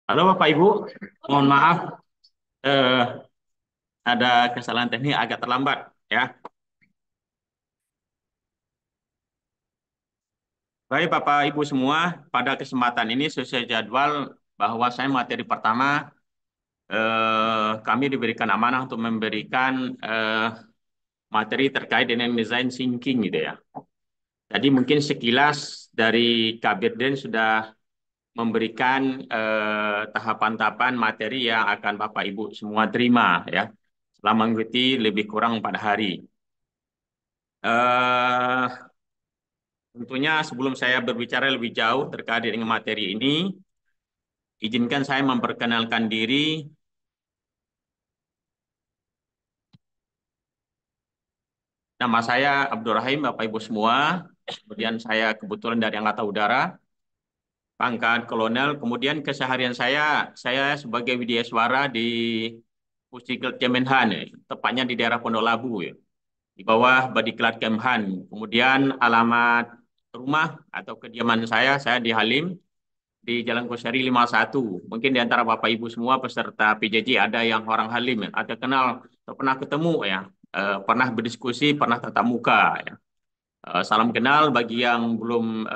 Halo Bapak Ibu, mohon maaf eh, ada kesalahan teknik agak terlambat ya. Baik Bapak Ibu semua, pada kesempatan ini sesuai jadwal bahwa saya materi pertama kami diberikan amanah untuk memberikan materi terkait dengan design thinking gitu ya. Jadi mungkin sekilas dari Kabir Den sudah memberikan tahapan-tahapan materi yang akan Bapak Ibu semua terima ya selama mengikuti lebih kurang 4 hari. Eh, Tentunya sebelum saya berbicara lebih jauh terkait dengan materi ini, izinkan saya memperkenalkan diri. Nama saya Abdul Rahim, Bapak Ibu semua. Kemudian saya kebetulan dari Angkatan Udara, pangkat kolonel. Kemudian keseharian saya sebagai widyaswara di Pusdiklat Kemenhan, ya, tepatnya di daerah Pondok Labu, ya, di bawah Badiklat Kemhan. Kemudian alamat rumah atau kediaman saya di Halim, di Jalan Kosari 51. Mungkin di antara Bapak Ibu semua peserta PJJ ada yang orang Halim ya, ada kenal atau pernah ketemu ya, pernah berdiskusi, pernah tatap muka ya. Salam kenal bagi yang belum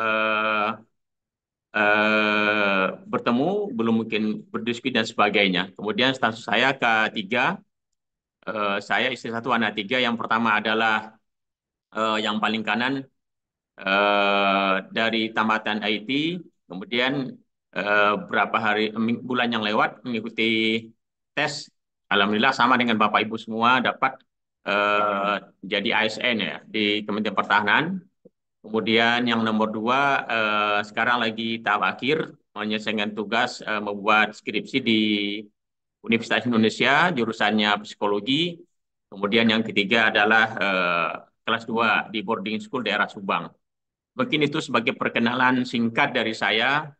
bertemu, belum mungkin berdiskusi dan sebagainya. Kemudian status saya ketiga, saya istri satu anak tiga. Yang pertama adalah yang paling kanan dari tamatan IT, kemudian berapa hari bulan yang lewat mengikuti tes, alhamdulillah sama dengan Bapak Ibu semua dapat eh, jadi ASN ya di Kementerian Pertahanan. Kemudian yang nomor dua sekarang lagi tahap akhir menyelesaikan tugas membuat skripsi di Universitas Indonesia jurusannya psikologi. Kemudian yang ketiga adalah kelas 2 di boarding school daerah Subang. Mungkin itu sebagai perkenalan singkat dari saya.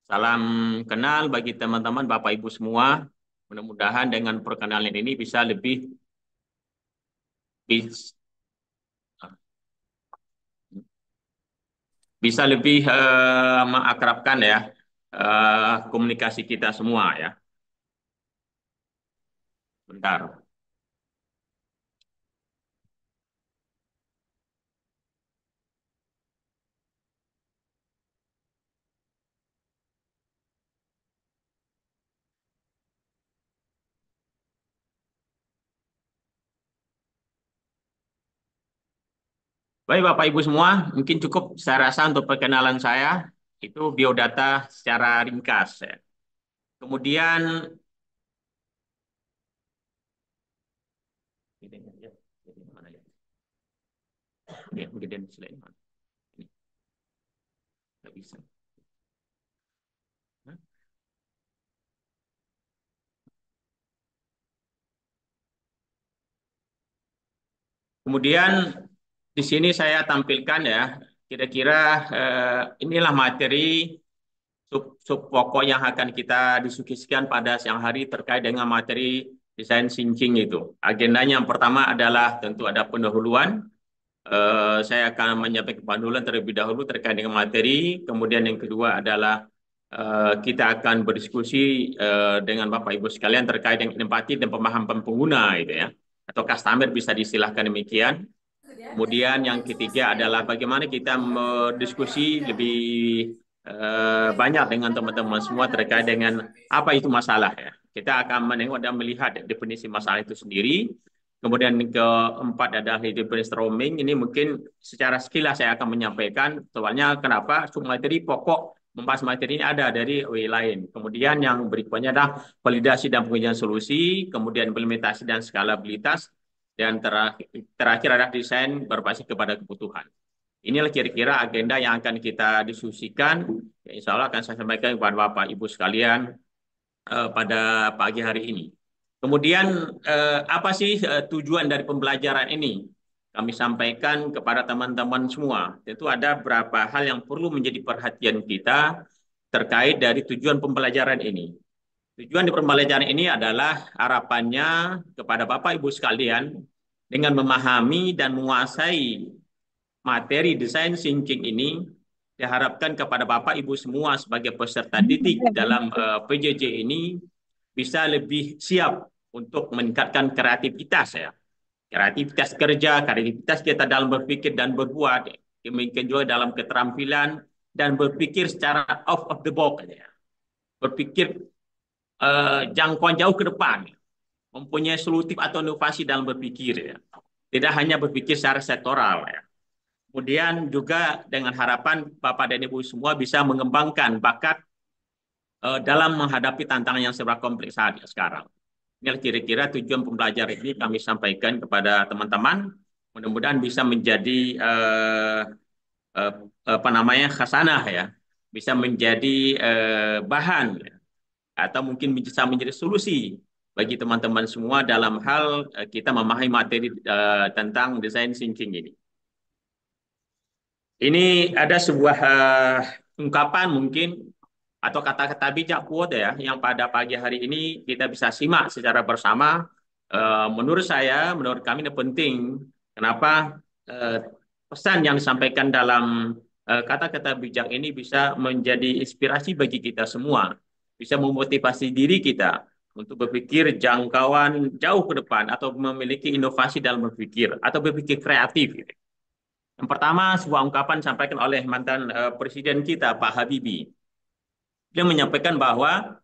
Salam kenal bagi teman-teman Bapak Ibu semua. Mudah-mudahan dengan perkenalan ini bis- bisa lebih mengakrabkan ya komunikasi kita semua ya. Bentar. Baik Bapak Ibu semua, mungkin cukup saya rasa untuk perkenalan saya itu biodata secara ringkas ya. Kemudian ya, kemudian selain mana? Ini nggak bisa. Kemudian di sini saya tampilkan ya, kira-kira inilah materi sub pokok yang akan kita diskusikan pada siang hari terkait dengan materi desain thinking itu. Agendanya yang pertama adalah tentu ada pendahuluan. Saya akan menyampaikan pendahuluan terlebih dahulu terkait dengan materi. Kemudian yang kedua adalah kita akan berdiskusi dengan Bapak Ibu sekalian terkait dengan empati dan pemahaman pengguna itu ya. Atau customer bisa disilahkan demikian. Kemudian yang ketiga adalah bagaimana kita berdiskusi lebih banyak dengan teman-teman semua terkait dengan apa itu masalah ya. Kita akan menengok dan melihat definisi masalah itu sendiri. Kemudian yang keempat adalah leader brainstorming. Ini mungkin secara sekilas saya akan menyampaikan soalnya kenapa submateri pokok membahas materi ini ada dari UI lain. Kemudian yang berikutnya adalah validasi dan pengujian solusi, kemudian implementasi dan skalabilitas, dan terakhir adalah desain berbasis kepada kebutuhan. Inilah kira-kira agenda yang akan kita diskusikan. Ya, insya Allah akan saya sampaikan kepada Bapak Ibu sekalian pada pagi hari ini. Kemudian apa sih tujuan dari pembelajaran ini? Kami sampaikan kepada teman-teman semua. Tentu ada beberapa hal yang perlu menjadi perhatian kita terkait dari tujuan pembelajaran ini. Tujuan di pembelajaran ini adalah harapannya kepada Bapak Ibu sekalian dengan memahami dan menguasai materi desain thinking ini diharapkan kepada Bapak Ibu semua sebagai peserta didik dalam PJJ ini bisa lebih siap untuk meningkatkan kreativitas ya. Kreativitas kerja, kreativitas kita dalam berpikir dan berbuat, demikian juga dalam keterampilan dan berpikir secara out of the box ya. Berpikir jangkauan jauh ke depan, mempunyai solutif atau inovasi dalam berpikir ya. Tidak hanya berpikir secara sektoral ya. Kemudian juga dengan harapan Bapak dan Ibu semua bisa mengembangkan bakat dalam menghadapi tantangan yang serba kompleks saat sekarang. Ini kira-kira tujuan pembelajaran ini kami sampaikan kepada teman-teman. Mudah-mudahan bisa menjadi eh, apa namanya khasanah ya, bisa menjadi bahan ya, atau mungkin bisa menjadi solusi bagi teman-teman semua dalam hal kita memahami materi tentang design thinking ini. Ini ada sebuah ungkapan mungkin atau kata-kata bijak quote ya yang pada pagi hari ini kita bisa simak secara bersama. Menurut saya, menurut kami ini penting. Kenapa? Pesan yang disampaikan dalam kata-kata bijak ini bisa menjadi inspirasi bagi kita semua, bisa memotivasi diri kita untuk berpikir jangkauan jauh ke depan atau memiliki inovasi dalam berpikir atau berpikir kreatif. Yang pertama, sebuah ungkapan disampaikan oleh mantan presiden kita, Pak Habibie. Dia menyampaikan bahwa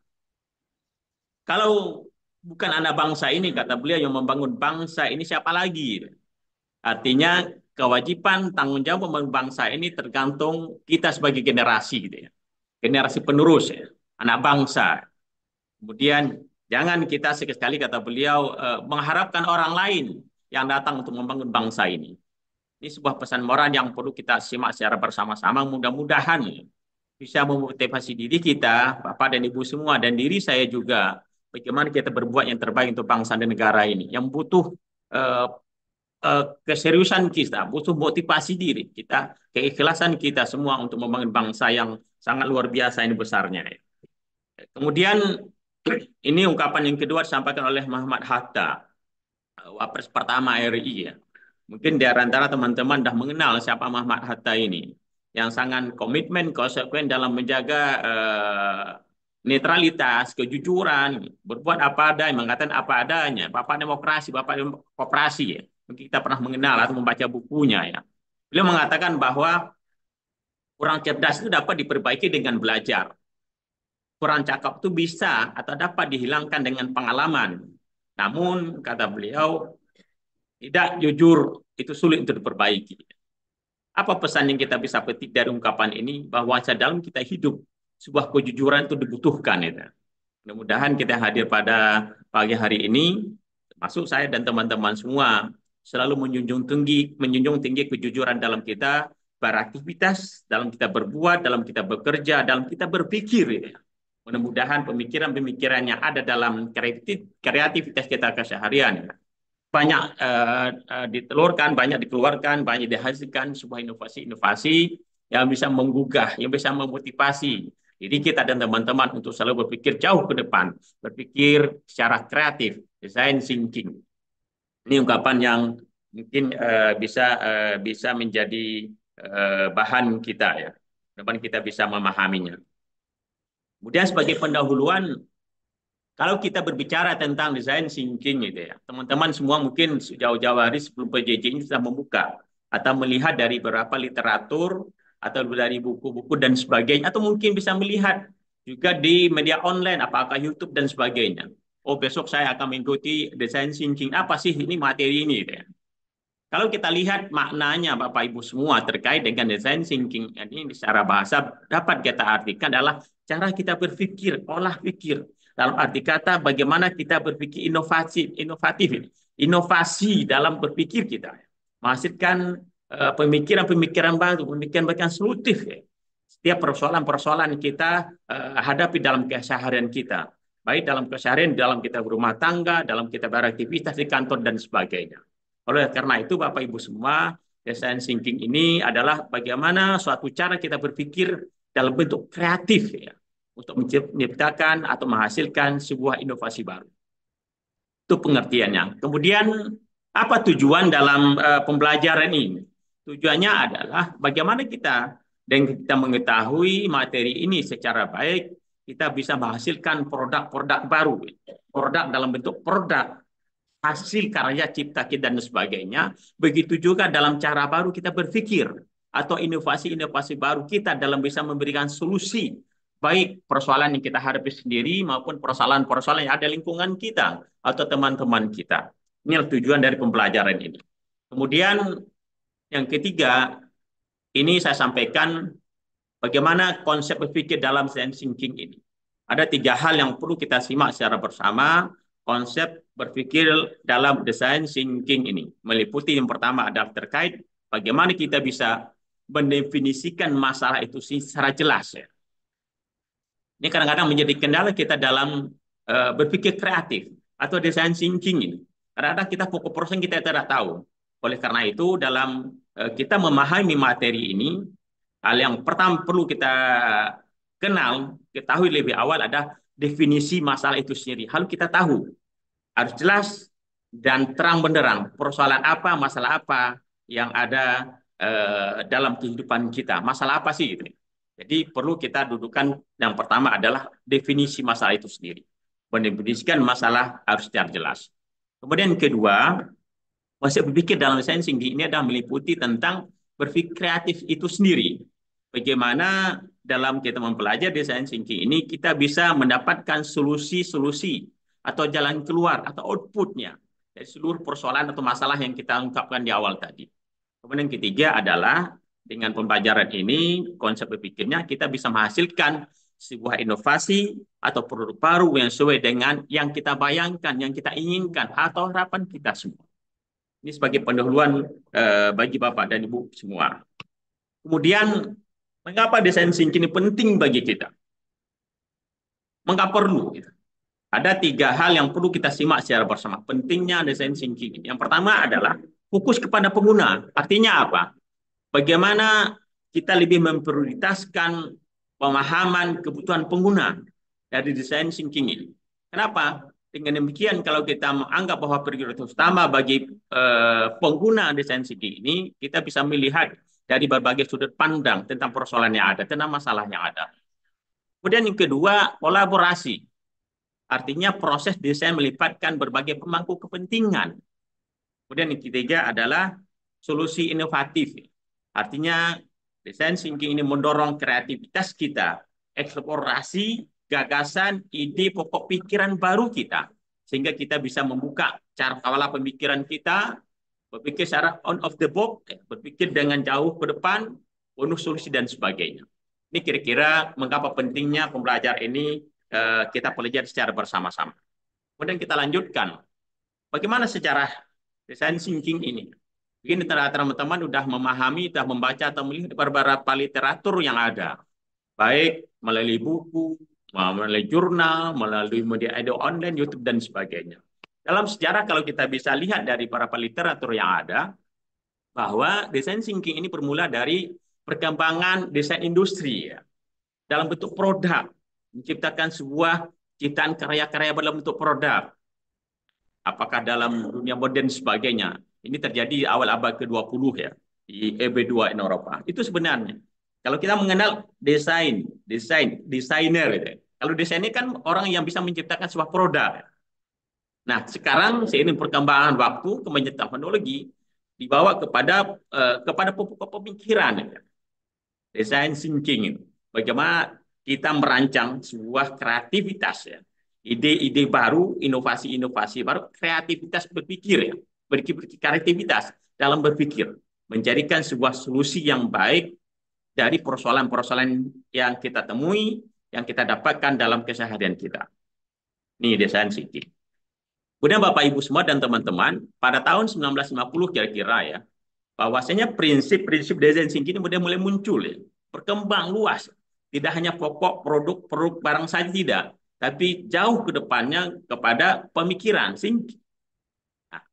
kalau bukan anak bangsa ini, kata beliau, yang membangun bangsa ini siapa lagi? Artinya kewajiban tanggung jawab membangun bangsa ini tergantung kita sebagai generasi, gitu ya. Generasi penerus, ya. Anak bangsa. Kemudian jangan kita sekali-kali, kata beliau, mengharapkan orang lain yang datang untuk membangun bangsa ini. Ini sebuah pesan moral yang perlu kita simak secara bersama-sama. Mudah-mudahan bisa memotivasi diri kita, Bapak dan Ibu semua, dan diri saya juga, bagaimana kita berbuat yang terbaik untuk bangsa dan negara ini, yang butuh eh, keseriusan kita, butuh motivasi diri kita, keikhlasan kita semua untuk membangun bangsa yang sangat luar biasa ini besarnya. Kemudian ini ungkapan yang kedua disampaikan oleh Muhammad Hatta, Wapres pertama RI ya. Mungkin di antara teman-teman dah mengenal siapa Muhammad Hatta ini, yang sangat komitmen, konsekuen dalam menjaga netralitas, kejujuran, berbuat apa adanya, mengatakan apa adanya, Bapak demokrasi, Bapak koperasi ya. Mungkin kita pernah mengenal atau membaca bukunya ya. Beliau mengatakan bahwa kurang cerdas itu dapat diperbaiki dengan belajar. Kurang cakap itu bisa atau dapat dihilangkan dengan pengalaman. Namun, kata beliau, tidak jujur itu sulit untuk diperbaiki. Apa pesan yang kita bisa petik dari ungkapan ini? Bahwa dalam kita hidup, sebuah kejujuran itu dibutuhkan. Ya. Mudah-mudahan kita hadir pada pagi hari ini, termasuk saya dan teman-teman semua, selalu menjunjung tinggi kejujuran dalam kita beraktivitas, dalam kita berbuat, dalam kita bekerja, dalam kita berpikir. Ya. Mudah-mudahan pemikiran-pemikiran yang ada dalam kreativitas kita keseharian banyak ditelurkan, banyak dikeluarkan, banyak dihasilkan sebuah inovasi-inovasi yang bisa menggugah, yang bisa memotivasi diri kita dan teman-teman untuk selalu berpikir jauh ke depan, berpikir secara kreatif, design thinking. Ini ungkapan yang mungkin bisa menjadi bahan kita ya, depan kita bisa memahaminya. Kemudian sebagai pendahuluan, kalau kita berbicara tentang design thinking gitu ya, teman-teman semua mungkin jauh-jauh hari sebelum PJJ ini sudah membuka atau melihat dari beberapa literatur atau dari buku-buku dan sebagainya, atau mungkin bisa melihat juga di media online, apakah YouTube dan sebagainya. Oh, besok saya akan mengikuti design thinking. Apa sih ini materi ini? Gitu ya. Kalau kita lihat maknanya Bapak Ibu semua terkait dengan design thinking ini secara bahasa dapat kita artikan adalah cara kita berpikir, olah pikir. Dalam arti kata bagaimana kita berpikir inovatif, inovasi dalam berpikir kita. Menghasilkan pemikiran-pemikiran baru, pemikiran-pemikiran solutif. Ya. Setiap persoalan-persoalan kita hadapi dalam keseharian kita. Baik dalam keseharian, dalam kita berumah tangga, dalam kita beraktivitas di kantor dan sebagainya. Oleh karena itu, Bapak Ibu semua, design thinking ini adalah bagaimana suatu cara kita berpikir dalam bentuk kreatif ya, untuk menciptakan atau menghasilkan sebuah inovasi baru. Itu pengertiannya. Kemudian apa tujuan dalam pembelajaran ini? Tujuannya adalah bagaimana kita Dan kita mengetahui materi ini secara baik, kita bisa menghasilkan produk-produk baru. Produk dalam bentuk produk, hasil karya cipta kita dan sebagainya. Begitu juga dalam cara baru kita berpikir atau inovasi-inovasi baru kita dalam bisa memberikan solusi baik persoalan yang kita hadapi sendiri maupun persoalan-persoalan yang ada lingkungan kita atau teman-teman kita. Ini tujuan dari pembelajaran ini. Kemudian yang ketiga, ini saya sampaikan bagaimana konsep berpikir dalam design thinking ini. Ada tiga hal yang perlu kita simak secara bersama konsep berpikir dalam design thinking ini. Meliputi yang pertama adalah terkait bagaimana kita bisa mendefinisikan masalah itu secara jelas. Ya. Ini kadang-kadang menjadi kendala kita dalam berpikir kreatif atau design thinking ini. Kadang-kadang kita pokok persen kita tidak tahu. Oleh karena itu dalam kita memahami materi ini, hal yang pertama perlu kita kenal, ketahui lebih awal ada definisi masalah itu sendiri. Harus kita tahu, harus jelas dan terang benderang persoalan apa, masalah apa yang ada dalam kehidupan kita. Masalah apa sih? Gitu. Jadi perlu kita dudukan yang pertama adalah definisi masalah itu sendiri. Mendefinisikan masalah harus secara jelas. Kemudian yang kedua, konsep berpikir dalam desain thinking ini adalah meliputi tentang berpikir kreatif itu sendiri. Bagaimana dalam kita mempelajari desain thinking ini kita bisa mendapatkan solusi-solusi atau jalan keluar atau outputnya dari seluruh persoalan atau masalah yang kita ungkapkan di awal tadi. Kemudian yang ketiga adalah dengan pembelajaran ini, konsep berpikirnya kita bisa menghasilkan sebuah inovasi atau produk baru yang sesuai dengan yang kita bayangkan, yang kita inginkan, atau harapan kita semua. Ini sebagai pendahuluan bagi Bapak dan Ibu semua. Kemudian, mengapa desain thinking ini penting bagi kita? Mengapa perlu? Ada tiga hal yang perlu kita simak secara bersama. Pentingnya desain thinking ini. Yang pertama adalah fokus kepada pengguna. Artinya apa? Bagaimana kita lebih memprioritaskan pemahaman kebutuhan pengguna dari desain thinking ini. Kenapa? Dengan demikian, kalau kita menganggap bahwa prioritas utama bagi pengguna desain thinking ini, kita bisa melihat dari berbagai sudut pandang tentang persoalan yang ada, tentang masalah yang ada. Kemudian yang kedua, kolaborasi. Artinya proses desain melibatkan berbagai pemangku kepentingan. Kemudian yang ketiga adalah solusi inovatif. Artinya desain thinking ini mendorong kreativitas kita, eksplorasi, gagasan, ide, pokok pikiran baru kita. Sehingga kita bisa membuka cara kawala pemikiran kita, berpikir secara on of the box, berpikir dengan jauh ke depan, penuh solusi dan sebagainya. Ini kira-kira mengapa pentingnya pembelajaran ini kita pelajari secara bersama-sama. Kemudian kita lanjutkan. Bagaimana secara desain thinking ini? Begini teman-teman sudah memahami, sudah membaca atau melihat beberapa literatur yang ada. Baik melalui buku, melalui jurnal, melalui media online, YouTube, dan sebagainya. Dalam sejarah kalau kita bisa lihat dari beberapa literatur yang ada, bahwa desain thinking ini bermula dari perkembangan desain industri ya, dalam bentuk produk, menciptakan sebuah ciptaan karya-karya dalam bentuk produk. Apakah dalam dunia modern sebagainya. Ini terjadi di awal abad ke-20 ya, di EB2 in Eropa. Itu sebenarnya. Kalau kita mengenal desainer gitu. Kalau desain ini kan orang yang bisa menciptakan sebuah produk. Nah, sekarang seiring perkembangan waktu, kemajuan teknologi dibawa kepada pokok pemikiran ya. Desain thinking. Bagaimana kita merancang sebuah kreativitas ya. Ide-ide baru, inovasi-inovasi baru, kreativitas berpikir ya. Kreativitas dalam berpikir. Menjadikan sebuah solusi yang baik dari persoalan-persoalan yang kita temui, yang kita dapatkan dalam keseharian kita. Ini desain thinking. Kemudian Bapak Ibu semua dan teman-teman, pada tahun 1950 kira-kira ya, bahwasanya prinsip-prinsip desain thinking ini mulai muncul ya, berkembang luas. Tidak hanya pokok produk barang saja tidak, tapi jauh ke depannya kepada pemikiran thinking. Nah,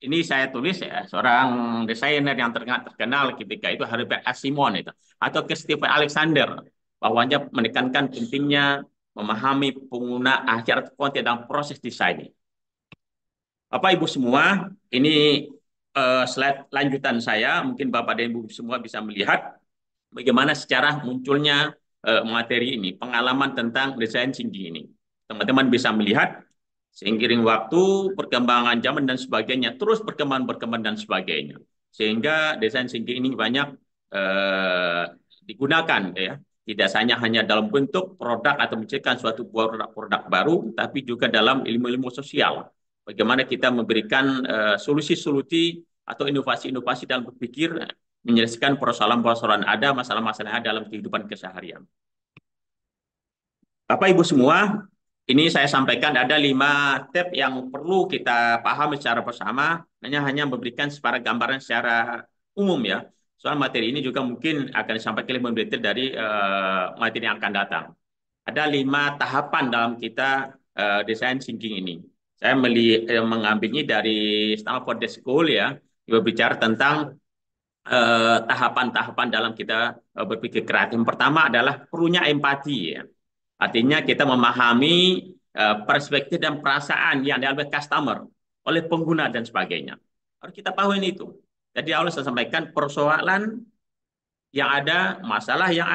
ini saya tulis ya, seorang desainer yang terkenal ketika itu Herbert Asimov itu, atau ke Stephen Alexander, bahwanya menekankan pentingnya memahami pengguna akhir konten dalam proses desain. Bapak Ibu semua, ini slide lanjutan saya, mungkin Bapak dan Ibu semua bisa melihat bagaimana secara munculnya materi ini, pengalaman tentang desain thinking ini. Teman-teman bisa melihat seiring waktu, perkembangan zaman dan sebagainya, terus berkembang dan sebagainya. Sehingga desain thinking ini banyak eh, digunakan ya. Tidak hanya dalam bentuk produk atau menciptakan suatu produk baru, tapi juga dalam ilmu-ilmu sosial. Bagaimana kita memberikan solusi-solusi atau inovasi-inovasi dalam berpikir menyelesaikan persoalan-persoalan ada, masalah-masalah ada dalam kehidupan keseharian. Bapak Ibu semua, ini saya sampaikan ada 5 tab yang perlu kita pahami secara bersama, hanya memberikan secara gambaran secara umum ya. Soal materi ini juga mungkin akan disampaikan lebih detail dari materi yang akan datang. Ada 5 tahapan dalam kita desain thinking ini. Saya mengambilnya dari Stanford School ya, berbicara tentang tahapan-tahapan dalam kita berpikir kreatif. Yang pertama adalah perlunya empati ya. Artinya kita memahami perspektif dan perasaan yang dialami customer oleh pengguna dan sebagainya. Harus kita pahami itu. Jadi awal saya sampaikan persoalan yang ada, masalah yang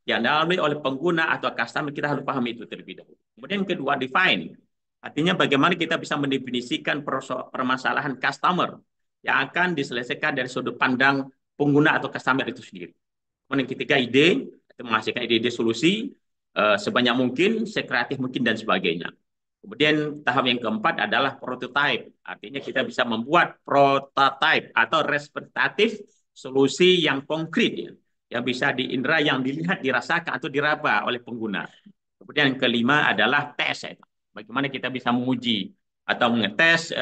dialami oleh pengguna atau customer, kita harus pahami itu terlebih dahulu. Kemudian yang kedua, define. Artinya bagaimana kita bisa mendefinisikan permasalahan customer yang akan diselesaikan dari sudut pandang pengguna atau customer itu sendiri. Kemudian yang ketiga, ide, menghasilkan ide-ide solusi sebanyak mungkin, sekreatif mungkin, dan sebagainya. Kemudian tahap yang keempat adalah prototype. Artinya kita bisa membuat prototype atau representatif solusi yang konkret ya, yang bisa diindra, yang dilihat, dirasakan atau diraba oleh pengguna. Kemudian yang kelima adalah tes. Ya. Bagaimana kita bisa menguji atau mengetes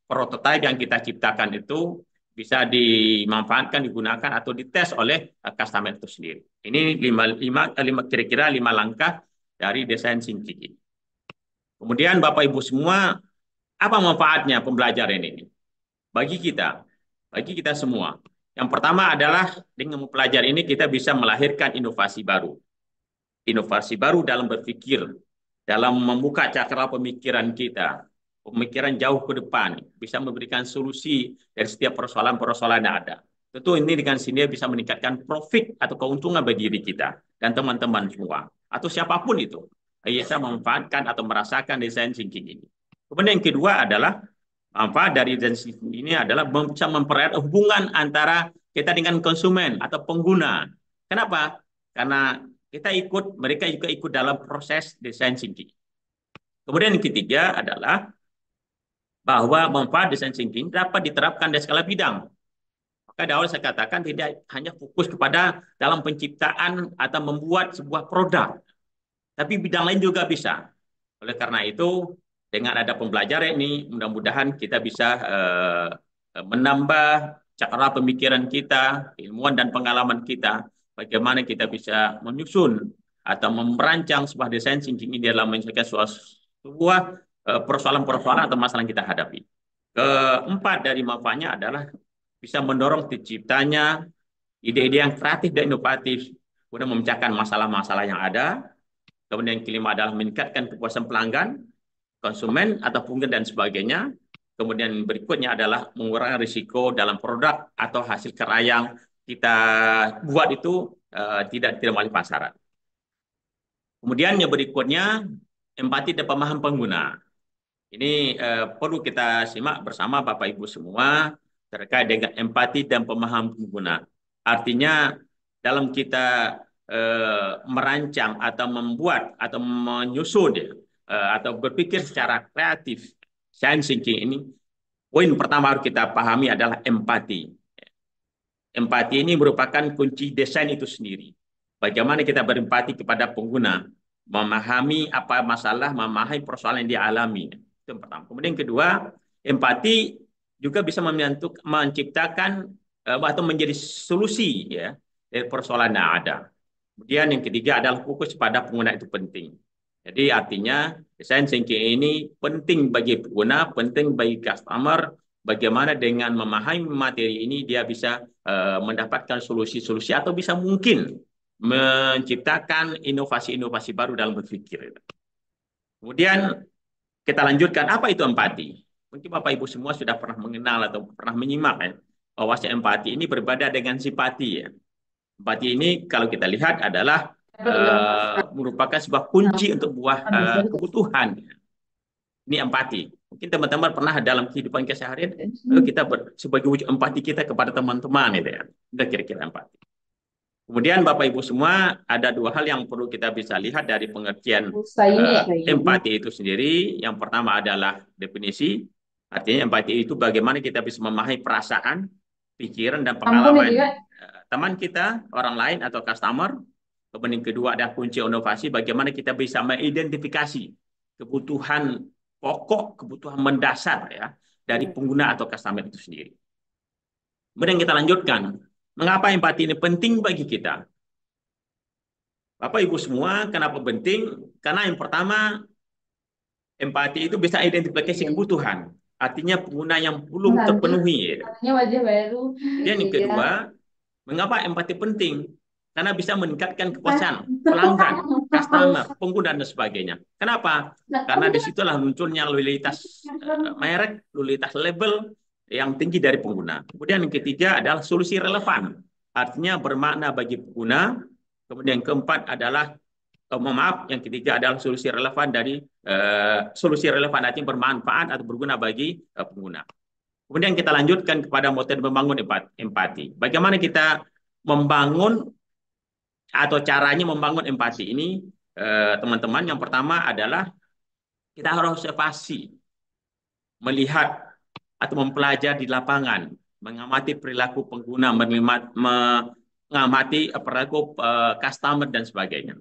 prototype yang kita ciptakan itu bisa dimanfaatkan, digunakan atau dites oleh customer itu sendiri. Ini kira-kira 5 langkah dari desain thinking. Kemudian Bapak Ibu semua, apa manfaatnya pembelajaran ini? Bagi kita semua. Yang pertama adalah dengan mempelajari ini kita bisa melahirkan inovasi baru. Inovasi baru dalam berpikir, dalam membuka cakra pemikiran kita, pemikiran jauh ke depan, bisa memberikan solusi dari setiap persoalan-persoalan yang ada. Tentu ini dengan sini bisa meningkatkan profit atau keuntungan bagi diri kita dan teman-teman semua, atau siapapun itu. Bisa memanfaatkan atau merasakan desain thinking ini. Kemudian yang kedua adalah manfaat dari desain thinking ini adalah bisa mempererat hubungan antara kita dengan konsumen atau pengguna. Kenapa? Karena mereka juga ikut dalam proses desain thinking. Kemudian yang ketiga adalah bahwa manfaat desain thinking dapat diterapkan di segala bidang. Maka di awal saya katakan tidak hanya fokus kepada dalam penciptaan atau membuat sebuah produk, tapi bidang lain juga bisa. Oleh karena itu, dengan ada pembelajaran ini, mudah-mudahan kita bisa menambah cakra pemikiran kita, ilmuwan dan pengalaman kita, bagaimana kita bisa menyusun atau merancang sebuah desain thinking ini dalam menyelesaikan sebuah persoalan-persoalan atau masalah yang kita hadapi. Keempat dari manfaatnya adalah bisa mendorong terciptanya ide-ide yang kreatif dan inovatif, kemudian memecahkan masalah-masalah yang ada. Kemudian yang kelima adalah meningkatkan kepuasan pelanggan, konsumen atau pengguna dan sebagainya. Kemudian berikutnya adalah mengurangi risiko dalam produk atau hasil karya yang kita buat itu tidak melalui pasaran. Kemudian yang berikutnya empati dan pemahaman pengguna. Ini perlu kita simak bersama Bapak Ibu semua terkait dengan empati dan pemahaman pengguna. Artinya dalam kita merancang atau membuat atau menyusun atau berpikir secara kreatif, science thinking ini, poin pertama harus kita pahami adalah empati. Empati ini merupakan kunci desain itu sendiri. Bagaimana kita berempati kepada pengguna, memahami apa masalah, memahami persoalan yang dialami. Itu yang pertama. Kemudian yang kedua, empati juga bisa menciptakan atau menjadi solusi ya dari persoalan yang ada. Kemudian yang ketiga adalah fokus pada pengguna itu penting. Jadi artinya desain thinking ini penting bagi pengguna, penting bagi customer. Bagaimana dengan memahami materi ini dia bisa mendapatkan solusi-solusi atau bisa mungkin menciptakan inovasi-inovasi baru dalam berpikir. Kemudian kita lanjutkan, apa itu empati? Mungkin Bapak Ibu semua sudah pernah mengenal atau pernah menyimak ya, bahwa empati ini berbeda dengan simpati ya. Empati ini kalau kita lihat adalah merupakan sebuah kunci untuk buah kebutuhan. Ini empati. Mungkin teman-teman pernah dalam kehidupan keseharian, kita sebagai wujud empati kita kepada teman-teman itu ya. Itu kira-kira empati. Kemudian Bapak Ibu semua, ada dua hal yang perlu kita bisa lihat dari pengertian empati itu sendiri. Yang pertama adalah definisi. Artinya empati itu bagaimana kita bisa memahami perasaan, pikiran, dan pengalaman teman kita, orang lain, atau customer. Kemudian yang kedua ada kunci inovasi, bagaimana kita bisa mengidentifikasi kebutuhan pokok, kebutuhan mendasar ya dari pengguna atau customer itu sendiri. Kemudian kita lanjutkan, mengapa empati ini penting bagi kita? Bapak Ibu semua, kenapa penting? Karena yang pertama, empati itu bisa identifikasi kebutuhan. Artinya pengguna yang belum terpenuhi. Dan yang kedua, mengapa empati penting? Karena bisa meningkatkan kepuasan pelanggan, customer, pengguna, dan sebagainya. Kenapa? Karena disitulah munculnya loyalitas merek, loyalitas label yang tinggi dari pengguna. Kemudian yang ketiga adalah solusi relevan. Artinya bermakna bagi pengguna. Kemudian yang keempat adalah maaf, yang ketiga adalah solusi relevan dari solusi relevan artinya bermanfaat atau berguna bagi pengguna. Kemudian kita lanjutkan kepada metode membangun empati. Bagaimana kita membangun atau caranya membangun empati ini, teman-teman? Yang pertama adalah kita harus observasi, melihat atau mempelajari di lapangan, mengamati perilaku pengguna, mengamati perilaku customer dan sebagainya.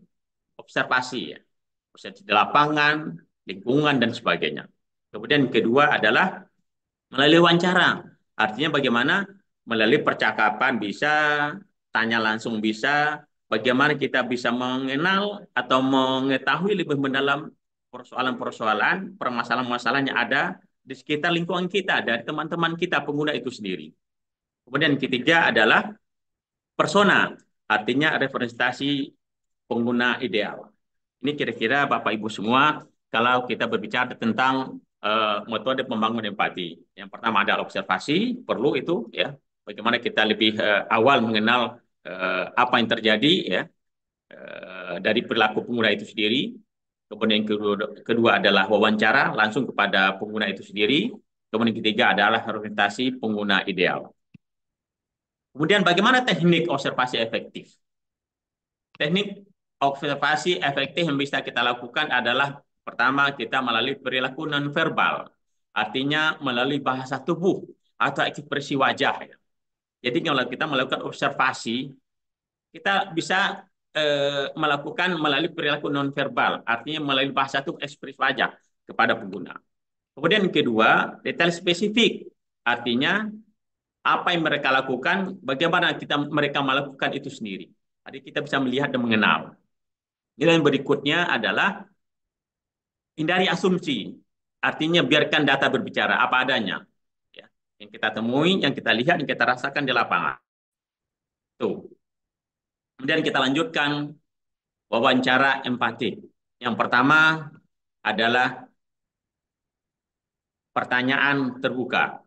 Observasi ya, observasi di lapangan, lingkungan dan sebagainya. Kemudian kedua adalah melalui wawancara. Artinya bagaimana melalui percakapan bisa, tanya langsung bisa, bagaimana kita bisa mengenal atau mengetahui lebih mendalam persoalan-persoalan, permasalahan-permasalahan yang ada di sekitar lingkungan kita, dari teman-teman kita, pengguna itu sendiri. Kemudian ketiga adalah persona, artinya representasi pengguna ideal. Ini kira-kira Bapak Ibu semua, kalau kita berbicara tentang metode pembangunan empati. Yang pertama adalah observasi, perlu itu ya. Bagaimana kita lebih awal mengenal apa yang terjadi ya dari perilaku pengguna itu sendiri. Kemudian yang kedua adalah wawancara langsung kepada pengguna itu sendiri. Kemudian yang ketiga adalah orientasi pengguna ideal. Kemudian bagaimana teknik observasi efektif? Teknik observasi efektif yang bisa kita lakukan adalah pertama kita melalui perilaku nonverbal, artinya melalui bahasa tubuh atau ekspresi wajah. Jadi kalau kita melakukan observasi, kita bisa melakukan melalui perilaku nonverbal, artinya melalui bahasa tubuh ekspresi wajah kepada pengguna. Kemudian yang kedua, detail spesifik, artinya apa yang mereka lakukan, bagaimana mereka melakukan itu sendiri. Jadi kita bisa melihat dan mengenal. Yang berikutnya adalah hindari asumsi. Artinya biarkan data berbicara apa adanya. Ya. Yang kita temui, yang kita lihat, yang kita rasakan di lapangan. Tuh. Kemudian kita lanjutkan wawancara empati. Yang pertama adalah pertanyaan terbuka.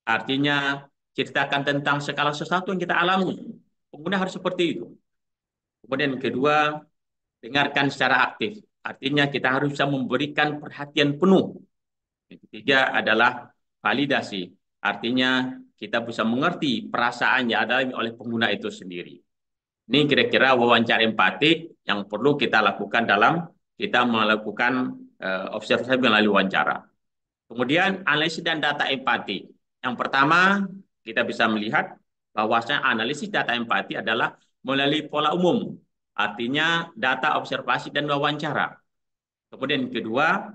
Artinya ceritakan tentang segala sesuatu yang kita alami. Pengguna harus seperti itu. Kemudian yang kedua, dengarkan secara aktif. Artinya kita harus bisa memberikan perhatian penuh. Yang ketiga adalah validasi. Artinya kita bisa mengerti perasaan yang ada oleh pengguna itu sendiri. Ini kira-kira wawancara empatik yang perlu kita lakukan dalam kita melakukan observasi melalui wawancara. Kemudian analisis dan data empati. Yang pertama, kita bisa melihat bahwasanya analisis data empati adalah melalui pola umum. Artinya data observasi dan wawancara. Kemudian yang kedua,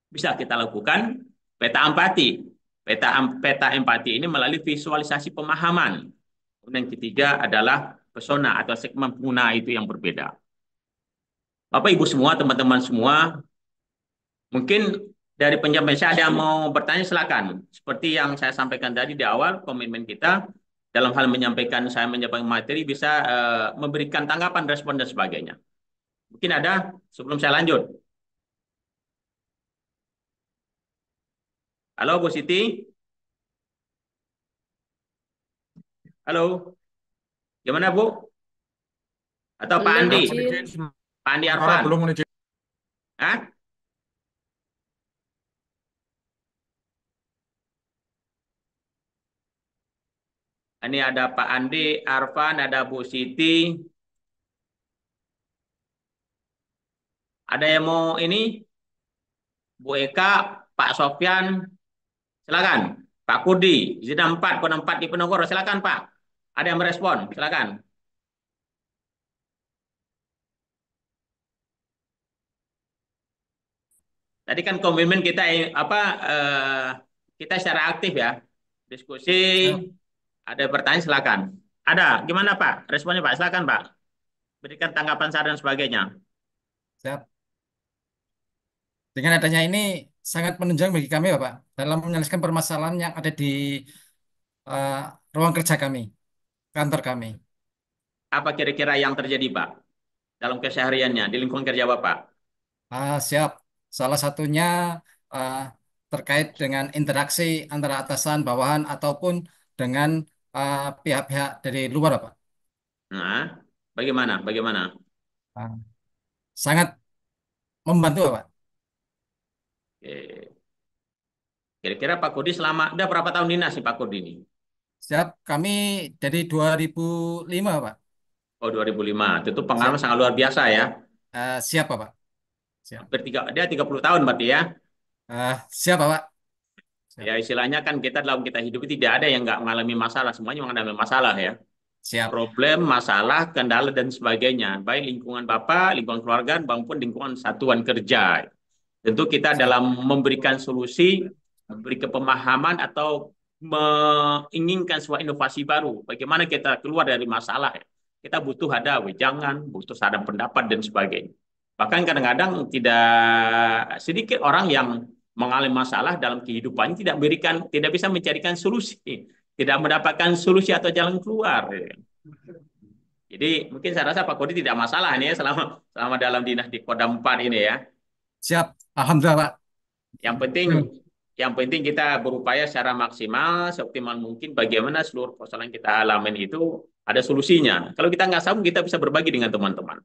bisa kita lakukan peta empati. Peta empati ini melalui visualisasi pemahaman. Kemudian yang ketiga adalah persona atau segmen pengguna itu yang berbeda. Bapak, Ibu semua, teman-teman semua, mungkin dari penyampaian saya ada yang mau bertanya, silakan. Seperti yang saya sampaikan tadi di awal, komitmen kita dalam hal saya menyampaikan materi bisa memberikan tanggapan, respon, dan sebagainya. Mungkin ada sebelum saya lanjut. Halo, Bu Siti. Halo. Gimana, Bu? Atau Pak Belum, Andi? Siap, izin. izin. Pak Andi Sementara Arfan? belum izin. Hah? Ini ada Pak Andi Arfan, ada Bu Siti, ada yang mau ini? Bu Eka, Pak Sofyan, silakan. Pak Kudi, Zina 4, kode 4 di Penogoro, silakan Pak. Ada yang merespon, silakan. Tadi kan komitmen kita kita secara aktif ya. Diskusi, Siap, ada pertanyaan silakan. Ada, gimana Pak? Responnya Pak, silakan Pak. Berikan tanggapan saran dan sebagainya. siap. Dengan adanya ini sangat menunjang bagi kami, Bapak, dalam menyelesaikan permasalahan yang ada di eh, ruang kerja kami, kantor kami. Apa kira-kira yang terjadi Pak dalam kesehariannya di lingkungan kerja Bapak? Siap. Salah satunya eh, terkait dengan interaksi antara atasan, bawahan, ataupun dengan pihak-pihak dari luar, Bapak. Nah, bagaimana? Bagaimana? Ah, sangat membantu, Bapak. Oke. Kira-kira Pak Kudi selama udah berapa tahun dinas nih Pak Kudi ini? Siap. Kami dari 2005, Pak. Oh 2005. Itu pengalaman Siap. sangat luar biasa ya. Siap, Bapak. Siap. Hampir dia 30 tahun berarti ya. Siap, Bapak. Siap. Ya istilahnya kan kita dalam kita hidup itu tidak ada yang nggak mengalami masalah. Semuanya mengalami masalah ya. Siap. Problem, masalah, kendala dan sebagainya. Baik lingkungan Bapak, lingkungan keluarga, maupun lingkungan satuan kerja. Tentu kita Siap. dalam memberikan solusi, memberi pemahaman atau menginginkan sebuah inovasi baru. Bagaimana kita keluar dari masalah ya. Kita butuh ada wejangan, butuh saran pendapat dan sebagainya. Bahkan kadang-kadang tidak sedikit orang yang mengalami masalah dalam kehidupannya tidak bisa mencarikan solusi, tidak mendapatkan solusi atau jalan keluar. Jadi mungkin saya rasa Pak Kodi tidak masalah nih ya selama selama dalam dinas di Kodam 4 ini ya. Siap. Alhamdulillah, Pak. Yang penting yang penting kita berupaya secara maksimal, seoptimal mungkin bagaimana seluruh persoalan yang kita alamin itu ada solusinya. Kalau kita nggak sanggup, kita bisa berbagi dengan teman-teman.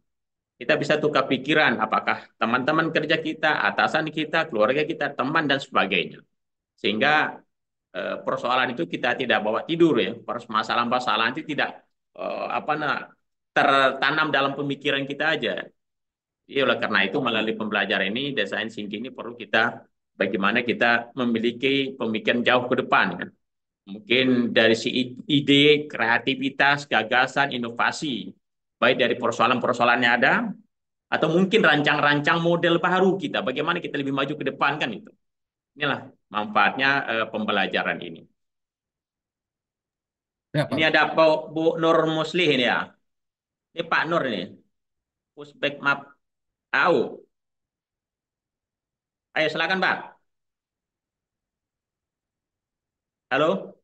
Kita bisa tukar pikiran, apakah teman-teman kerja kita, atasan kita, keluarga kita, teman, dan sebagainya. Sehingga persoalan itu kita tidak bawa tidur ya. Permasalahan-permasalahan itu tidak apa nah, tertanam dalam pemikiran kita aja. Iya, oleh karena itu melalui pembelajaran ini, desain thinking ini perlu kita bagaimana kita memiliki pemikiran jauh ke depan kan. Mungkin dari si ide, kreativitas, gagasan, inovasi, baik dari persoalan-persoalan yang ada atau mungkin rancang-rancang model baru kita, bagaimana kita lebih maju ke depan kan itu. Inilah manfaatnya pembelajaran ini. Siap, Ini Pak. ada Bu Nur Muslih ini ya. Ini Pak Nur ini. Pushback map. Tahu. Ayo silakan Pak. Halo.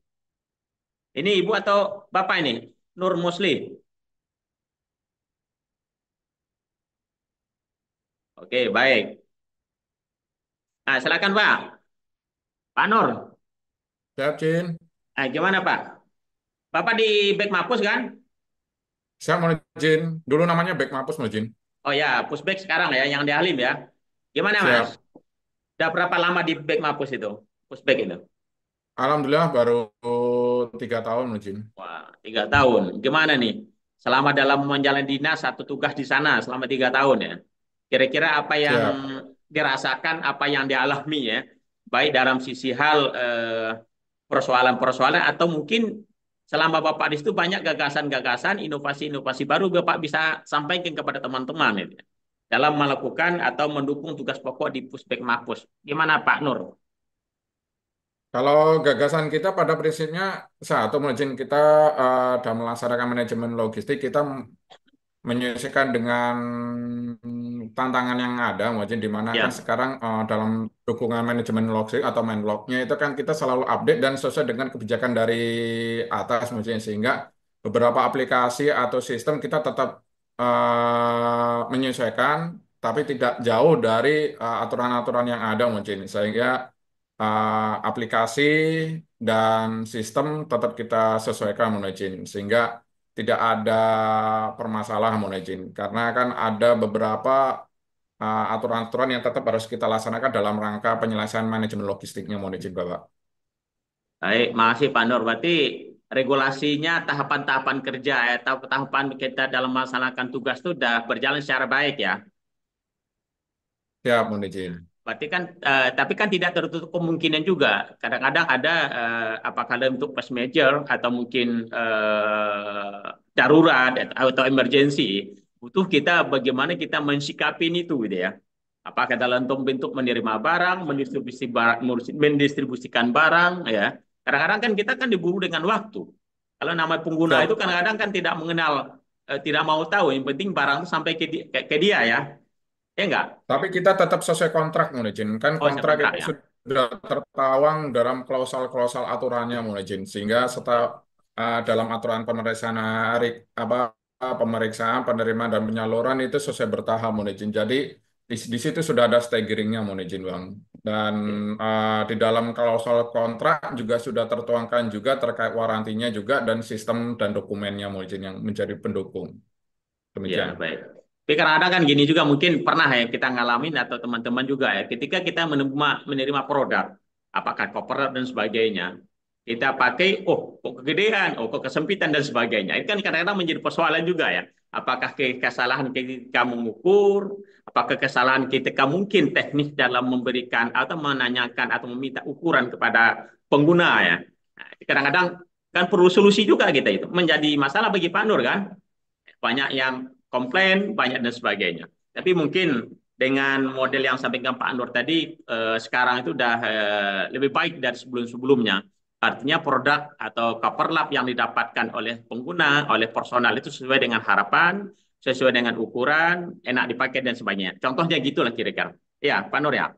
Ini Ibu atau Bapak ini? Nur Muslih. Oke, baik. Nah, silakan Pak. Pak Nur. Siap, Cin. Nah, gimana Pak? Bapak di Back Mapus kan? Siap, mau izin. Dulu namanya Back Mapus, mau izin. Oh ya, Pushback sekarang ya, yang di Halim ya. Gimana Mas? Siap. Udah berapa lama di Back Mapus itu? Pushback itu? Alhamdulillah baru 3 tahun, mau izin. Wah, 3 tahun. Gimana nih? Selama dalam menjalani dinas satu tugas di sana selama 3 tahun ya. Kira-kira apa yang Siap. dirasakan, apa yang dialami ya, baik dalam sisi hal persoalan-persoalan atau mungkin selama Bapak di situ banyak gagasan-gagasan, inovasi-inovasi baru Bapak bisa sampaikan kepada teman-teman ya, dalam melakukan atau mendukung tugas pokok di Puspek Mapus. Gimana Pak Nur? Kalau gagasan kita pada prinsipnya satu, mau izin kita dalam melaksanakan manajemen logistik, kita menyesuaikan dengan tantangan yang ada, mungkin di mana kan Ya, sekarang dalam dukungan manajemen logistik atau Menlog-nya itu kan kita selalu update dan sesuai dengan kebijakan dari atas, mungkin sehingga beberapa aplikasi atau sistem kita tetap menyesuaikan, tapi tidak jauh dari aturan-aturan yang ada, mungkin sehingga aplikasi dan sistem tetap kita sesuaikan, mungkin sehingga tidak ada permasalahan mohon izin karena kan ada beberapa aturan-aturan yang tetap harus kita laksanakan dalam rangka penyelesaian manajemen logistiknya mohon izin Bapak. Baik, makasih Pak Nur. Berarti regulasinya, tahapan-tahapan kerja, atau tahapan kita dalam melaksanakan tugas itu sudah berjalan secara baik ya. Siap mohon izin. Berarti kan, tapi kan tidak tertutup kemungkinan juga. Kadang-kadang ada, apakah dalam bentuk force major atau mungkin darurat atau emergency, butuh kita bagaimana kita mensikapi itu gitu ya. Apakah dalam bentuk menerima barang, mendistribusikan barang, ya. Kadang-kadang kan kita kan diburu dengan waktu. Kalau nama pengguna itu Siap. kadang-kadang kan tidak mengenal, tidak mau tahu. Yang penting barang itu sampai ke dia ya. Ya enggak? Tapi kita tetap sesuai kontrak mohon izin. Kan Oh, saya kontrak kontrak itu ya. sudah tertawang dalam klausal-klausal aturannya mohon izin. Sehingga Ya. dalam aturan pemeriksaan apa pemeriksaan penerimaan dan penyaluran itu sesuai bertahap mohon izin. Jadi di situ sudah ada staggeringnya mohon izin Bang. Dan Oke. di dalam klausal kontrak juga sudah tertuangkan juga terkait warantinya juga dan sistem dan dokumennya mohon izin yang menjadi pendukung. Ya, Demikian. baik. Tapi kadang-kadang kan gini juga mungkin pernah ya kita ngalamin atau teman-teman juga ya, ketika kita menerima produk, apakah koper dan sebagainya, kita pakai, oh kok kegedean, oh kok kesempitan dan sebagainya. Itu kan kadang-kadang menjadi persoalan juga ya. Apakah kesalahan ketika mengukur, apakah kesalahan kita mungkin teknis dalam memberikan atau menanyakan atau meminta ukuran kepada pengguna ya. Nah, kadang-kadang kan perlu solusi juga kita itu. Menjadi masalah bagi Pak Nur kan. Banyak yang komplain, banyak dan sebagainya. Tapi mungkin dengan model yang sampaikan Pak Anwar tadi, sekarang itu sudah lebih baik dari sebelum-sebelumnya. Artinya produk atau cover lab yang didapatkan oleh pengguna, oleh personal itu sesuai dengan harapan, sesuai dengan ukuran, enak dipakai dan sebagainya. Contohnya gitulah kira-kira. Ya, Pak Nur ya.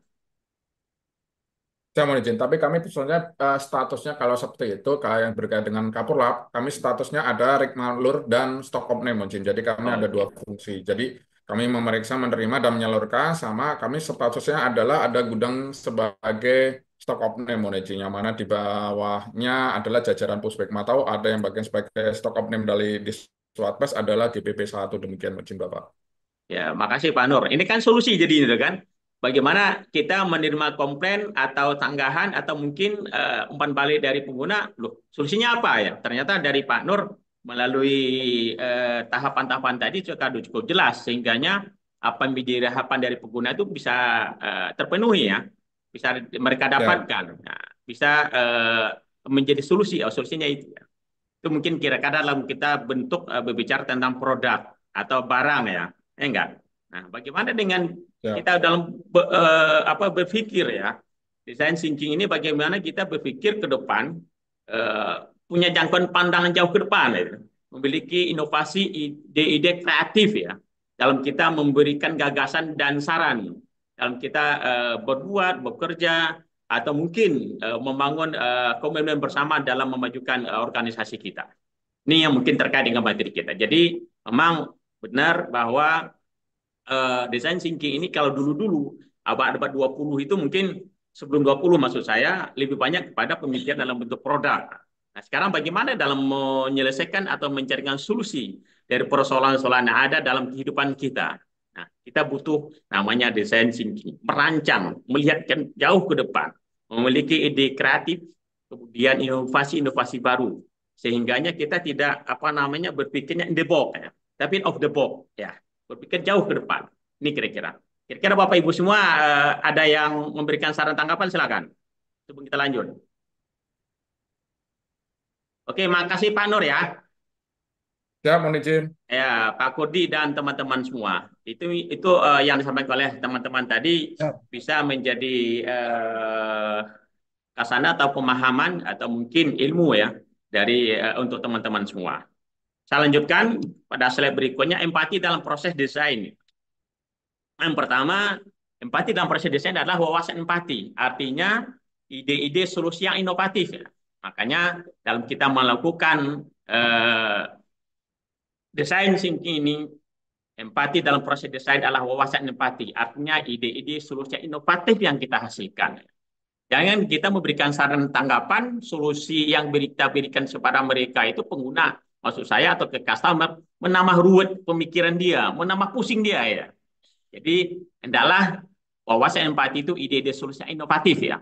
Saya mau izin, tapi kami sebenarnya statusnya kalau seperti itu, kalau yang berkaitan dengan Kapurlap, kami statusnya ada Rikmalur dan Stock Name, izin. Jadi kami ada dua Oke. fungsi. Jadi kami memeriksa, menerima, dan menyalurkan, sama kami statusnya adalah ada gudang sebagai Stock Name, izin. Yang mana di bawahnya adalah jajaran Puspek Matau, ada yang bagian sebagai Stock Name dari di Swatpes adalah GPP 1, demikian, izin Bapak. Ya, makasih Pak Nur. Ini kan solusi jadi itu kan. Bagaimana kita menerima komplain atau tanggahan atau mungkin umpan balik dari pengguna, loh, solusinya apa ya? Ternyata dari Pak Nur melalui tahapan-tahapan tadi cukup jelas sehingganya apa yang menjadi harapan dari pengguna itu bisa terpenuhi ya, bisa mereka Ya, dapatkan. Nah, bisa menjadi solusi, solusinya itu ya. Itu mungkin kira-kira dalam kita bentuk berbicara tentang produk atau barang ya, enggak. Nah, bagaimana dengan ya, kita dalam apa berpikir ya, desain thinking ini bagaimana kita berpikir ke depan, eh, punya jangkauan pandangan jauh ke depan, ya. Memiliki inovasi, ide-ide kreatif ya, dalam kita memberikan gagasan dan saran, dalam kita berbuat, bekerja, atau mungkin membangun komitmen bersama dalam memajukan organisasi kita. Ini yang mungkin terkait dengan materi kita. Jadi memang benar bahwa desain thinking ini kalau dulu-dulu abad-abad 20 itu mungkin sebelum 20 maksud saya lebih banyak kepada pemikiran dalam bentuk produk. Nah, sekarang bagaimana dalam menyelesaikan atau mencarikan solusi dari persoalan-persoalan yang ada dalam kehidupan kita. Nah, kita butuh namanya desain thinking, merancang, melihat jauh ke depan, memiliki ide kreatif, kemudian inovasi-inovasi baru, sehingganya kita tidak apa namanya berpikirnya in the box ya, tapi off the box ya, berpikir jauh ke depan. Ini kira-kira. Kira-kira Bapak Ibu semua ada yang memberikan saran tanggapan silakan. Sebelum kita lanjut. Oke, makasih Pak Nur ya. siap, mohon izin. Ya, Pak Kurdi dan teman-teman semua. Itu yang disampaikan oleh teman-teman tadi Ya. bisa menjadi kasana atau pemahaman atau mungkin ilmu ya dari untuk teman-teman semua. Saya lanjutkan pada slide berikutnya, empati dalam proses desain. Yang pertama, empati dalam proses desain adalah wawasan empati. Artinya ide-ide solusi yang inovatif. Ya. Makanya dalam kita melakukan desain thinking ini, empati dalam proses desain adalah wawasan empati. Artinya ide-ide solusi yang inovatif yang kita hasilkan. Jangan kita memberikan saran tanggapan, solusi yang kita berikan kepada mereka itu pengguna maksud saya atau ke customer, menambah ruwet pemikiran dia, menambah pusing dia ya. Jadi hendaklah wawasan empati itu ide-ide solusi inovatif ya.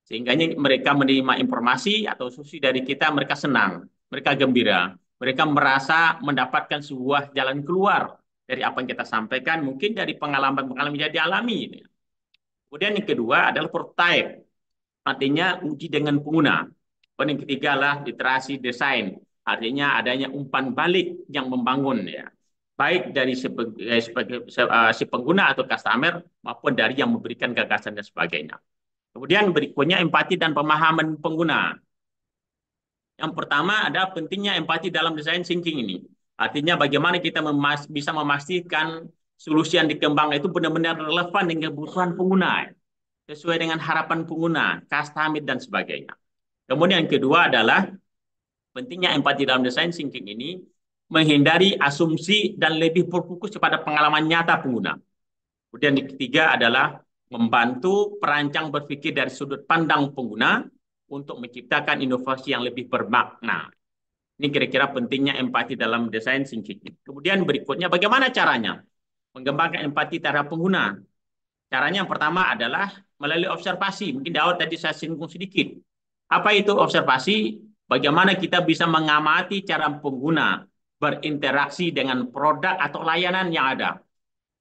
Sehingga mereka menerima informasi atau solusi dari kita, mereka senang, mereka gembira, mereka merasa mendapatkan sebuah jalan keluar dari apa yang kita sampaikan, mungkin dari pengalaman-pengalaman yang dialami. Kemudian yang kedua adalah prototype, artinya uji dengan pengguna. Dan yang ketiga adalah literasi desain, artinya adanya umpan balik yang membangun ya, baik dari si pengguna atau customer maupun dari yang memberikan gagasan dan sebagainya. Kemudian berikutnya empati dan pemahaman pengguna. Yang pertama ada pentingnya empati dalam desain thinking ini. Artinya bagaimana kita bisa memastikan solusi yang dikembangkan itu benar-benar relevan dengan kebutuhan pengguna, sesuai dengan harapan pengguna, customer dan sebagainya. Kemudian yang kedua adalah pentingnya empati dalam desain thinking ini menghindari asumsi dan lebih berfokus kepada pengalaman nyata pengguna. Kemudian yang ketiga adalah membantu perancang berpikir dari sudut pandang pengguna untuk menciptakan inovasi yang lebih bermakna. Ini kira-kira pentingnya empati dalam desain thinking. Kemudian berikutnya, bagaimana caranya mengembangkan empati terhadap pengguna? Caranya yang pertama adalah melalui observasi. Mungkin di awal tadi saya singgung sedikit. Apa itu observasi? Bagaimana kita bisa mengamati cara pengguna berinteraksi dengan produk atau layanan yang ada.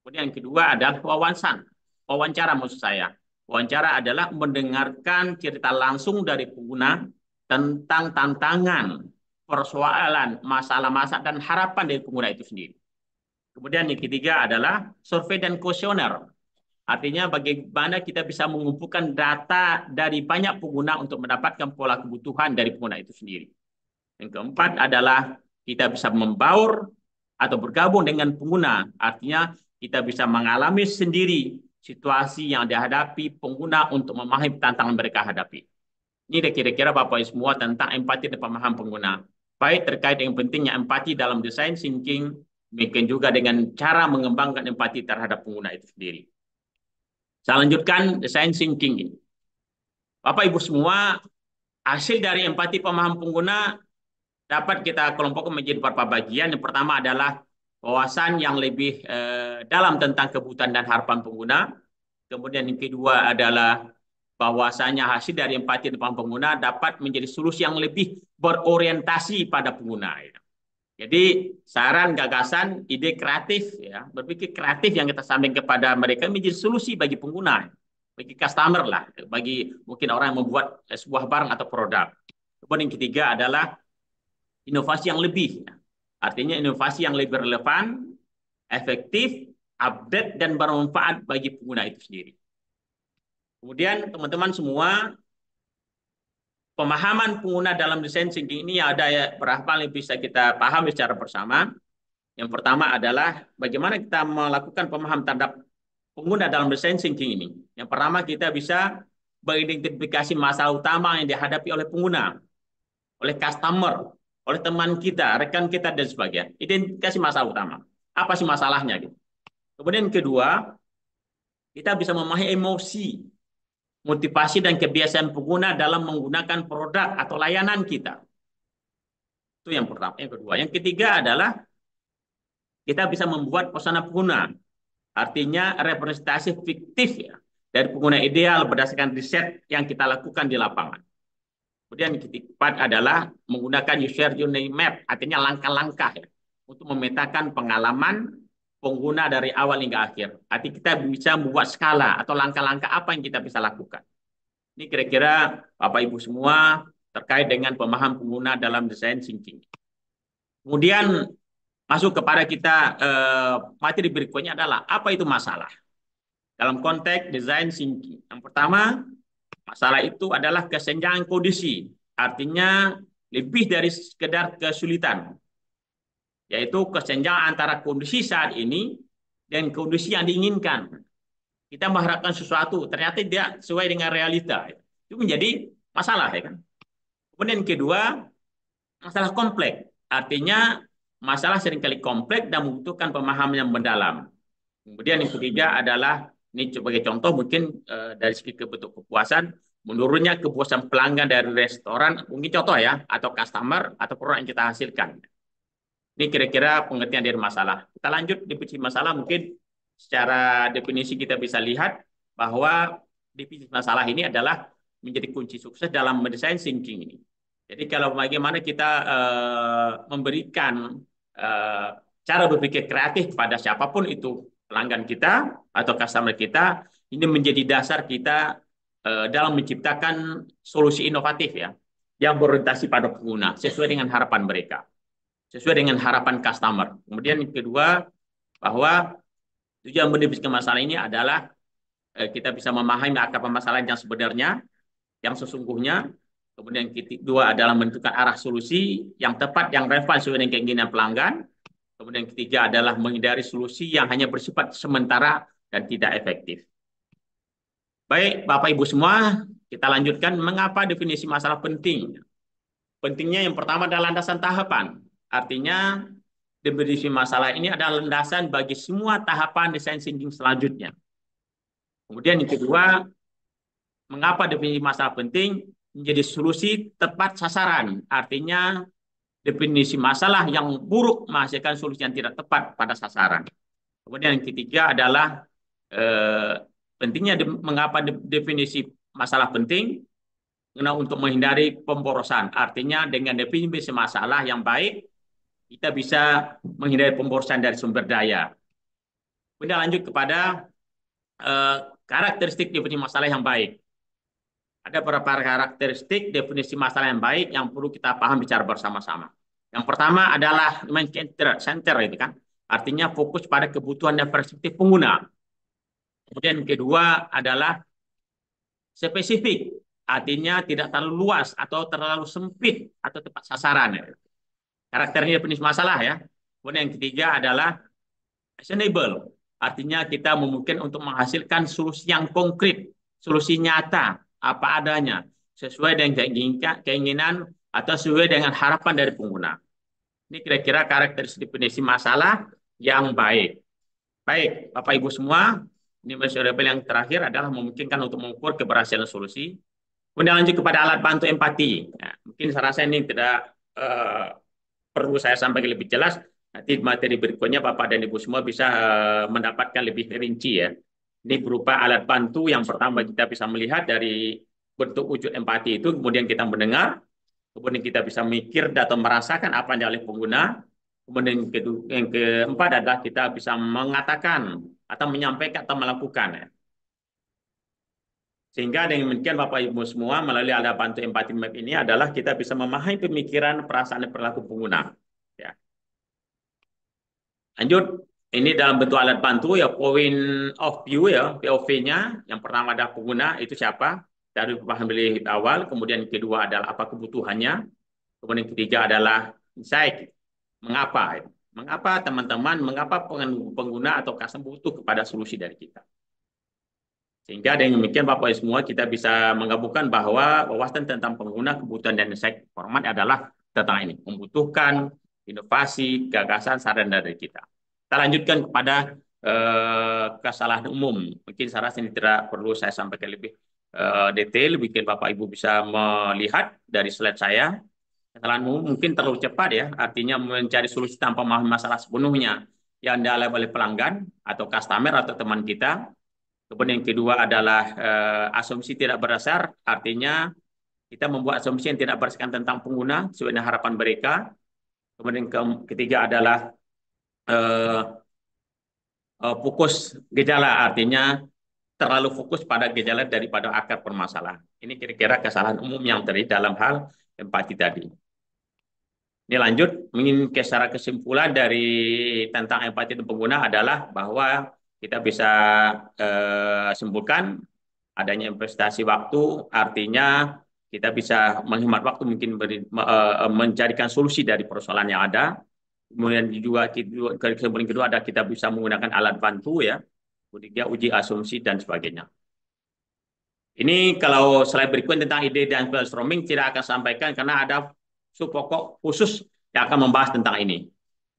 Kemudian yang kedua adalah wawasan. Wawancara maksud saya. Wawancara adalah mendengarkan cerita langsung dari pengguna tentang tantangan, persoalan, masalah-masalah, dan harapan dari pengguna itu sendiri. Kemudian yang ketiga adalah survei dan kuesioner. Artinya bagaimana kita bisa mengumpulkan data dari banyak pengguna untuk mendapatkan pola kebutuhan dari pengguna itu sendiri. Yang keempat adalah kita bisa membaur atau bergabung dengan pengguna. Artinya kita bisa mengalami sendiri situasi yang dihadapi pengguna untuk memahami tantangan mereka hadapi. Ini kira-kira Bapak Ibu semua tentang empati dan pemahaman pengguna. Baik terkait dengan pentingnya empati dalam desain thinking, mungkin juga dengan cara mengembangkan empati terhadap pengguna itu sendiri. Saya lanjutkan desain thinking. Bapak Ibu semua, hasil dari empati pemahaman pengguna dapat kita kelompokkan menjadi beberapa bagian. Yang pertama adalah wawasan yang lebih dalam tentang kebutuhan dan harapan pengguna. Kemudian yang kedua adalah bahwasanya hasil dari empati dan pemahaman pengguna dapat menjadi solusi yang lebih berorientasi pada pengguna. Jadi saran, gagasan, ide kreatif, ya, berpikir kreatif yang kita sampaikan kepada mereka menjadi solusi bagi pengguna, bagi customer lah, bagi mungkin orang yang membuat sebuah barang atau produk. Kemudian yang ketiga adalah inovasi yang lebih, artinya inovasi yang lebih relevan, efektif, update, dan bermanfaat bagi pengguna itu sendiri. Kemudian teman-teman semua, pemahaman pengguna dalam desain thinking ini ada berapa yang bisa kita pahami secara bersama. Yang pertama adalah bagaimana kita melakukan pemahaman terhadap pengguna dalam desain thinking ini. Yang pertama kita bisa mengidentifikasi masalah utama yang dihadapi oleh pengguna, oleh customer, oleh teman kita, rekan kita, dan sebagainya. Identifikasi masalah utama. Apa sih masalahnya? Gitu. Kemudian kedua, kita bisa memahami emosi, motivasi, dan kebiasaan pengguna dalam menggunakan produk atau layanan kita. Itu yang pertama. Yang kedua. Yang ketiga adalah kita bisa membuat persona pengguna. Artinya representasi fiktif ya, dari pengguna ideal berdasarkan riset yang kita lakukan di lapangan. Kemudian yang keempat adalah menggunakan user journey map, artinya langkah-langkah ya, untuk memetakan pengalaman pengguna dari awal hingga akhir. Artinya kita bisa membuat skala atau langkah-langkah apa yang kita bisa lakukan. Ini kira-kira Bapak Ibu semua terkait dengan pemahaman pengguna dalam desain thinking. Kemudian masuk kepada kita materi berikutnya adalah apa itu masalah dalam konteks desain thinking. Yang pertama, masalah itu adalah kesenjangan kondisi, artinya lebih dari sekedar kesulitan, yaitu kesenjangan antara kondisi saat ini dan kondisi yang diinginkan. Kita mengharapkan sesuatu, ternyata tidak sesuai dengan realita. Itu menjadi masalah, ya kan? Kemudian yang kedua, masalah kompleks, artinya masalah seringkali kompleks dan membutuhkan pemahaman yang mendalam. Kemudian yang ketiga adalah, ini sebagai contoh mungkin dari segi kepuasan, menurunnya kepuasan pelanggan dari restoran, mungkin contoh ya, atau customer, atau produk yang kita hasilkan. Ini kira-kira pengertian dari masalah. Kita lanjut definisi masalah, mungkin secara definisi kita bisa lihat bahwa definisi masalah ini adalah menjadi kunci sukses dalam mendesain thinking ini. Jadi kalau bagaimana kita memberikan eh, cara berpikir kreatif kepada siapapun itu pelanggan kita atau customer kita, ini menjadi dasar kita dalam menciptakan solusi inovatif ya, yang berorientasi pada pengguna sesuai dengan harapan mereka, sesuai dengan harapan customer. Kemudian yang kedua, bahwa tujuan mendefinisikan masalah ini adalah kita bisa memahami akar permasalahan yang sebenarnya, yang sesungguhnya. Kemudian kedua adalah menentukan arah solusi yang tepat, yang relevan sesuai dengan keinginan pelanggan. Kemudian ketiga adalah menghindari solusi yang hanya bersifat sementara dan tidak efektif. Baik, Bapak Ibu semua, kita lanjutkan mengapa definisi masalah penting. Pentingnya yang pertama adalah landasan tahapan. Artinya definisi masalah ini adalah landasan bagi semua tahapan desain thinking selanjutnya. Kemudian yang kedua, mengapa definisi masalah penting menjadi solusi tepat sasaran. Artinya definisi masalah yang buruk menghasilkan solusi yang tidak tepat pada sasaran. Kemudian yang ketiga adalah pentingnya mengapa definisi masalah penting untuk menghindari pemborosan. Artinya dengan definisi masalah yang baik, kita bisa menghindari pemborosan dari sumber daya. Kemudian lanjut kepada karakteristik definisi masalah yang baik. Ada beberapa karakteristik definisi masalah yang baik yang perlu kita paham bicara bersama-sama. Yang pertama adalah human center itu kan. Artinya fokus pada kebutuhan dan perspektif pengguna. Kemudian yang kedua adalah spesifik. Artinya tidak terlalu luas atau terlalu sempit atau tepat sasaran. Karakternya definisi masalah ya. Kemudian yang ketiga adalah actionable. Artinya kita memungkinkan untuk menghasilkan solusi yang konkret, solusi nyata, apa adanya, sesuai dengan keinginan atau sesuai dengan harapan dari pengguna. Ini kira-kira karakteristik definisi masalah yang baik. Baik, Bapak Ibu semua, ini measurable yang terakhir adalah memungkinkan untuk mengukur keberhasilan solusi. Kemudian lanjut kepada alat bantu empati. Ya, mungkin saya rasa ini tidak perlu saya sampaikan lebih jelas. Nanti materi berikutnya Bapak dan Ibu semua bisa mendapatkan lebih rinci ya. Ini berupa alat bantu yang pertama kita bisa melihat dari bentuk wujud empati itu, kemudian kita mendengar, kemudian kita bisa mikir atau merasakan apa yang oleh pengguna, kemudian yang keempat adalah kita bisa mengatakan atau menyampaikan atau melakukan ya. Sehingga dengan demikian Bapak Ibu semua melalui alat bantu empati map ini adalah kita bisa memahami pemikiran, perasaan, dan perilaku pengguna. Ya. Lanjut, ini dalam bentuk alat bantu ya, point of view ya, POV-nya. Yang pertama ada pengguna, itu siapa? Dari paham lebih awal. Kemudian kedua adalah apa kebutuhannya. Kemudian ketiga adalah insight. Mengapa? Mengapa teman-teman, mengapa pengguna atau customer butuh kepada solusi dari kita? Sehingga dengan demikian Bapak Ibu semua kita bisa menggabungkan bahwa wawasan tentang pengguna, kebutuhan, dan insight format adalah tentang ini. Membutuhkan inovasi, gagasan, saran dari kita. Kita lanjutkan kepada kesalahan umum. Mungkin saya rasa ini tidak perlu saya sampaikan lebih detail, bikin Bapak Ibu bisa melihat dari slide saya. Kesalahan umum mungkin terlalu cepat ya, artinya mencari solusi tanpa memahami masalah sepenuhnya yang dialami oleh pelanggan atau customer atau teman kita. Kemudian yang kedua adalah asumsi tidak berdasar, artinya kita membuat asumsi yang tidak berdasarkan tentang pengguna sesuai dengan harapan mereka. Kemudian ketiga adalah eh, fokus gejala, artinya terlalu fokus pada gejala daripada akar permasalahan. Ini kira-kira kesalahan umum yang terjadi dalam hal empati tadi. Ini lanjut, ingin secara kesimpulan dari tentang empati dan pengguna adalah bahwa kita bisa simpulkan adanya investasi waktu, artinya kita bisa menghemat waktu, mungkin mencarikan solusi dari persoalan yang ada. Kemudian juga kesimpulan kedua ada kita bisa menggunakan alat bantu ya, kemudian uji asumsi dan sebagainya. Ini kalau slide berikut tentang ide dan brainstorming tidak akan sampaikan karena ada sub pokok khusus yang akan membahas tentang ini.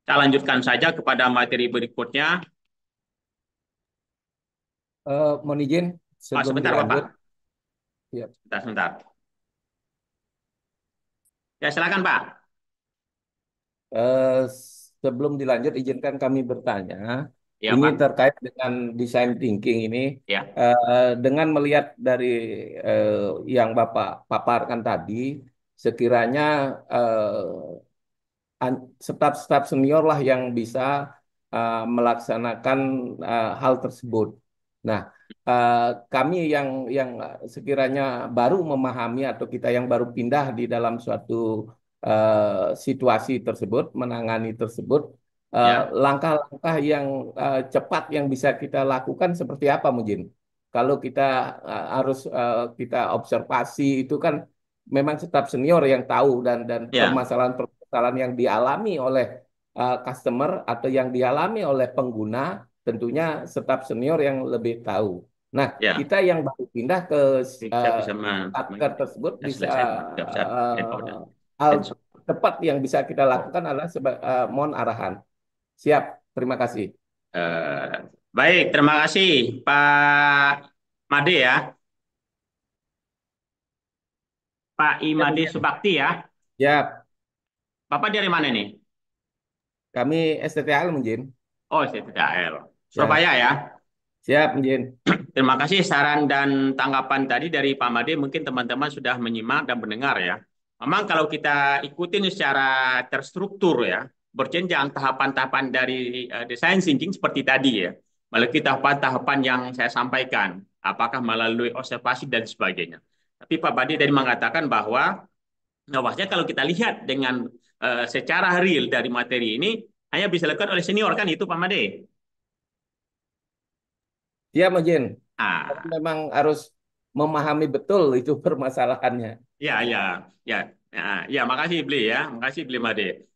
Saya lanjutkan saja kepada materi berikutnya. Mohon izin sebelum Sebentar dilanjut. Bapak. Ya. Sebentar. Ya silakan Pak. Eh, sebelum dilanjut, izinkan kami bertanya. Ya, Ini Pak. terkait dengan design thinking ini, Ya, dengan melihat dari eh, yang Bapak paparkan tadi, sekiranya staf-staf senior lah yang bisa melaksanakan hal tersebut. Nah, eh, kami yang sekiranya baru memahami atau kita yang baru pindah di dalam suatu situasi tersebut, menangani tersebut, ya, langkah-langkah yang cepat yang bisa kita lakukan seperti apa, Mujin? Kalau kita harus kita observasi itu kan memang staf senior yang tahu dan ya, permasalahan-permasalahan yang dialami oleh customer atau yang dialami oleh pengguna tentunya staf senior yang lebih tahu. Nah, ya. kita yang baru pindah ke Bisa bisa satker tersebut bisa selesai nggak bisa info dan hal dan so- tepat yang bisa kita oh. lakukan adalah mohon arahan. Siap, terima kasih. Eh, Baik, terima kasih Pak Made ya, Pak Siap, Imade Mujin. Subakti ya. Siap, Bapak dari mana nih? kami STTL, Mujin. Oh, saya TKL. Ya, Surabaya ya. siap, Mujin. Terima kasih saran dan tanggapan tadi dari Pak Made. Mungkin teman-teman sudah menyimak dan mendengar ya. Memang kalau kita ikutin secara terstruktur ya, berjenjang tahapan-tahapan dari design thinking seperti tadi ya. Melalui tahapan-tahapan yang saya sampaikan. Apakah melalui observasi dan sebagainya. Tapi Pak Made tadi mengatakan bahwasanya kalau kita lihat dengan secara real dari materi ini, hanya bisa dilakukan oleh senior kan itu Pak Made. Siap, Mujin. Tapi Ah, memang harus memahami betul itu permasalahannya. ya, ya, ya, ya, ya, makasih Bli ya, makasih Bli Made.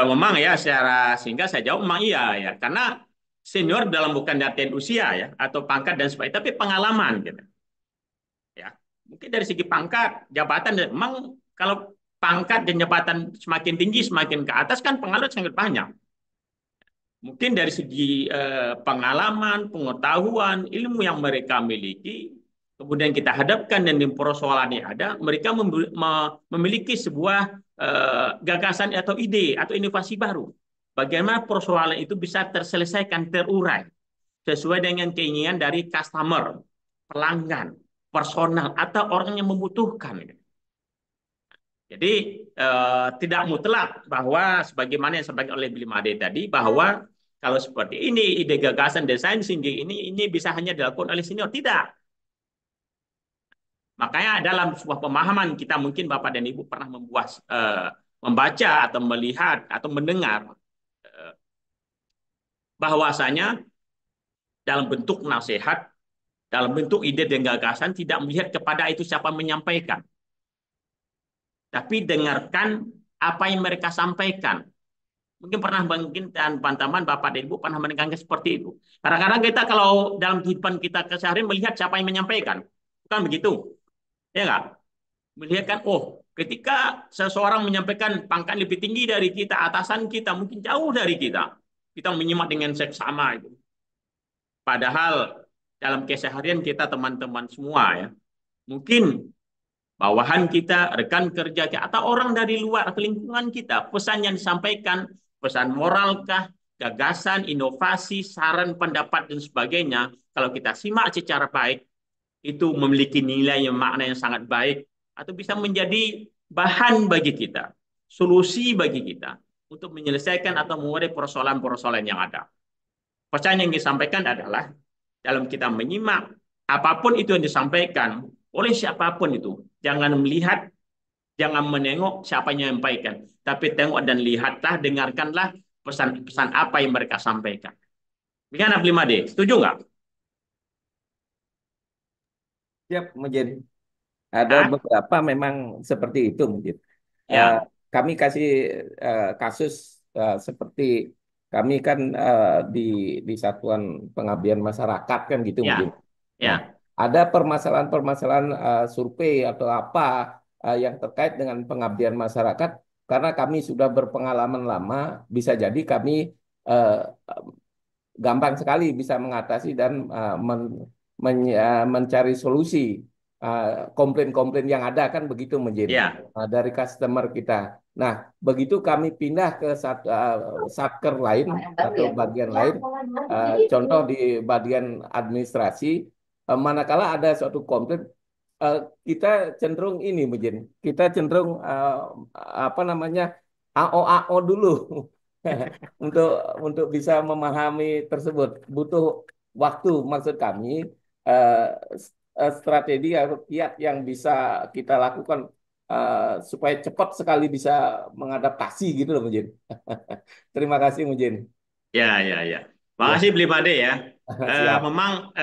Memang ya secara singkat saya jawab memang iya ya, karena senior dalam bukan artian usia ya atau pangkat dan sebagainya, tapi pengalaman gitu ya. Mungkin dari segi pangkat, jabatan, memang kalau pangkat dan jabatan semakin tinggi, semakin ke atas kan pengalaman sangat banyak. Mungkin dari segi pengalaman, pengetahuan, ilmu yang mereka miliki, kemudian kita hadapkan dengan persoalan yang ada, mereka memiliki sebuah gagasan atau ide atau inovasi baru. Bagaimana persoalan itu bisa terselesaikan, terurai sesuai dengan keinginan dari customer, pelanggan, personal atau orang yang membutuhkan. Jadi tidak mutlak bahwa sebagaimana yang disampaikan oleh Bill Made tadi bahwa kalau seperti ini ide gagasan desain thinking ini bisa hanya dilakukan oleh senior, tidak. Makanya dalam sebuah pemahaman kita mungkin Bapak dan Ibu pernah membaca atau melihat atau mendengar eh, bahwasanya dalam bentuk nasihat, dalam bentuk ide dan gagasan tidak melihat kepada itu siapa menyampaikan, tapi dengarkan apa yang mereka sampaikan. Mungkin pernah mungkin teman-teman Bapak dan Ibu pernah mendengarkan seperti itu. Kadang-kadang kita kalau dalam kehidupan kita keseharian melihat siapa yang menyampaikan. Bukan begitu. Ya enggak? Melihat kan, oh, ketika seseorang menyampaikan pangkat lebih tinggi dari kita, atasan kita, mungkin jauh dari kita. Kita menyimak dengan seksama itu. Padahal dalam keseharian kita teman-teman semua ya, mungkin bawahan kita, rekan kerja kita, atau orang dari luar atau lingkungan kita, pesan yang disampaikan, pesan moralkah, gagasan, inovasi, saran, pendapat, dan sebagainya, kalau kita simak secara baik, itu memiliki nilai yang makna yang sangat baik, atau bisa menjadi bahan bagi kita, solusi bagi kita, untuk menyelesaikan atau mengurai persoalan-persoalan yang ada. Pesan yang disampaikan adalah, dalam kita menyimak, apapun itu yang disampaikan, oleh siapapun itu, jangan melihat, jangan menengok siapa yang menyampaikan, tapi tengok dan lihatlah, dengarkanlah pesan-pesan apa yang mereka sampaikan. Gimana Bli Made? Setuju nggak? Siap, Mujin. Ada Hah? beberapa memang seperti itu mungkin. Eh, Ya, Kami kasih kasus seperti kami kan di Satuan Pengabdian Masyarakat kan gitu mungkin. ya, Nah, ya, ada permasalahan-permasalahan survei atau apa yang terkait dengan pengabdian masyarakat karena kami sudah berpengalaman lama, bisa jadi kami eh, gampang sekali bisa mengatasi dan mencari solusi. komplain-komplain yang ada kan begitu Mujin, Ya, dari customer kita. Nah, begitu kami pindah ke satker lain atau bagian lain, contoh di bagian administrasi, manakala ada suatu komplain, eh, kita cenderung ini Mujin, kita cenderung apa namanya AO dulu untuk bisa memahami tersebut. Butuh waktu, maksud kami eh, strategi atau kiat yang bisa kita lakukan supaya cepat sekali bisa mengadaptasi gitu loh Mujin. Terima kasih Mujin. ya, ya, ya. Ya, Makasih Beli Made ya. siap. Memang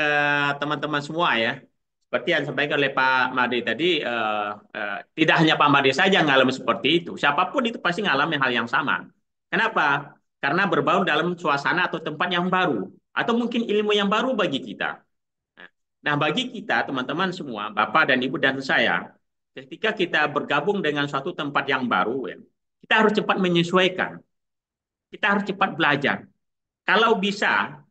teman-teman semua ya, seperti yang disampaikan oleh Pak Made tadi, tidak hanya Pak Made saja yang mengalami seperti itu. Siapapun itu pasti mengalami hal yang sama. Kenapa? Karena berbaur dalam suasana atau tempat yang baru, atau mungkin ilmu yang baru bagi kita. Nah, bagi kita, teman-teman semua, Bapak dan Ibu dan saya, ketika kita bergabung dengan suatu tempat yang baru, ya, kita harus cepat menyesuaikan. Kita harus cepat belajar. Kalau bisa,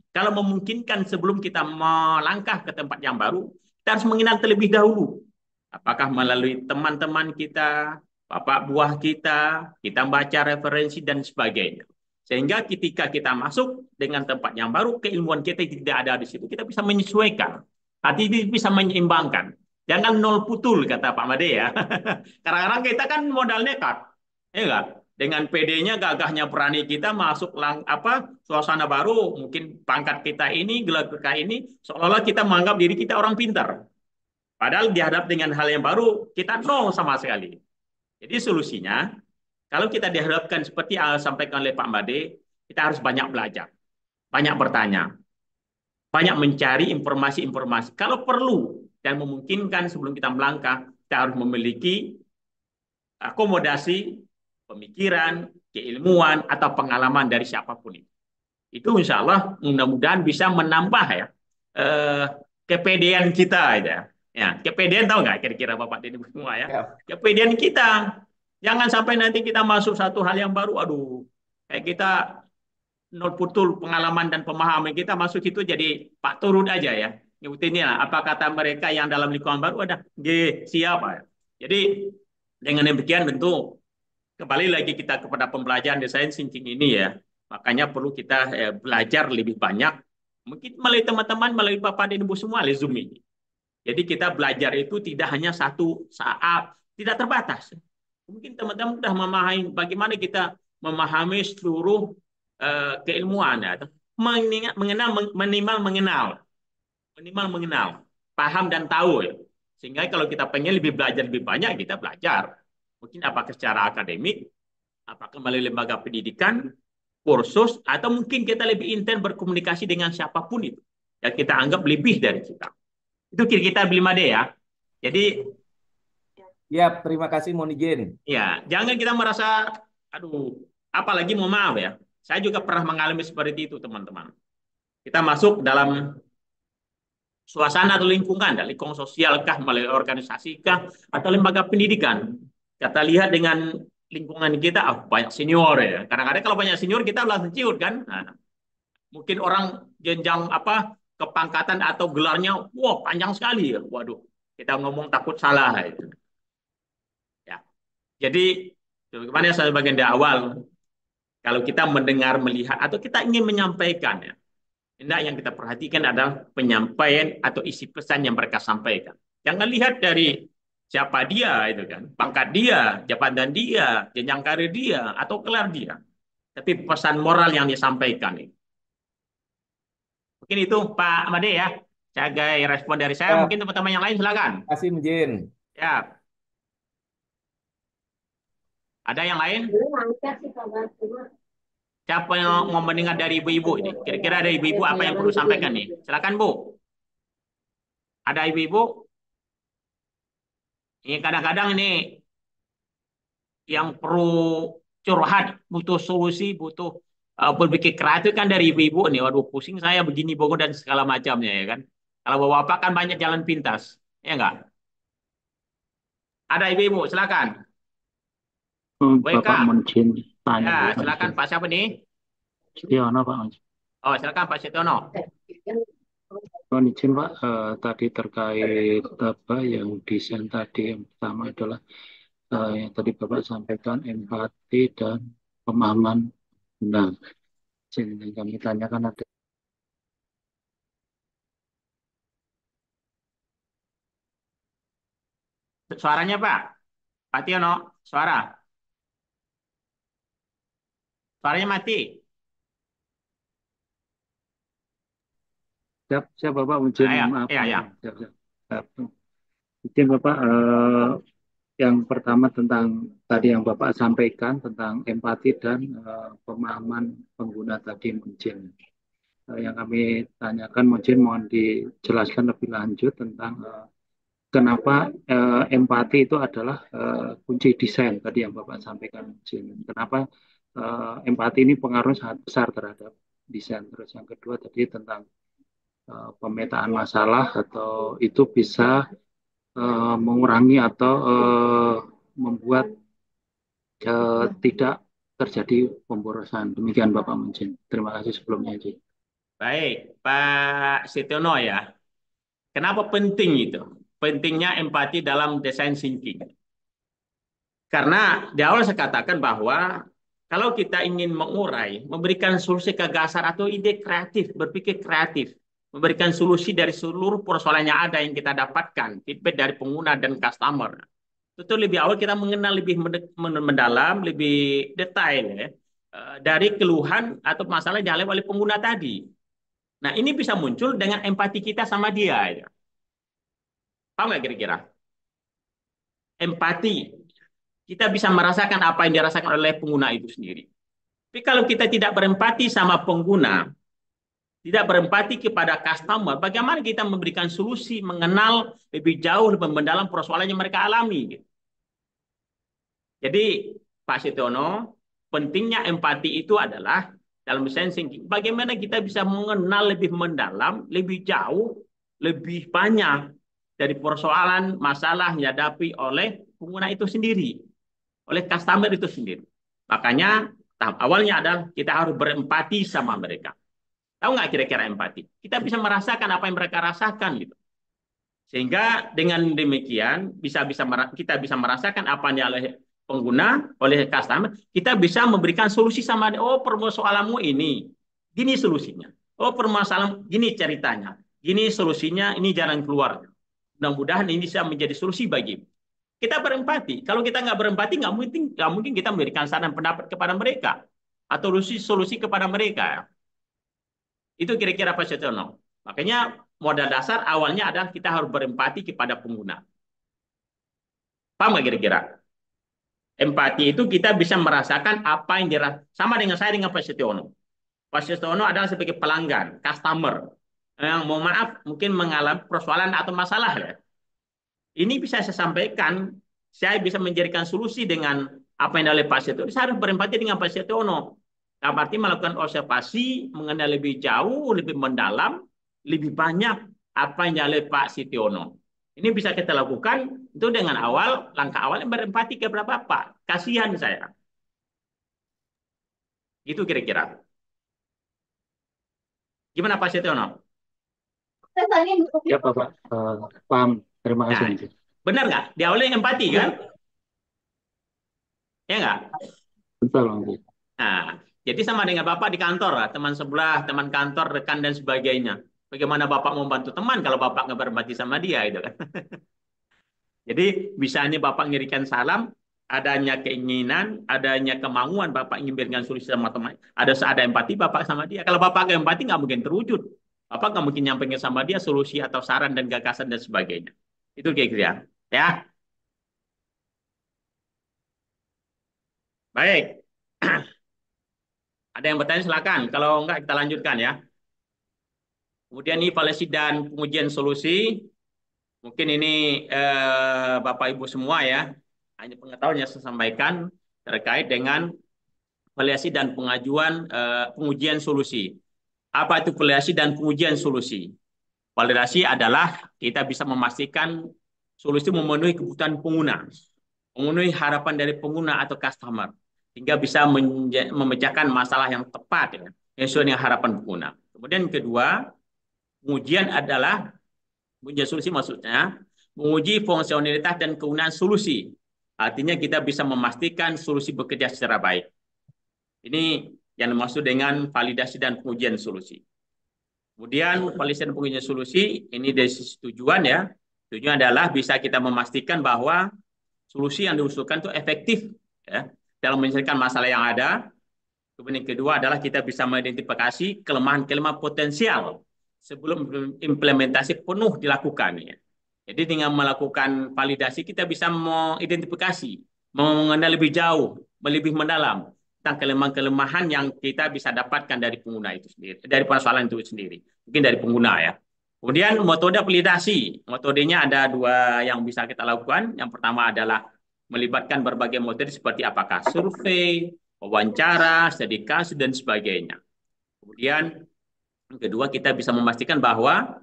kalau memungkinkan sebelum kita melangkah ke tempat yang baru, kita harus mengenal terlebih dahulu. Apakah melalui teman-teman kita, bapak buah kita baca referensi dan sebagainya. Sehingga ketika kita masuk dengan tempat yang baru, keilmuan kita tidak ada di situ, kita bisa menyesuaikan. Hati ini bisa menyeimbangkan. Jangan nol putul, kata Pak Made ya. Kadang-kadang kita kan modal nekat. Ya enggak? Dengan PD-nya, gagahnya, berani kita masuk suasana baru, mungkin pangkat kita ini, gelar kita ini, seolah-olah kita menganggap diri kita orang pintar. Padahal dihadap dengan hal yang baru, kita nol sama sekali. Jadi solusinya, kalau kita dihadapkan seperti yang disampaikan oleh Pak Made, kita harus banyak belajar, banyak bertanya, banyak mencari informasi-informasi. Kalau perlu dan memungkinkan sebelum kita melangkah, kita harus memiliki akomodasi, pemikiran, keilmuan, atau pengalaman dari siapapun itu. Itu insya Allah mudah-mudahan bisa menambah ya eh, kepedean kita ya. Ya, kepedean tahu nggak kira-kira Bapak Deddy semua ya? Ya. Kepedean kita. Jangan sampai nanti kita masuk satu hal yang baru, aduh, kayak kita nol putul pengalaman dan pemahaman kita masuk itu jadi Pak Turun aja ya. Ngikutin ya, apa kata mereka yang dalam lingkungan baru ada, G, siapa. Jadi dengan demikian tentu kembali lagi kita kepada pembelajaran desain thinking ini ya. Makanya perlu kita belajar lebih banyak. Mungkin melalui teman-teman, melalui Bapak dan Ibu semua, melalui Zoom ini. Jadi kita belajar itu tidak hanya satu saat, tidak terbatas. Mungkin teman-teman sudah memahami bagaimana kita memahami seluruh keilmuan. Ya. Mengenal, minimal mengenal, paham dan tahu. Ya. Sehingga kalau kita pengen lebih belajar lebih banyak, kita belajar. Mungkin apakah secara akademik, apakah melalui lembaga pendidikan, kursus, atau mungkin kita lebih intens berkomunikasi dengan siapapun itu yang kita anggap lebih dari kita. Itu kira-kira beli made ya. Jadi Ya, terima kasih Monijin. ya jangan kita merasa, aduh, apalagi mau maaf ya. Saya juga pernah mengalami seperti itu teman-teman. Kita masuk dalam suasana atau lingkungan, dari lingkungan sosial kah, melalui organisasi kah, atau lembaga pendidikan. Kita lihat dengan lingkungan kita, banyak senior ya. Kadang-kadang kalau banyak senior kita langsung ciut kan. Nah, mungkin orang jenjang kepangkatan atau gelarnya, wah panjang sekali ya. Waduh, kita ngomong takut salah itu. Ya, jadi bagaimana saya bagian dari awal, kalau kita mendengar, melihat, atau kita ingin menyampaikan ya, hendak yang kita perhatikan adalah penyampaian atau isi pesan yang mereka sampaikan. Jangan lihat dari siapa dia itu kan, pangkat dia, jabatan dia, jenjang karir dia, atau gelar dia. Tapi pesan moral yang disampaikan ini. Mungkin itu Pak Made ya. Sebagai respon dari saya, Ya, mungkin teman-teman yang lain silakan. terima kasih Mujin. Ya, ada yang lain? Siapa yang mau mendengar dari ibu-ibu ini? Kira-kira ada ibu-ibu apa yang perlu sampaikan nih? Silakan Bu. Ada ibu-ibu? Ini kadang-kadang ini yang perlu curhat, butuh solusi, butuh berpikir kreatif kan dari ibu-ibu nih. Waduh, pusing saya begini Bogor dan segala macamnya ya kan. Kalau bapak-bapak kan banyak jalan pintas, ya enggak? Ada ibu-ibu, silakan. Bapak WK, Muncin tanya ya dulu Pak silakan Muncin. Pak siapa nih? Setiono Pak Muncin. Oh silakan Pak Setiono. Mohon izin Pak, tadi terkait apa yang desain tadi yang pertama adalah yang tadi Bapak sampaikan empati dan pemahaman. Nah, yang kami tanyakan ada. Suaranya Pak, Pak Tiono, suara. Suaranya mati. Siap, siap Bapak, izin Ayo, maaf. ya, ya. Siap, siap. Siap. Izin Bapak, yang pertama tentang tadi yang Bapak sampaikan tentang empati dan pemahaman pengguna tadi mungkin. Yang kami tanyakan mungkin mohon dijelaskan lebih lanjut tentang kenapa empati itu adalah kunci desain tadi yang Bapak sampaikan mungkin. Kenapa empati ini pengaruhnya sangat besar terhadap desain. Terus yang kedua tadi tentang pemetaan masalah atau itu bisa mengurangi atau membuat tidak terjadi pemborosan. Demikian Bapak Munjin. Terima kasih sebelumnya. Baik, Pak Setiono ya. Kenapa penting itu? Pentingnya empati dalam design thinking. Karena di awal saya katakan bahwa kalau kita ingin mengurai, memberikan solusi gagasan atau ide kreatif, berpikir kreatif, memberikan solusi dari seluruh persoalan yang ada yang kita dapatkan, feedback dari pengguna dan customer. Tentu lebih awal kita mengenal lebih mendalam, lebih detail ya, dari keluhan atau masalah yang dialami oleh pengguna tadi. Nah, ini bisa muncul dengan empati kita sama dia. Ya. Paham nggak kira-kira? Empati. Kita bisa merasakan apa yang dirasakan oleh pengguna itu sendiri. Tapi kalau kita tidak berempati sama pengguna, tidak berempati kepada customer, bagaimana kita memberikan solusi, mengenal lebih jauh, lebih mendalam persoalan yang mereka alami. Gitu. Jadi, Pak Setiono, pentingnya empati itu adalah dalam sensing, bagaimana kita bisa mengenal lebih mendalam, lebih jauh, lebih banyak dari persoalan, masalah yang dihadapi oleh pengguna itu sendiri, oleh customer itu sendiri. Makanya tahap awalnya adalah kita harus berempati sama mereka. Tahu nggak kira-kira empati? Kita bisa merasakan apa yang mereka rasakan gitu. Sehingga dengan demikian kita bisa merasakan apa yang oleh pengguna, oleh customer, kita bisa memberikan solusi sama dia. Oh, permasalahanmu ini, gini solusinya. Oh, permasalahan gini ceritanya, gini solusinya, ini jalan keluar. Mudah-mudahan ini bisa menjadi solusi bagi kita berempati. Kalau kita nggak berempati, nggak mungkin kita memberikan saran pendapat kepada mereka atau solusi kepada mereka. Itu kira-kira Pak Setiono. Makanya modal dasar awalnya adalah kita harus berempati kepada pengguna. Paham nggak kira-kira? Empati itu kita bisa merasakan apa yang dirasakan. Sama dengan saya dengan Pak Setiono. Pak Setiono adalah sebagai pelanggan, customer. Yang mau maaf mungkin mengalami persoalan atau masalah ya. Ini bisa saya sampaikan, saya bisa menjadikan solusi dengan apa yang oleh Pak Setiono. Saya harus berempati dengan Pak Setiono. Dalam arti melakukan observasi, mengenal lebih jauh, lebih mendalam, lebih banyak apa yang oleh Pak Setiono. Ini bisa kita lakukan itu dengan langkah awal yang berempati kepada Bapak. Kasihan saya. Itu kira-kira. Gimana Pak Setiono? Ya Bapak, paham. Terima kasih. Nah, benar nggak? Di awalnya empati kan? Ya nggak? Betul, Bang. Nah, jadi sama dengan Bapak di kantor, teman sebelah, teman kantor, rekan dan sebagainya. Bagaimana Bapak mau membantu teman kalau Bapak nggak berempati sama dia itu kan? Jadi misalnya Bapak ngirikan salam, adanya keinginan, adanya kemauan Bapak ingin berikan solusi sama teman, ada empati Bapak sama dia. Kalau Bapak nggak empati nggak mungkin terwujud. Bapak nggak mungkin nyampaikan sama dia solusi atau saran dan gagasan dan sebagainya. Itu kira-kira. Ya, baik. Ada yang bertanya silakan. Kalau enggak kita lanjutkan ya. Kemudian evaluasi dan pengujian solusi. Mungkin ini Bapak Ibu semua ya, hanya pengetahuan yang saya sampaikan terkait dengan evaluasi dan pengujian solusi. Apa itu evaluasi dan pengujian solusi? Validasi adalah kita bisa memastikan solusi memenuhi kebutuhan pengguna, memenuhi harapan dari pengguna atau customer, hingga bisa memecahkan masalah yang tepat ya, sesuai dengan harapan pengguna. Kemudian kedua, Pengujian adalah pengujian solusi maksudnya menguji fungsionalitas dan kegunaan solusi. Artinya kita bisa memastikan solusi bekerja secara baik. Ini yang dimaksud dengan validasi dan pengujian solusi. Kemudian validasi dan pengujian solusi ini dari sisi tujuan ya. Tujuan adalah bisa kita memastikan bahwa solusi yang diusulkan itu efektif ya dalam menyelesaikan masalah yang ada. Kemudian yang kedua adalah kita bisa mengidentifikasi kelemahan-kelemahan potensial sebelum implementasi penuh dilakukan ya. Jadi dengan melakukan validasi kita bisa mengidentifikasi, mengenal lebih jauh, lebih mendalam tentang kelemahan-kelemahan yang kita bisa dapatkan dari pengguna itu sendiri, dari persoalan itu sendiri, mungkin dari pengguna ya. Kemudian metode validasi, metodenya ada dua yang bisa kita lakukan. Yang pertama adalah melibatkan berbagai metode seperti apakah survei, wawancara, studi kasus dan sebagainya. Kemudian yang kedua kita bisa memastikan bahwa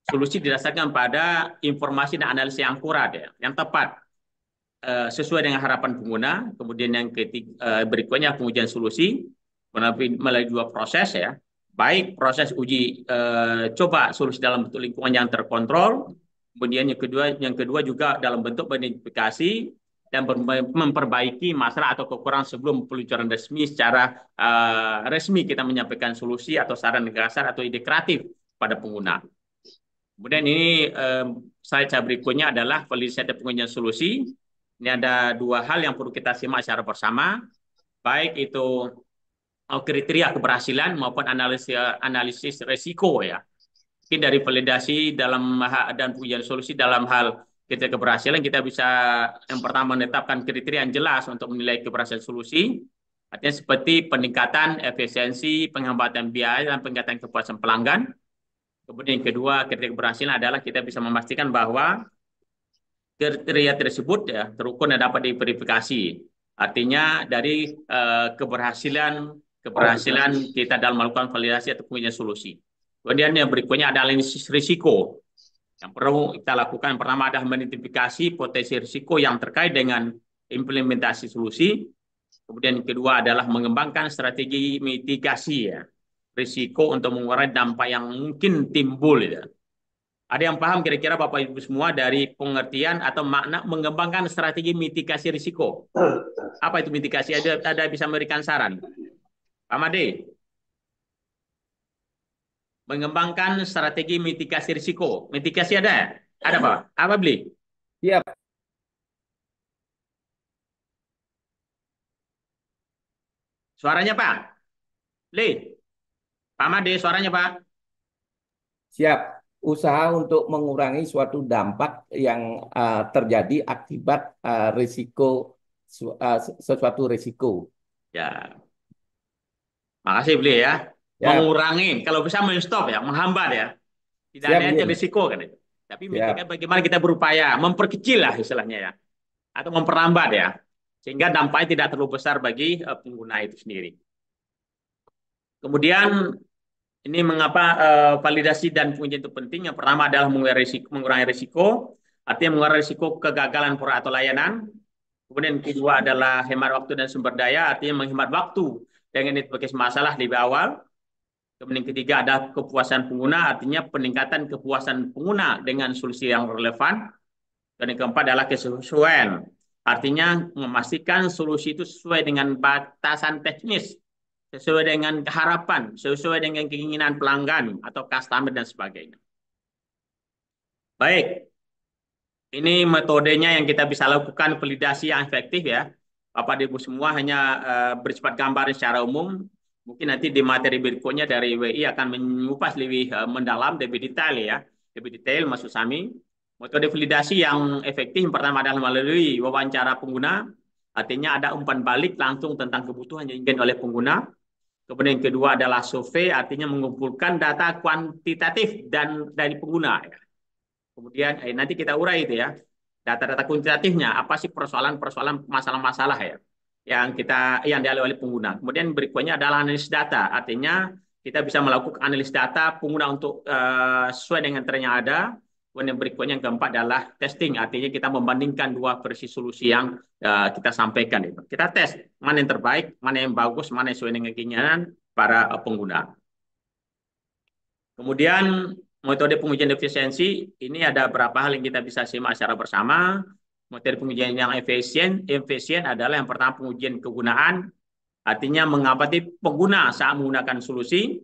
solusi didasarkan pada informasi dan analisis yang akurat ya, yang tepat sesuai dengan harapan pengguna. Kemudian yang ketiga berikutnya pengujian solusi melalui dua proses ya. Baik proses uji coba solusi dalam bentuk lingkungan yang terkontrol, kemudian yang kedua juga dalam bentuk identifikasi dan memperbaiki masalah atau kekurangan sebelum peluncuran resmi secara resmi kita menyampaikan solusi atau saran dasar atau ide kreatif pada pengguna. Kemudian ini slide berikutnya adalah validasi dan pengujian solusi. Ini ada dua hal yang perlu kita simak secara bersama, baik itu kriteria keberhasilan maupun analisis resiko ya. Mungkin dari validasi dan pengujian solusi dalam hal kriteria keberhasilan kita bisa yang pertama menetapkan kriteria yang jelas untuk menilai keberhasilan solusi. Artinya seperti peningkatan efisiensi, penghematan biaya, dan peningkatan kepuasan pelanggan. Kemudian yang kedua, kriteria keberhasilan adalah kita bisa memastikan bahwa kriteria tersebut ya terukur dan dapat diverifikasi. Artinya dari keberhasilan kita dalam melakukan validasi atau pengujian solusi. Kemudian yang berikutnya ada analisis risiko. Yang perlu kita lakukan pertama adalah mengidentifikasi potensi risiko yang terkait dengan implementasi solusi. Kemudian yang kedua adalah mengembangkan strategi mitigasi ya risiko untuk mengurangi dampak yang mungkin timbul ya. Ada yang paham kira-kira Bapak Ibu semua dari pengertian atau makna mengembangkan strategi mitigasi risiko? Apa itu mitigasi? Ada bisa memberikan saran? Pak Made? Mengembangkan strategi mitigasi risiko. Mitigasi ada? Ada Pak? Apa beli? Siap. Suaranya Pak? Le? Pak Made suaranya Pak? Siap. Usaha untuk mengurangi suatu dampak yang terjadi akibat sesuatu risiko. Ya. Makasih beli ya. Ya. Mengurangi, kalau bisa men-stop ya, menghambat ya. Tidak Siap, ada yang risiko kan itu. Tapi mitigasi bagaimana kita berupaya memperkecil lah istilahnya ya. Atau memperlambat ya. Sehingga dampaknya tidak terlalu besar bagi pengguna itu sendiri. Kemudian ini mengapa validasi dan pengujian itu penting. Yang pertama adalah mengurangi risiko. Artinya mengurangi risiko kegagalan produk atau layanan. Kemudian kedua adalah hemat waktu dan sumber daya. Artinya menghemat waktu dengan identifikasi masalah lebih awal. Kemudian ketiga ada kepuasan pengguna. Artinya peningkatan kepuasan pengguna dengan solusi yang relevan. Dan yang keempat adalah kesesuaian. Artinya memastikan solusi itu sesuai dengan batasan teknis, sesuai dengan harapan, sesuai dengan keinginan pelanggan atau customer dan sebagainya. Baik, ini metodenya yang kita bisa lakukan validasi yang efektif ya. Bapak Ibu semua hanya bersifat gambar secara umum. Mungkin nanti di materi berikutnya dari WI akan mengupas lebih mendalam, lebih detail ya. Lebih detail maksud kami. Metode validasi yang efektif yang pertama adalah melalui wawancara pengguna. Artinya ada umpan balik langsung tentang kebutuhan yang diinginkan oleh pengguna. Kemudian yang kedua adalah survei, artinya mengumpulkan data kuantitatif dan dari pengguna. Kemudian nanti kita urai itu ya, data-data kuantitatifnya, apa sih persoalan-persoalan, masalah-masalah ya, yang dialami oleh pengguna. Kemudian berikutnya adalah analisis data, artinya kita bisa melakukan analisis data pengguna untuk sesuai dengan tren yang ada. Kemudian berikutnya yang keempat adalah testing, artinya kita membandingkan dua versi solusi yang kita sampaikan. Kita tes mana yang terbaik, mana yang bagus, mana yang sesuai dengan keinginan para pengguna. Kemudian metode pengujian efisiensi ini ada beberapa hal yang kita bisa simak secara bersama. Metode pengujian yang efisien adalah yang pertama pengujian kegunaan, artinya mengamati pengguna saat menggunakan solusi.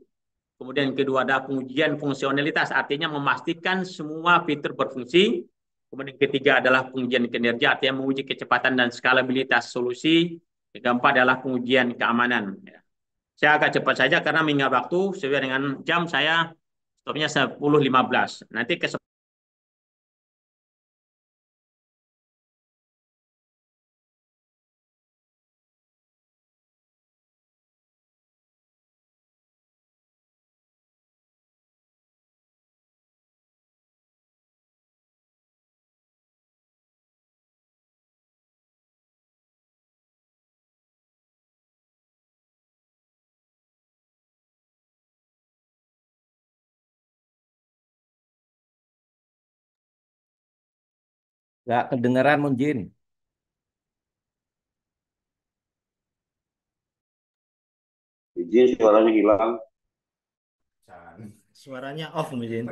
Kemudian kedua ada pengujian fungsionalitas, artinya memastikan semua fitur berfungsi. Kemudian ketiga adalah pengujian kinerja, artinya menguji kecepatan dan skalabilitas solusi. Yang keempat adalah pengujian keamanan. Saya agak cepat saja karena mengingat waktu sesuai dengan jam saya stopnya 10.15. Nanti Nggak kedengeran, Munjin. Izin suaranya hilang. Suaranya off mungkin.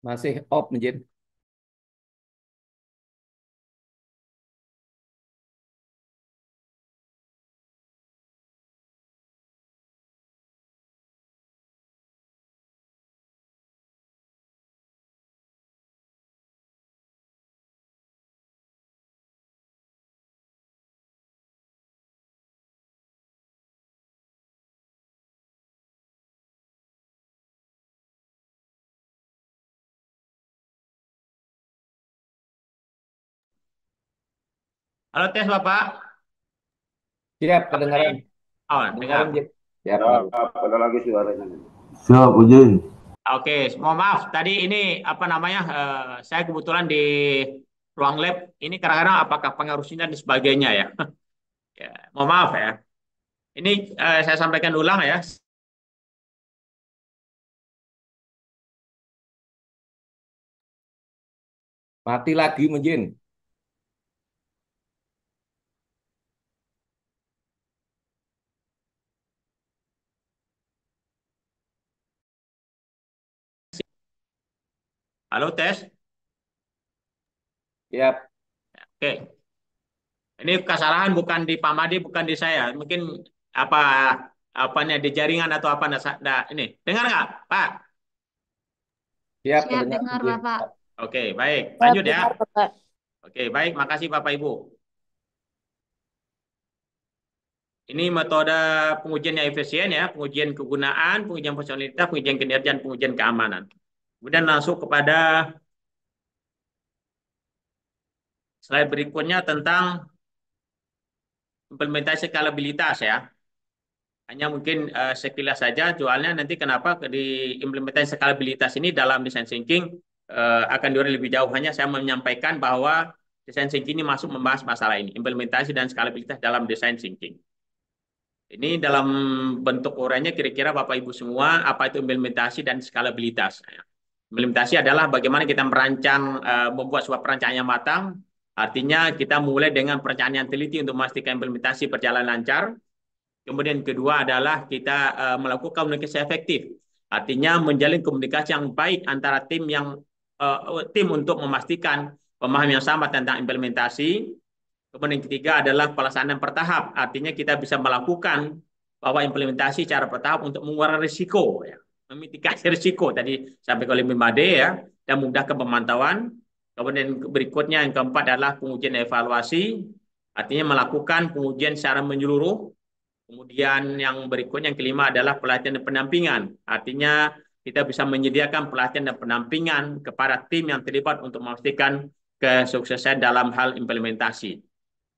Masih off, Munjin. halo tes Bapak. Siap, kedengaran. Oh, Kedengaran, dengar. Munjin. Siap. Ya, ada lagi suaranya. Siap, Uji. Oke, mohon maaf. Tadi ini apa namanya? Saya kebetulan di ruang lab. Ini kadang-kadang apakah pengaruh sinyal dan sebagainya ya. Ya, mohon maaf ya. Ini saya sampaikan ulang ya. Mati lagi, Munjin. Halo tes. Siap. Oke. Ini kesalahan bukan di Pak Madi, bukan di saya. Mungkin apa apanya di jaringan atau apa ini. Dengar nggak, Pak? Siap, Siap kedengaran, dengar Munjin. Bapak. Oke, baik. Siap Lanjut ya. dengar Bapak. Oke, baik. Makasih Bapak Ibu. Ini metode pengujian yang efisien ya, pengujian kegunaan, pengujian fungsionalitas, pengujian kinerja, dan pengujian keamanan. Kemudian langsung kepada slide berikutnya tentang implementasi skalabilitas ya. Hanya mungkin sekilas saja, soalnya nanti kenapa di implementasi skalabilitas ini dalam design thinking akan diuraikan lebih jauh. Hanya saya menyampaikan bahwa design thinking ini masuk membahas masalah ini, implementasi dan skalabilitas dalam design thinking. Ini dalam bentuk uraiannya kira-kira Bapak Ibu semua, apa itu implementasi dan skalabilitas. Implementasi adalah bagaimana kita merancang, membuat sebuah perencanaan yang matang. Artinya kita mulai dengan perencanaan yang teliti untuk memastikan implementasi berjalan lancar. Kemudian kedua adalah kita melakukan komunikasi efektif. Artinya menjalin komunikasi yang baik antara tim untuk memastikan pemahaman yang sama tentang implementasi. Kemudian yang ketiga adalah pelaksanaan bertahap. Artinya kita bisa melakukan bahwa implementasi secara bertahap untuk mengurangi risiko, ya. Memitigasi risiko tadi sampai oleh Mimade ya, dan memudahkan pemantauan. Kemudian berikutnya yang keempat adalah pengujian evaluasi, artinya melakukan pengujian secara menyeluruh. Kemudian yang berikutnya yang kelima adalah pelatihan dan pendampingan. Artinya kita bisa menyediakan pelatihan dan pendampingan kepada tim yang terlibat untuk memastikan kesuksesan dalam hal implementasi.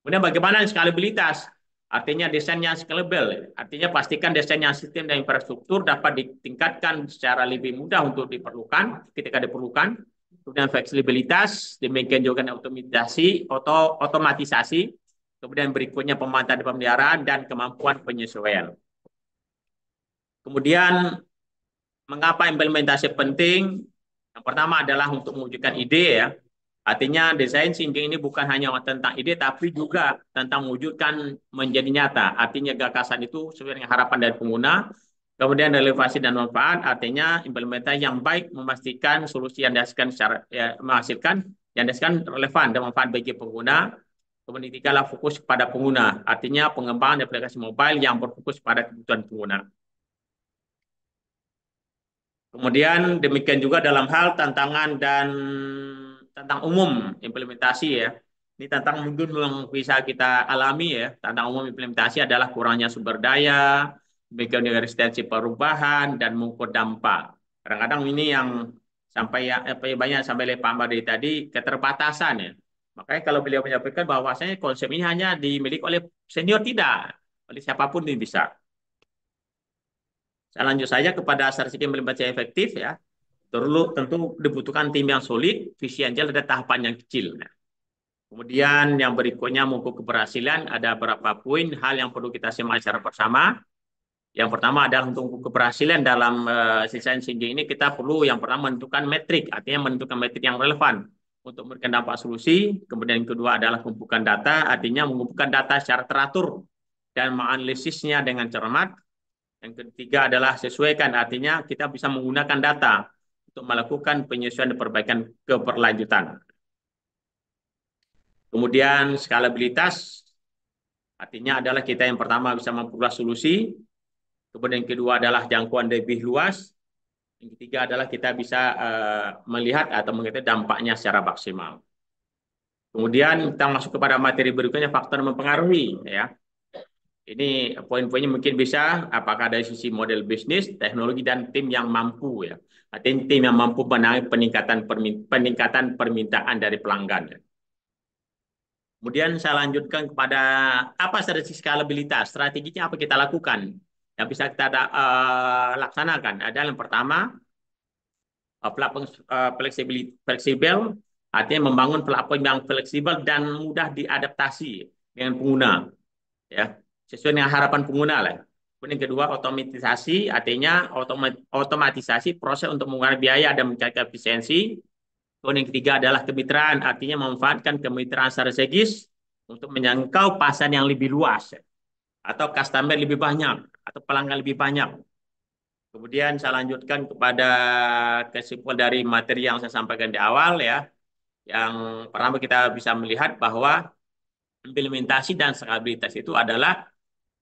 Kemudian bagaimana skalabilitas? Artinya desain yang scalable. Artinya pastikan desain yang sistem dan infrastruktur dapat ditingkatkan secara lebih mudah untuk diperlukan ketika diperlukan. Kemudian fleksibilitas, demikian juga otomatisasi. Kemudian berikutnya pemantauan dan pemeliharaan dan kemampuan penyesuaian. Kemudian mengapa implementasi penting? Yang pertama adalah untuk mewujudkan ide ya. Artinya desain thinking ini bukan hanya tentang ide, tapi juga tentang mewujudkan menjadi nyata. Artinya gagasan itu sesuai dengan harapan dari pengguna, kemudian relevansi dan manfaat, artinya implementasi yang baik memastikan solusi yang dihasilkan secara menghasilkan yang dihasilkan relevan dan manfaat bagi pengguna. Kemudian tingkatlah fokus pada pengguna, artinya pengembangan aplikasi mobile yang berfokus pada kebutuhan pengguna. Kemudian demikian juga dalam hal tantangan dan tentang umum implementasi ya. Ini tentang mungkin yang bisa kita alami ya. Tentang umum implementasi adalah kurangnya sumber daya, demikian juga resistensi perubahan dan mengukur dampak. Kadang-kadang ini yang sampai ya banyak sampai oleh Pak Madi tadi keterbatasan ya. Makanya kalau beliau menyampaikan bahwasanya konsep ini hanya dimiliki oleh senior tidak, oleh siapapun ini bisa. Saya lanjut saja kepada strategi implementasi efektif ya. Tentu dibutuhkan tim yang solid, visi yang jelas, dan tahapan yang kecil. Nah, kemudian yang berikutnya mengukur keberhasilan, ada beberapa poin hal yang perlu kita simak secara bersama. Yang pertama adalah untuk keberhasilan dalam desain thinking ini kita perlu yang pertama menentukan metrik, artinya menentukan metrik yang relevan untuk memberikan dampak solusi. Kemudian yang kedua adalah mengumpulkan data, artinya mengumpulkan data secara teratur dan menganalisisnya dengan cermat. Yang ketiga adalah sesuaikan, artinya kita bisa menggunakan data untuk melakukan penyesuaian dan perbaikan keberlanjutan. Kemudian skalabilitas, artinya adalah kita yang pertama bisa memperluas solusi. Kemudian yang kedua adalah jangkauan lebih luas. Yang ketiga adalah kita bisa melihat atau mengetahui dampaknya secara maksimal. Kemudian kita masuk kepada materi berikutnya, faktor mempengaruhi ya. Ini poin-poinnya mungkin bisa apakah dari sisi model bisnis, teknologi, dan tim yang mampu ya. Artinya tim yang mampu menangani peningkatan permintaan dari pelanggan. Ya. Kemudian saya lanjutkan kepada apa strategi skalabilitas, strateginya apa kita lakukan yang bisa kita laksanakan. Ada yang pertama fleksibel, artinya membangun platform yang fleksibel dan mudah diadaptasi dengan pengguna, ya sesuai dengan harapan pengguna lah. Kemudian yang kedua otomatisasi, artinya otomatisasi proses untuk mengurangi biaya dan mencari efisiensi. Kemudian yang ketiga adalah kemitraan, artinya memanfaatkan kemitraan strategis untuk menjangkau pasar yang lebih luas atau customer lebih banyak atau pelanggan lebih banyak. Kemudian saya lanjutkan kepada kesimpulan dari materi yang saya sampaikan di awal ya. Yang pertama kita bisa melihat bahwa implementasi dan skalabilitas itu adalah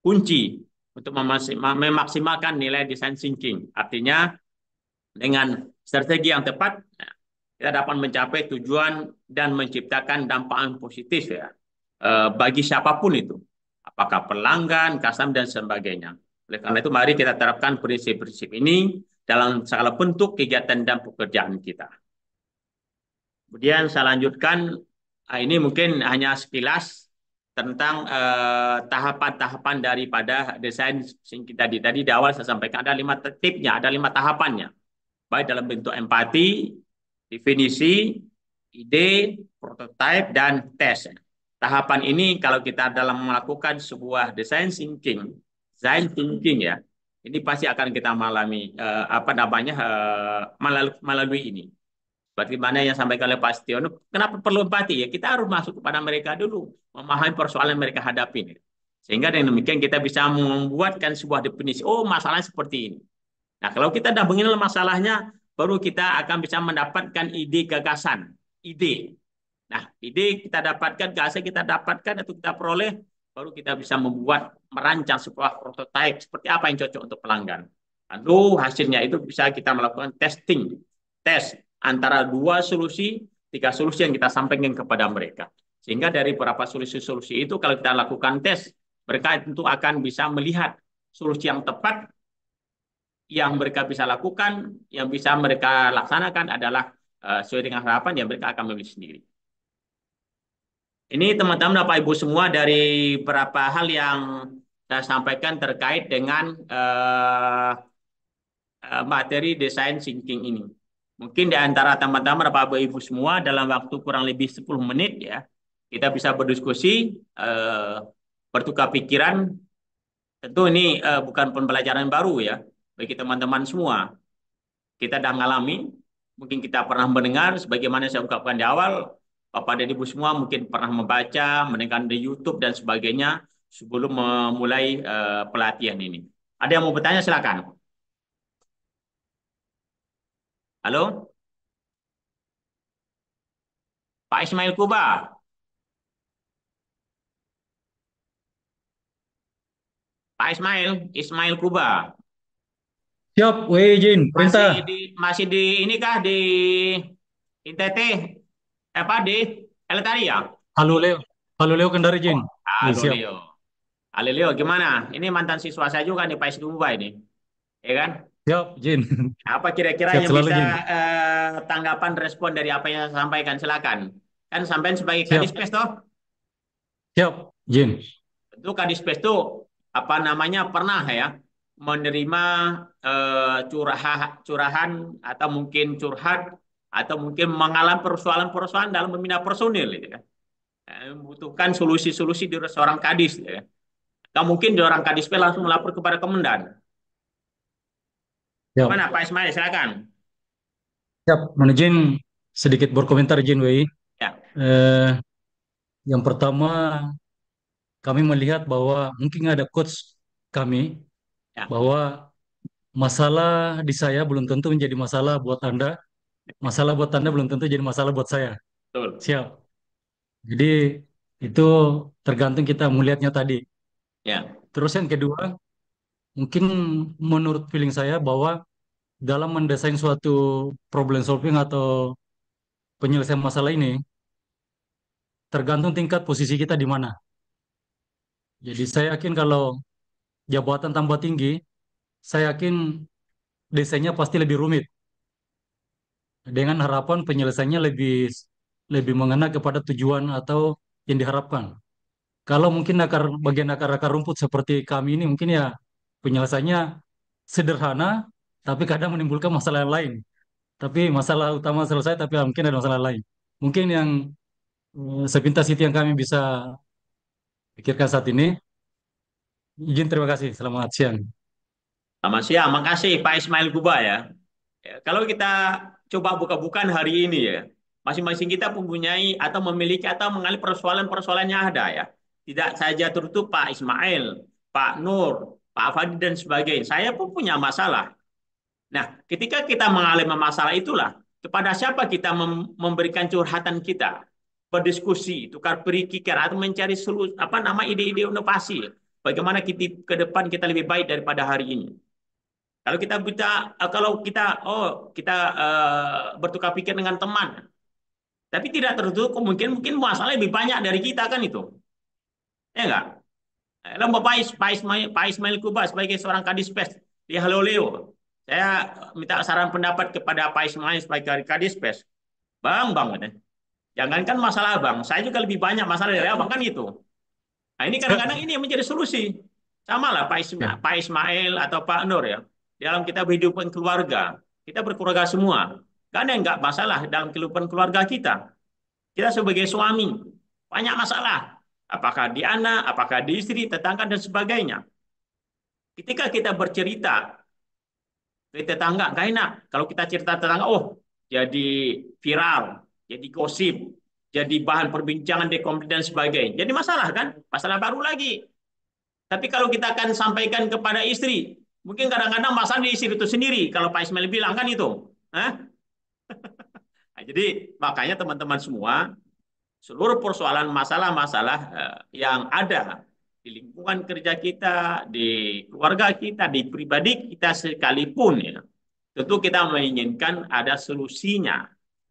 kunci untuk memaksimalkan nilai design thinking. Artinya dengan strategi yang tepat kita dapat mencapai tujuan dan menciptakan dampak yang positif ya bagi siapapun itu. Apakah pelanggan, customer, dan sebagainya. Oleh karena itu mari kita terapkan prinsip-prinsip ini dalam segala bentuk kegiatan dan pekerjaan kita. Kemudian saya lanjutkan, ini mungkin hanya sekilas tentang tahapan-tahapan daripada desain thinking tadi. Tadi di awal saya sampaikan ada 5 tipnya, ada 5 tahapannya. Baik dalam bentuk empati, definisi, ide, prototype, dan tes. Tahapan ini kalau kita dalam melakukan sebuah design thinking ya, ini pasti akan kita melalui ini. Seperti mana yang sampaikan oleh Pak Setiono, kenapa perlu empati ya? Kita harus masuk kepada mereka dulu, memahami persoalan yang mereka hadapi. Sehingga dengan demikian kita bisa membuatkan sebuah definisi, oh masalahnya seperti ini. Nah kalau kita sudah mengenal masalahnya, baru kita akan bisa mendapatkan ide gagasan, ide. Nah, ide kita dapatkan, gagasan kita dapatkan atau kita peroleh, baru kita bisa merancang sebuah prototipe seperti apa yang cocok untuk pelanggan. Lalu hasilnya itu bisa kita melakukan tes antara 2 solusi, 3 solusi yang kita sampaikan kepada mereka. Sehingga dari beberapa solusi-solusi itu kalau kita lakukan tes, mereka tentu akan bisa melihat solusi yang tepat yang mereka bisa lakukan, yang bisa mereka laksanakan adalah sesuai dengan harapan yang mereka akan memilih sendiri. Ini teman-teman Bapak Ibu semua dari beberapa hal yang saya sampaikan terkait dengan materi desain thinking ini. Mungkin di antara teman-teman Bapak Ibu semua dalam waktu kurang lebih 10 menit ya, kita bisa berdiskusi, bertukar pikiran. Tentu ini bukan pembelajaran baru ya, bagi teman-teman semua. Kita sudah mengalami, mungkin kita pernah mendengar, sebagaimana saya ungkapkan di awal, Bapak dan Ibu semua mungkin pernah membaca, mendengar di YouTube dan sebagainya sebelum memulai pelatihan ini. Ada yang mau bertanya, silakan. Halo, Pak Ismail Kuba. Pak Ismail Kuba. Siap, weh izin, Masih perintah. di ini kah di ITT apa di Eltari ya? Halo Leo, halo Leo Kendari Oh, izin. Wih, halo siap, Leo. Halo Leo, gimana? Ini mantan siswa saya juga nih Pak Iskuba ini, ya kan? siap izin. Apa kira-kira Siap yang selalu bisa izin. tanggapan respon dari apa yang saya sampaikan? Silakan. Kan sampean sebagai Siap, Kadispes toh, siap izin. tentu Kadispes tuh apa namanya pernah ya menerima curahan atau mungkin curhat atau mungkin mengalami persoalan-persoalan dalam membina personil, gitu kan? Membutuhkan solusi-solusi dari seorang kadis, gitu kan? Atau mungkin di orang Kadispes langsung melapor kepada komandan. Siap, Gimana Pak Ismail? Silakan. siap. Mohon izin sedikit berkomentar izin weh. Ya, Eh, yang pertama kami melihat bahwa mungkin ada coach kami ya, bahwa masalah di saya belum tentu menjadi masalah buat Anda. Masalah buat Anda belum tentu jadi masalah buat saya. betul. Siap. Jadi itu tergantung kita melihatnya tadi. Ya, Terus yang kedua, mungkin menurut feeling saya bahwa dalam mendesain suatu problem solving atau penyelesaian masalah ini, tergantung tingkat posisi kita di mana. Jadi saya yakin kalau jabatan tambah tinggi, saya yakin desainnya pasti lebih rumit. Dengan harapan penyelesaiannya lebih lebih mengena kepada tujuan atau yang diharapkan. Kalau mungkin bagian akar-akar rumput seperti kami ini mungkin ya penyelesaiannya sederhana, tapi kadang menimbulkan masalah yang lain. Tapi masalah utama selesai, tapi mungkin ada masalah lain. Mungkin yang sepintas itu yang kami bisa pikirkan saat ini. Izin terima kasih. Selamat siang. selamat siang. Makasih Pak Ismail Kuba ya. Ya, kalau kita coba buka-bukaan hari ini ya, masing-masing kita mempunyai atau memiliki atau mengalami persoalan-persoalan yang ada ya. Tidak saja tertutup Pak Ismail, Pak Nur, Pak Fadi dan sebagainya. Saya pun punya masalah. Nah, ketika kita mengalami masalah itulah, kepada siapa kita memberikan curhatan kita, berdiskusi, tukar perikiran atau mencari solusi apa nama ide-ide inovasi. Bagaimana kita ke depan kita lebih baik daripada hari ini. Kalau kita bisa, kalau kita, kita bertukar pikir dengan teman, tapi tidak tertutup kemungkinan mungkin masalah lebih banyak dari kita kan itu, ya enggak? Lalu Pak Ismail Kuba sebagai seorang Kadispes di Halo Leo, saya minta saran pendapat kepada Pak Ismail sebagai Kadispes. Bang, ya. Jangankan masalah bang, saya juga lebih banyak masalah dari abang kan itu. Nah ini kadang-kadang ini yang menjadi solusi. Sama lah Ya, Pak Ismail atau Pak Nur ya. Dalam kita berhidupan keluarga, kita berkeluarga semua. Gak ada yang nggak masalah dalam kehidupan keluarga kita. Kita sebagai suami, banyak masalah. Apakah di anak, apakah di istri, tetangga, dan sebagainya. Ketika kita bercerita ke tetangga, gak enak. Kalau kita cerita tetangga, oh jadi viral, jadi gosip, jadi bahan perbincangan di komunitas dan sebagainya. Jadi masalah kan? Masalah baru lagi. Tapi kalau kita akan sampaikan kepada istri, mungkin kadang-kadang masalah di istri itu sendiri. Kalau Pak Ismail bilang kan itu. Hah? Nah, jadi makanya teman-teman semua, seluruh persoalan masalah-masalah yang ada di lingkungan kerja kita, di keluarga kita, di pribadi kita sekalipun ya, tentu kita menginginkan ada solusinya,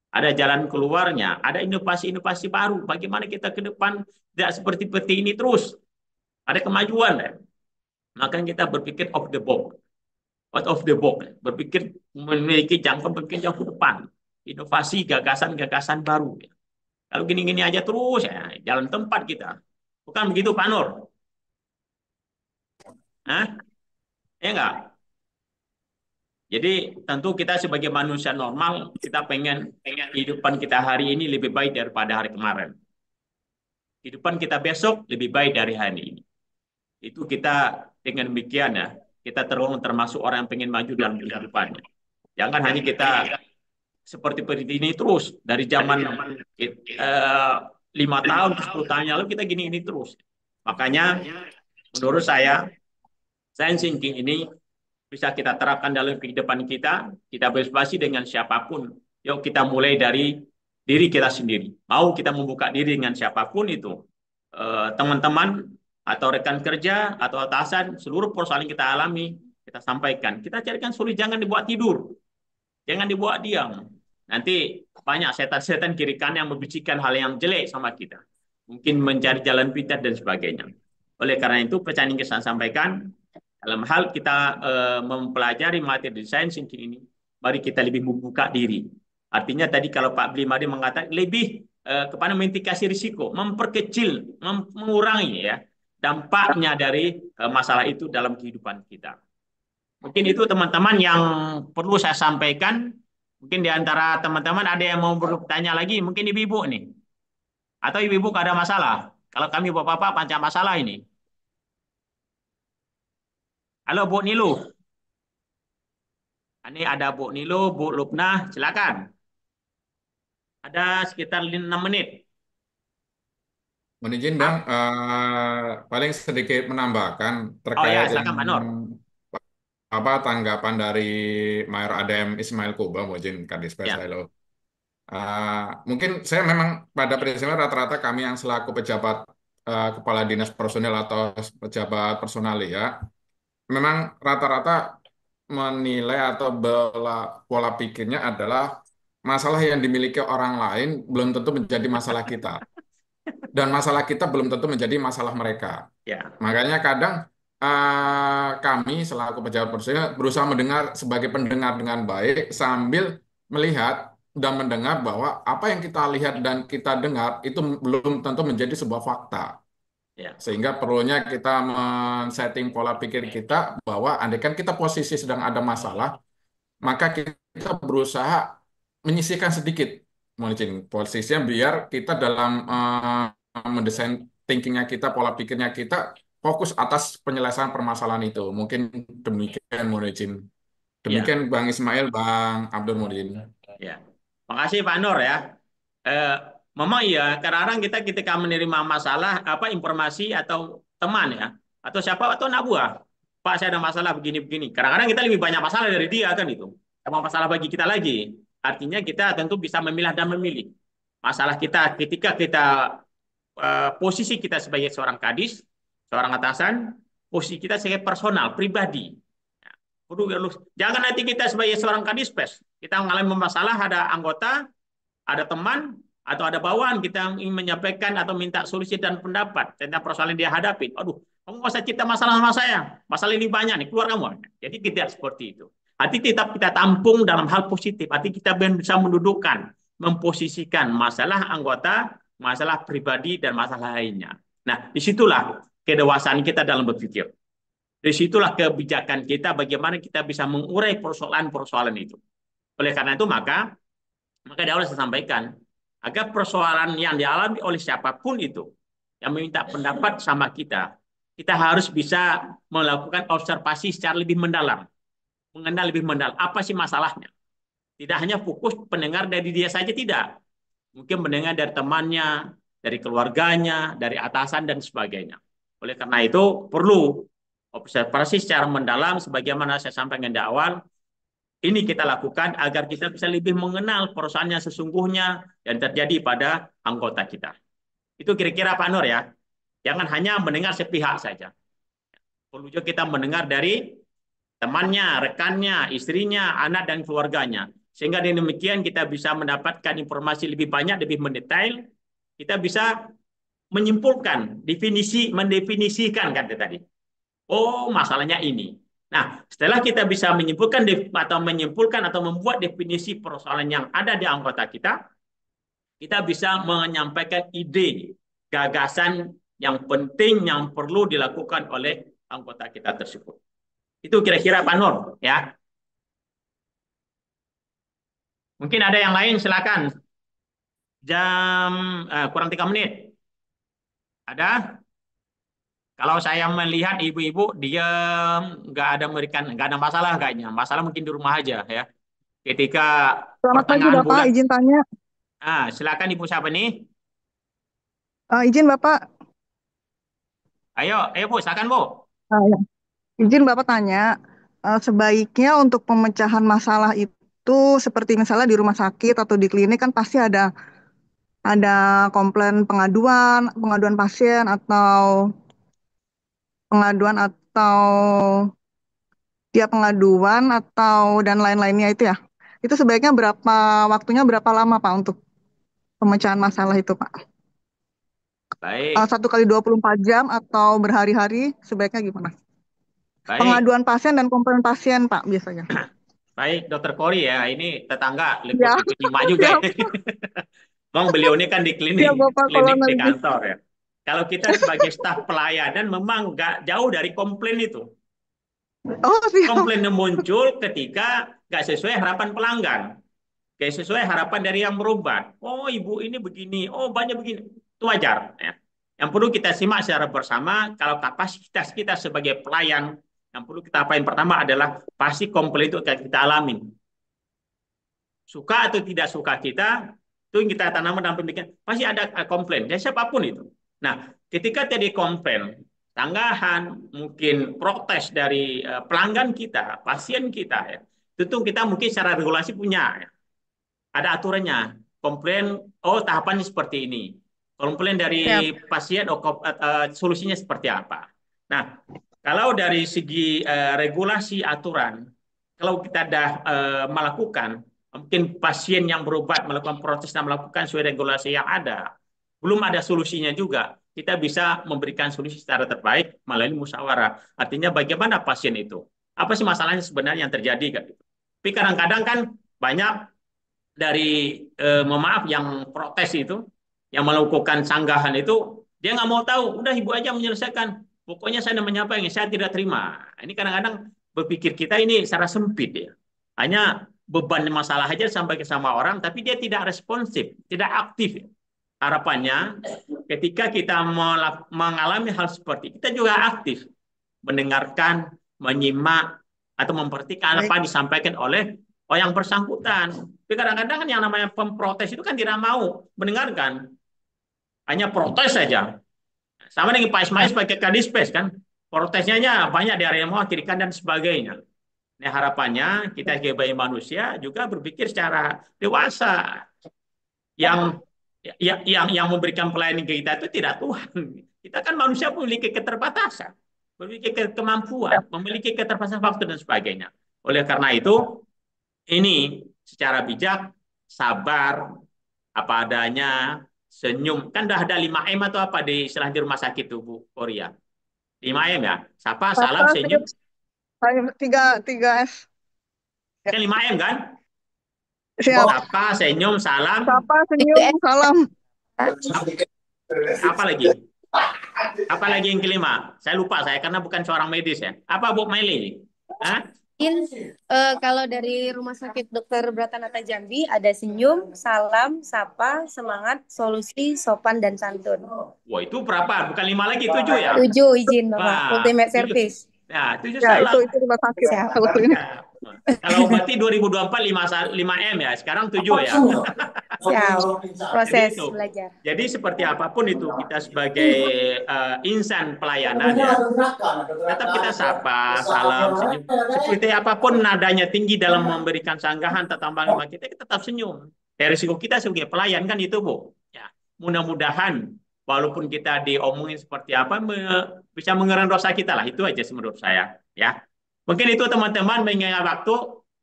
ada jalan keluarnya, ada inovasi-inovasi baru. Bagaimana kita ke depan tidak seperti ini terus, ada kemajuan ya. Maka kita berpikir off the box, out of the box, berpikir memiliki jangka berpikir jauh ke depan, inovasi, gagasan-gagasan baru. Kalau gini-gini aja terus ya, jalan tempat kita. Bukan begitu Pak Nur? Hah? Ya enggak? Jadi tentu kita sebagai manusia normal, kita pengen kehidupan kita hari ini lebih baik daripada hari kemarin. Kehidupan kita besok lebih baik dari hari ini. Itu kita dengan demikian ya, kita termasuk orang yang pengen maju dalam kehidupannya. Jangan hanya kita seperti ini terus dari zaman 5 tahun, 10 tahun yang lalu kita gini ini terus. Makanya menurut saya science thinking ini bisa kita terapkan dalam kehidupan kita. Kita berinspirasi dengan siapapun. Yuk kita mulai dari diri kita sendiri. Mau kita membuka diri dengan siapapun itu, teman-teman atau rekan kerja atau atasan, seluruh persoalan yang kita alami kita sampaikan. Kita carikan solusi, jangan dibuat tidur, jangan dibuat diam. Nanti banyak setan-setan kiri kanan yang membisikkan hal yang jelek sama kita. Mungkin mencari jalan pintas dan sebagainya. Oleh karena itu, pesan yang saya sampaikan, dalam hal kita mempelajari materi desain thinking ini, mari kita lebih membuka diri. Artinya tadi kalau Pak Blimade mengatakan lebih kepada mitigasi risiko, memperkecil, mengurangi ya dampaknya dari masalah itu dalam kehidupan kita. Mungkin itu teman-teman yang perlu saya sampaikan. Mungkin di antara teman-teman ada yang mau bertanya lagi, mungkin ibu-ibu nih. Atau ibu-ibu ada masalah. Kalau kami bapak-bapak panjang masalah ini. Halo Bu Nilu. Ini ada Bu Nilu, Bu Lupna, silakan. Ada sekitar 6 menit. Mohon izin Bang, paling sedikit menambahkan Oh ya, terkait silakan Pak Nur. apa tanggapan dari Mayor ADM Ismail Kuba, mohon izin Kadispes Ya. Halo. Mungkin saya memang pada prinsipnya rata-rata kami yang selaku pejabat kepala dinas personil atau pejabat personal ya, memang rata-rata menilai atau pola pikirnya adalah masalah yang dimiliki orang lain belum tentu menjadi masalah kita. Dan masalah kita belum tentu menjadi masalah mereka. Ya. Makanya kadang kami selaku pejabat personil berusaha mendengar sebagai pendengar dengan baik sambil melihat dan mendengar bahwa apa yang kita lihat dan kita dengar itu belum tentu menjadi sebuah fakta. Ya. Sehingga perlunya kita men-setting pola pikir kita bahwa andaikan kita posisi sedang ada masalah, maka kita berusaha menyisihkan sedikit mungkin posisinya biar kita dalam mendesain thinkingnya kita, pola pikirnya kita fokus atas penyelesaian permasalahan itu. Mungkin demikian mohon izin. Demikian Bang Ismail, Bang Abdul Murin. Ya. Makasih Pak Nur ya. Memang iya, kadang-kadang kita ketika menerima masalah apa informasi atau teman ya, atau siapa atau anak buah, Pak saya ada masalah begini-begini. Kadang-kadang kita lebih banyak masalah dari dia kan itu. Sama masalah bagi kita lagi. Artinya kita tentu bisa memilah dan memilih. Masalah kita ketika kita posisi kita sebagai seorang kadis, seorang atasan, posisi kita sebagai personal, pribadi. Jangan nanti kita sebagai seorang kadispes, kita mengalami masalah, ada anggota, ada teman, atau ada bawahan, kita ingin menyampaikan atau minta solusi dan pendapat tentang persoalan yang dia hadapi. Aduh, kamu nggak usah cerita masalah sama saya, masalah ini banyak nih, keluar kamu. Jadi tidak seperti itu. Arti tetap kita tampung dalam hal positif, arti kita bisa mendudukkan, memposisikan masalah anggota, masalah pribadi, dan masalah lainnya. Nah, disitulah kedewasaan kita dalam berpikir. Disitulah kebijakan kita bagaimana kita bisa mengurai persoalan-persoalan itu. Oleh karena itu maka di awal saya sampaikan agar persoalan yang dialami oleh siapapun itu yang meminta pendapat sama kita, kita harus bisa melakukan observasi secara lebih mendalam, mengenal lebih mendalam apa sih masalahnya. Tidak hanya fokus pendengar dari dia saja, tidak. Mungkin mendengar dari temannya, dari keluarganya, dari atasan dan sebagainya. Oleh karena itu perlu observasi secara mendalam sebagaimana saya sampaikan di awal. Ini kita lakukan agar kita bisa lebih mengenal perusahaan yang sesungguhnya yang terjadi pada anggota kita. Itu kira-kira Pak Nur ya. Jangan hanya mendengar sepihak saja. Perlu juga kita mendengar dari temannya, rekannya, istrinya, anak dan keluarganya. Sehingga dengan demikian kita bisa mendapatkan informasi lebih banyak, lebih mendetail. Kita bisa menyimpulkan, mendefinisikan kata tadi. Oh, masalahnya ini. Nah, setelah kita bisa menyimpulkan atau membuat definisi persoalan yang ada di anggota kita, kita bisa menyampaikan ide, gagasan yang penting yang perlu dilakukan oleh anggota kita tersebut. Itu kira-kira Pak Nur, ya. Mungkin ada yang lain, silakan. Jam kurang 3 menit. Ada? Kalau saya melihat ibu-ibu dia nggak ada masalah kayaknya. Masalah mungkin di rumah aja ya. ketika Selamat pagi pertengahan Bapak, bulan. izin tanya. Silakan Ibu siapa nih? Izin Bapak, Ayo Bu, silakan Bu. ya. Izin Bapak tanya, sebaiknya untuk pemecahan masalah itu seperti misalnya di rumah sakit atau di klinik kan pasti ada komplain pengaduan pasien atau pengaduan atau dan lain-lainnya itu ya. Itu sebaiknya waktunya berapa lama Pak untuk pemecahan masalah itu Pak? Baik, 1 kali 24 jam atau berhari-hari sebaiknya gimana? baik, Pengaduan pasien dan komplain pasien Pak biasanya. baik, Dokter Kori ya. Ini tetangga Ya, ikut nyimak juga siap, ini. Bang, beliau ini kan di siap Bapak kalau klinik di nanti. kantor ya. Kalau kita sebagai staf pelayanan memang nggak jauh dari komplain itu. Oh, siap. Komplain yang muncul ketika nggak sesuai harapan pelanggan. Kayak sesuai harapan dari yang berobat. Oh, ibu ini begini. Oh, banyak begini. Itu wajar. Ya. Yang perlu kita simak secara bersama, kalau kapasitas kita sebagai pelayan, yang perlu kita apain pertama adalah pasti komplain itu akan kita alamin. Suka atau tidak suka kita, itu yang kita tanamkan dalam pemikiran. Pasti ada komplain, dari siapapun itu. Nah, ketika tadi komplain, tanggahan, mungkin protes dari pelanggan kita, pasien kita, ya, tentu kita mungkin secara regulasi punya, ya, ada aturannya. Komplain, oh tahapannya seperti ini. Komplain Siap. dari pasien, oh, solusinya seperti apa. Nah, kalau dari segi regulasi aturan, kalau kita sudah melakukan, mungkin pasien yang berobat melakukan protes dan melakukan sesuai regulasi yang ada, belum ada solusinya juga, kita bisa memberikan solusi secara terbaik melalui musyawarah. Artinya bagaimana pasien itu? Apa sih masalahnya sebenarnya yang terjadi? Kan? Tapi kadang-kadang kan banyak dari mohon maaf yang protes itu, yang melakukan sanggahan itu, dia nggak mau tahu, udah ibu aja menyelesaikan. Pokoknya saya namanya apa yang saya tidak terima. Ini kadang-kadang berpikir kita ini secara sempit ya. Hanya beban masalah aja sampai ke sama orang, tapi dia tidak responsif, tidak aktif. Harapannya ketika kita mengalami hal seperti kita juga aktif mendengarkan, menyimak atau memperhatikan apa yang disampaikan oleh yang bersangkutan. Tapi kadang-kadang kan yang namanya pemprotes itu kan tidak mau mendengarkan, hanya protes saja. Sama dengan Pak Ismail sebagai Kadispes kan, protesnya banyak dari yang mau kiri kanan dan sebagainya. Nah, harapannya kita sebagai manusia juga berpikir secara dewasa. Yang memberikan pelayanan ke kita itu tidak Tuhan. Kita kan manusia memiliki keterbatasan, memiliki kemampuan, memiliki keterbatasan waktu dan sebagainya. Oleh karena itu, ini secara bijak, sabar, apa adanya, senyum. Kan udah ada 5M atau apa di istilah di rumah sakit tuh, Bu Korea. 5M ya? Sapa, salam, Bapak, senyum. tiga S. Kan 5M kan? Siap. Sapa, senyum, salam. Sapa, senyum, salam. Apa lagi? Apa lagi yang kelima? Saya lupa saya karena bukan seorang medis ya. Apa Bu Meli? Hah? Kalau dari Rumah Sakit Dr. Bratanata Jambi ada senyum, salam, sapa, semangat, solusi, sopan, dan santun. Wah itu berapa? Bukan 5 lagi, 7 ya? 7 izin Bapak, Wah, ultimate 7. service. Nah, 7 Ya, salah. itu rumah sakit. Siap. Kalau berarti 2024 5M ya, sekarang 7 ya. Siap. Proses Jadi belajar. Jadi seperti apapun itu kita sebagai insan pelayanan ya, tetap kita sapa, salam, senyum. Seperti apapun nadanya tinggi dalam memberikan sanggahan tentang bagaimana kita tetap senyum. Risiko kita sebagai pelayan kan itu Bu. Ya, mudah-mudahan walaupun kita diomongin seperti apa bisa mengurangi dosa kita lah. Itu aja menurut saya. Ya, mungkin itu teman-teman mengingat waktu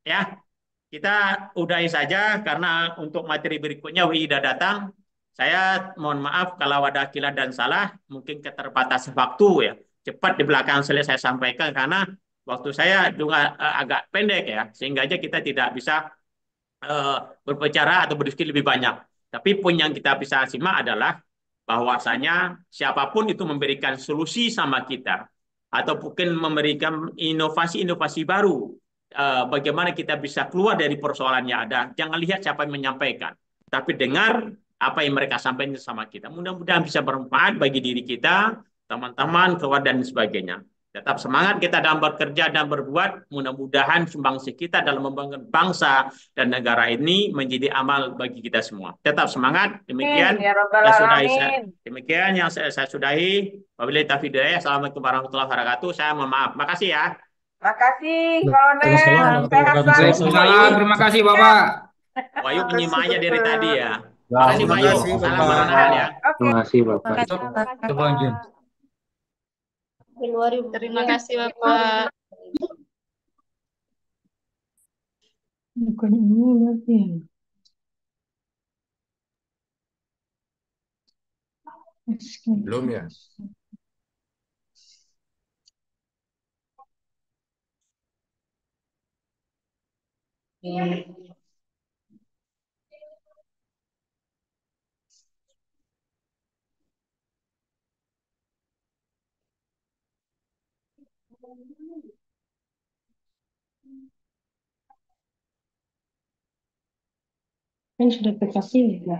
ya. Kita udahi saja karena untuk materi berikutnya WI sudah datang. Saya mohon maaf kalau ada khilaf dan salah, mungkin keterbatasan waktu ya. Cepat di belakang saya sampaikan karena waktu saya juga agak pendek ya, sehingga aja kita tidak bisa berbicara atau berdiskusi lebih banyak. Tapi poin yang kita bisa simak adalah bahwasanya siapapun itu memberikan solusi sama kita atau mungkin memberikan inovasi-inovasi baru bagaimana kita bisa keluar dari persoalan yang ada. Jangan lihat siapa yang menyampaikan, tapi dengar apa yang mereka sampaikan sama kita. Mudah-mudahan bisa bermanfaat bagi diri kita, teman-teman, keluarga, dan sebagainya. Tetap semangat kita dalam bekerja dan berbuat. Mudah-mudahan sumbangsi kita dalam membangun bangsa dan negara ini menjadi amal bagi kita semua. Tetap semangat. Demikian Ya Rabbal Alamin. demikian yang saya sudahi. Wabillahi taufiq wal hidayah. Assalamualaikum warahmatullahi wabarakatuh. Saya mohon maaf. Makasih ya. Makasih Waalaikumsalam Kolonel. warahmatullahi Sehat wabarakatuh. selalu. Waalaikumsalam. Terima kasih Bapak. Wahyu Betul, menyimak aja dari tadi ya. Ya, Makasih Terima Pak Yu. kasih Salam Bapak. Baronahan ya. Oke. Terima kasih Bapak. Makasih, Makasih Coba Jun. Pak. Terima kasih Bapak. Bukan ini berarti ya. Belum ya? Kan sudah kasih ya.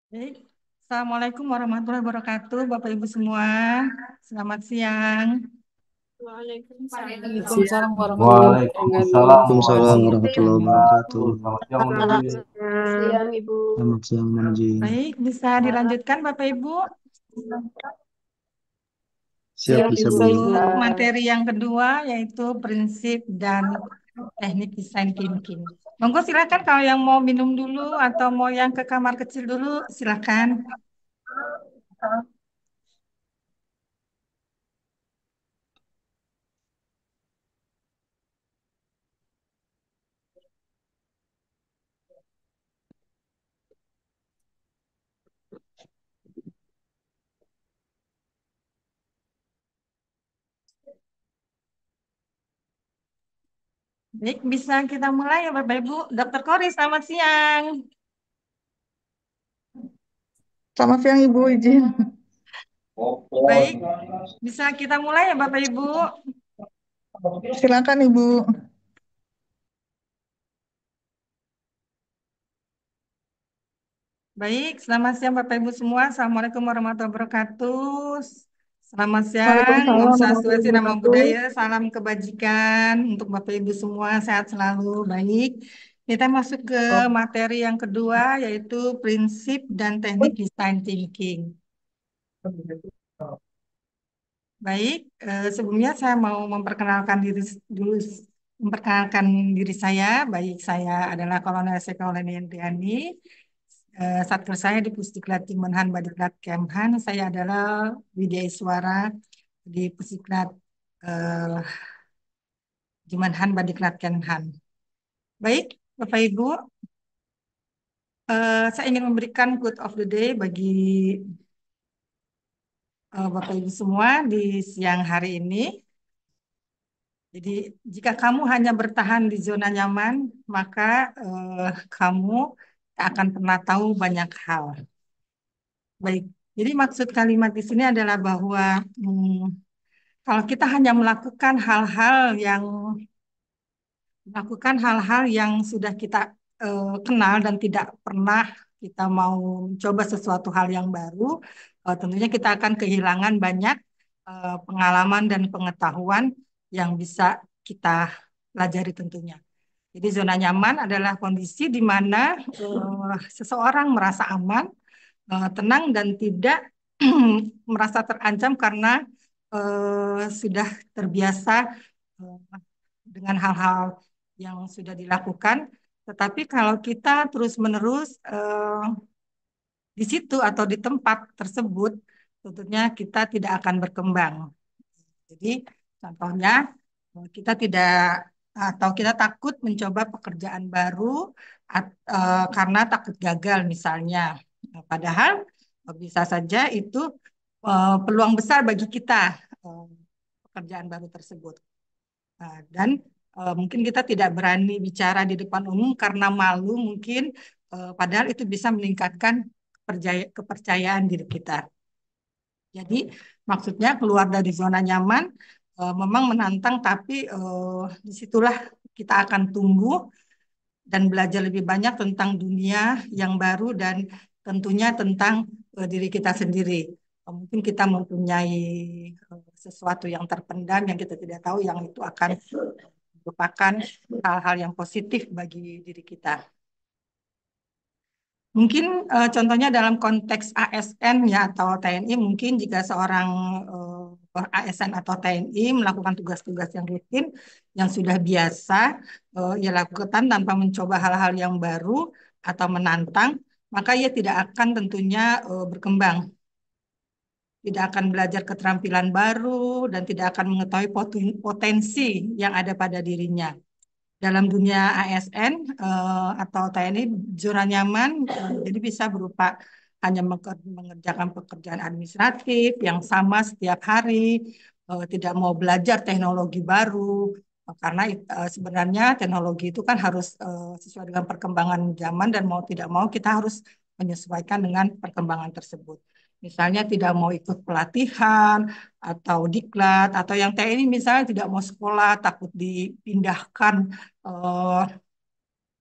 Baik. Assalamualaikum warahmatullahi wabarakatuh, Bapak Ibu semua. Selamat siang. Waalaikumsalam warahmatullahi wabarakatuh. Waalaikumsalam Waalaikumsalam warahmatullahi wabarakatuh. wabarakatuh. Selamat siang, Munajin. Siang Ibu. Selamat siang, Manajin. Baik, bisa dilanjutkan Bapak Ibu. Siap bisa Bu. Untuk materi yang kedua yaitu prinsip dan teknik desain thinking. Monggo silakan kalau yang mau minum dulu atau mau yang ke kamar kecil dulu silakan. Baik, bisa kita mulai ya Bapak Ibu. Dokter Kori, selamat siang. Selamat siang Ibu, izin. Baik, bisa kita mulai ya Bapak Ibu. Silakan Ibu. Baik, selamat siang Bapak Ibu semua. Assalamualaikum warahmatullahi wabarakatuh. Selamat siang, Waalaikumsalam Om warahmatullahi Swastiastu, Namo wabarakatuh. Buddhaya, salam kebajikan untuk Bapak Ibu semua, sehat selalu. Baik, kita masuk ke materi yang kedua, yaitu prinsip dan teknik design thinking. Baik, sebelumnya saya mau memperkenalkan diri dulu, memperkenalkan diri saya. Baik, saya adalah Kolonel Sekoleni Diani. Satker saya di Pusdiklat Jumenhan Badiklat Kemhan. Saya adalah Widya Iswara di Pusdiklat eh, Jumenhan Badiklat Kemhan. Baik, Bapak Ibu, saya ingin memberikan quote of the day bagi Bapak Ibu semua di siang hari ini. Jadi, jika kamu hanya bertahan di zona nyaman, maka kamu tak akan pernah tahu banyak hal. Baik, jadi maksud kalimat di sini adalah bahwa kalau kita hanya melakukan hal-hal yang sudah kita kenal dan tidak pernah kita mau coba sesuatu hal yang baru, tentunya kita akan kehilangan banyak pengalaman dan pengetahuan yang bisa kita pelajari tentunya. Jadi zona nyaman adalah kondisi di mana seseorang merasa aman, tenang dan tidak merasa terancam karena sudah terbiasa dengan hal-hal yang sudah dilakukan. Tetapi kalau kita terus-menerus di situ atau di tempat tersebut, tentunya kita tidak akan berkembang. Jadi contohnya kita tidak atau kita takut mencoba pekerjaan baru karena takut gagal misalnya. Padahal bisa saja itu peluang besar bagi kita pekerjaan baru tersebut. Dan mungkin kita tidak berani bicara di depan umum karena malu mungkin, padahal itu bisa meningkatkan kepercayaan diri kita. Jadi maksudnya keluar dari zona nyaman memang menantang, tapi disitulah kita akan tumbuh dan belajar lebih banyak tentang dunia yang baru dan tentunya tentang diri kita sendiri. Mungkin kita mempunyai sesuatu yang terpendam yang kita tidak tahu, yang itu akan merupakan hal-hal yang positif bagi diri kita. Mungkin contohnya dalam konteks ASN ya atau TNI, mungkin jika seorang ASN atau TNI melakukan tugas-tugas yang rutin, yang sudah biasa ia lakukan tanpa mencoba hal-hal yang baru atau menantang, maka ia tidak akan tentunya berkembang. Tidak akan belajar keterampilan baru dan tidak akan mengetahui potensi yang ada pada dirinya. Dalam dunia ASN atau TNI, zona nyaman jadi bisa berupa hanya mengerjakan pekerjaan administratif yang sama setiap hari, tidak mau belajar teknologi baru, karena sebenarnya teknologi itu kan harus sesuai dengan perkembangan zaman dan mau tidak mau kita harus menyesuaikan dengan perkembangan tersebut. Misalnya tidak mau ikut pelatihan atau diklat, atau yang TNI misalnya tidak mau sekolah, takut dipindahkan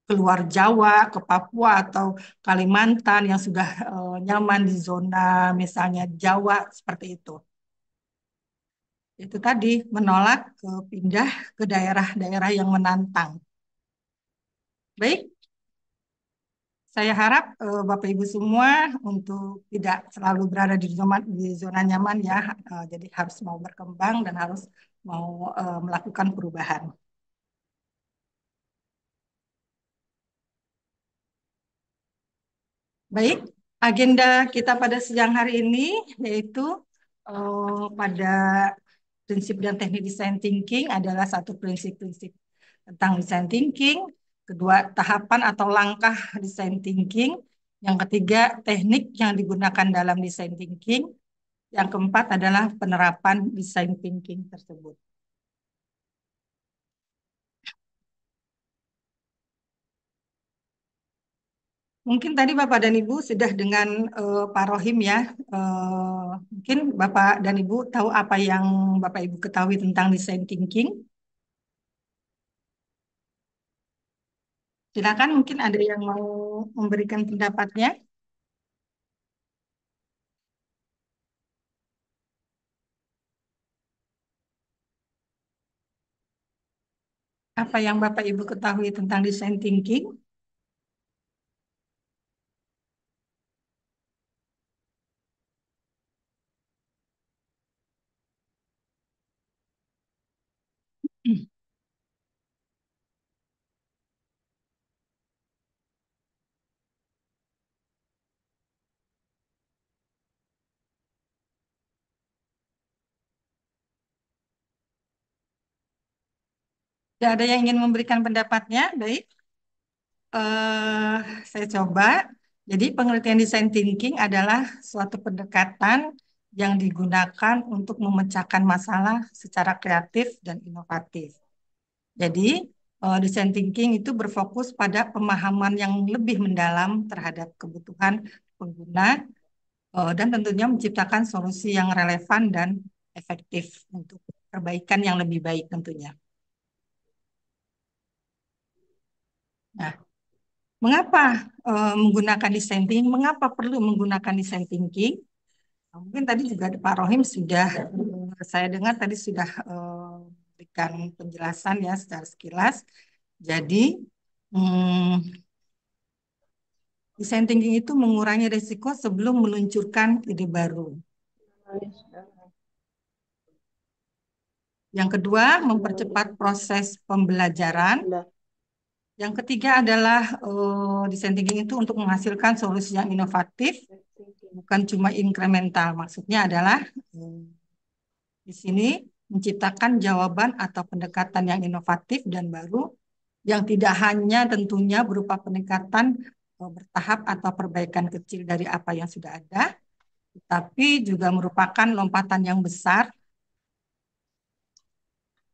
keluar Jawa, ke Papua atau Kalimantan yang sudah nyaman di zona misalnya Jawa, seperti itu. Itu tadi menolak pindah ke daerah-daerah yang menantang. Baik, saya harap Bapak Ibu semua untuk tidak selalu berada di zona nyaman ya. Jadi harus mau berkembang dan harus mau melakukan perubahan. Baik, agenda kita pada siang hari ini yaitu pada prinsip dan teknik design thinking adalah satu prinsip-prinsip tentang design thinking, kedua tahapan atau langkah design thinking, yang ketiga teknik yang digunakan dalam design thinking, yang keempat adalah penerapan design thinking tersebut. mungkin tadi Bapak dan Ibu sudah dengan Pak Rohim ya. Mungkin Bapak dan Ibu tahu apa yang Bapak Ibu ketahui tentang design thinking. Silakan, mungkin ada yang mau memberikan pendapatnya. Apa yang Bapak Ibu ketahui tentang design thinking? Tidak ada yang ingin memberikan pendapatnya? Baik. Saya coba. Jadi pengertian design thinking adalah suatu pendekatan yang digunakan untuk memecahkan masalah secara kreatif dan inovatif. Jadi design thinking itu berfokus pada pemahaman yang lebih mendalam terhadap kebutuhan pengguna dan tentunya menciptakan solusi yang relevan dan efektif untuk perbaikan yang lebih baik tentunya. Nah, mengapa menggunakan design thinking? Mengapa perlu menggunakan design thinking? Mungkin tadi juga Pak Rohim sudah, saya dengar tadi sudah berikan penjelasan ya secara sekilas. Jadi, design thinking itu mengurangi risiko sebelum meluncurkan ide baru. Yang kedua, mempercepat proses pembelajaran. Yang ketiga adalah design thinking itu untuk menghasilkan solusi yang inovatif, bukan cuma incremental. Maksudnya adalah di sini menciptakan jawaban atau pendekatan yang inovatif dan baru, yang tidak hanya tentunya berupa pendekatan bertahap atau perbaikan kecil dari apa yang sudah ada, tapi juga merupakan lompatan yang besar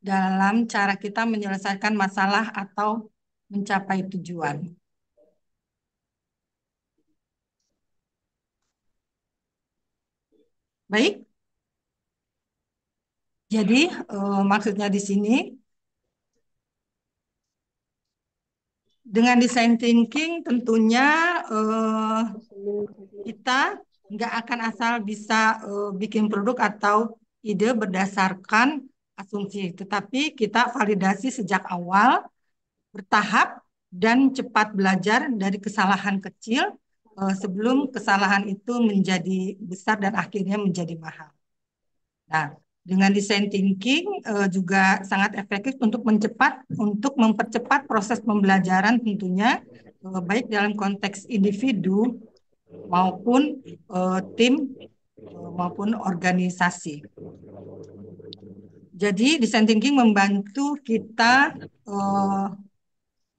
dalam cara kita menyelesaikan masalah atau mencapai tujuan. Baik. Jadi maksudnya di sini dengan design thinking tentunya kita nggak akan asal bisa bikin produk atau ide berdasarkan asumsi, tetapi kita validasi sejak awal, bertahap, dan cepat belajar dari kesalahan kecil sebelum kesalahan itu menjadi besar dan akhirnya menjadi mahal. Nah, dengan design thinking juga sangat efektif untuk mempercepat proses pembelajaran tentunya, baik dalam konteks individu maupun tim maupun organisasi. Jadi design thinking membantu kita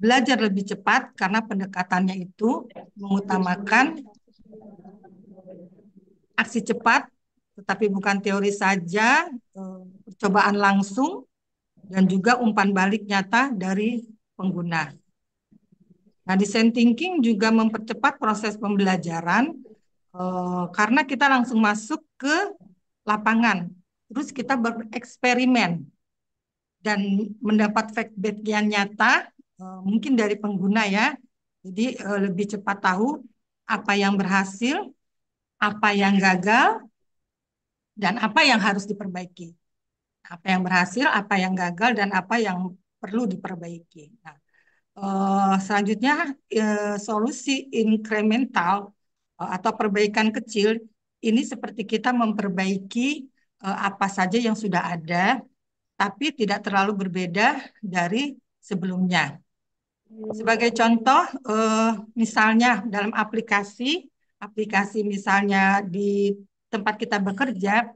belajar lebih cepat karena pendekatannya itu mengutamakan aksi cepat, tetapi bukan teori saja, percobaan langsung, dan juga umpan balik nyata dari pengguna. Nah, design thinking juga mempercepat proses pembelajaran karena kita langsung masuk ke lapangan, terus kita bereksperimen dan mendapat feedback yang nyata, mungkin dari pengguna ya. Jadi lebih cepat tahu apa yang berhasil, apa yang gagal, dan apa yang harus diperbaiki. Apa yang berhasil, apa yang gagal, dan apa yang perlu diperbaiki. Nah, selanjutnya solusi incremental atau perbaikan kecil ini seperti kita memperbaiki apa saja yang sudah ada, tapi tidak terlalu berbeda dari sebelumnya. Sebagai contoh, misalnya dalam aplikasi misalnya di tempat kita bekerja,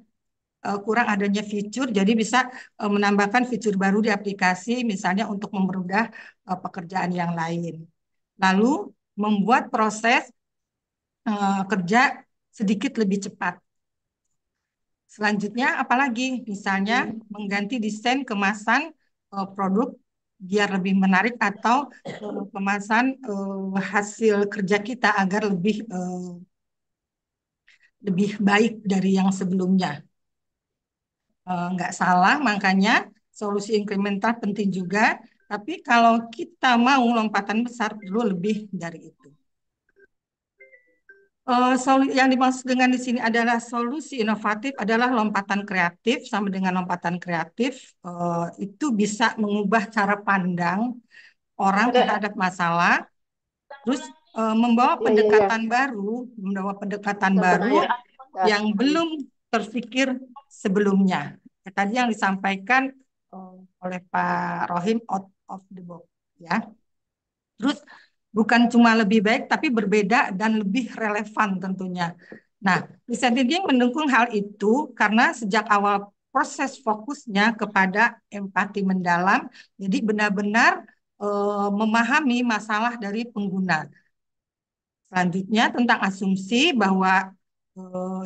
kurang adanya fitur, jadi bisa menambahkan fitur baru di aplikasi, misalnya untuk mempermudah pekerjaan yang lain. Lalu membuat proses kerja sedikit lebih cepat. Selanjutnya, apalagi misalnya mengganti desain kemasan produk biar lebih menarik atau kemasan hasil kerja kita agar lebih baik dari yang sebelumnya. Nggak salah, makanya solusi inkremental penting juga. Tapi kalau kita mau lompatan besar, perlu lebih dari itu. Yang dimaksud dengan di sini adalah solusi inovatif adalah lompatan kreatif. Sama dengan lompatan kreatif, itu bisa mengubah cara pandang orang terhadap masalah, terus membawa pendekatan baru yang belum terpikir sebelumnya. Tadi yang disampaikan oleh Pak Rohim, out of the box, ya. Terus bukan cuma lebih baik, tapi berbeda dan lebih relevan tentunya. Nah, design thinking mendukung hal itu karena sejak awal proses fokusnya kepada empati mendalam, jadi benar-benar memahami masalah dari pengguna. Selanjutnya tentang asumsi bahwa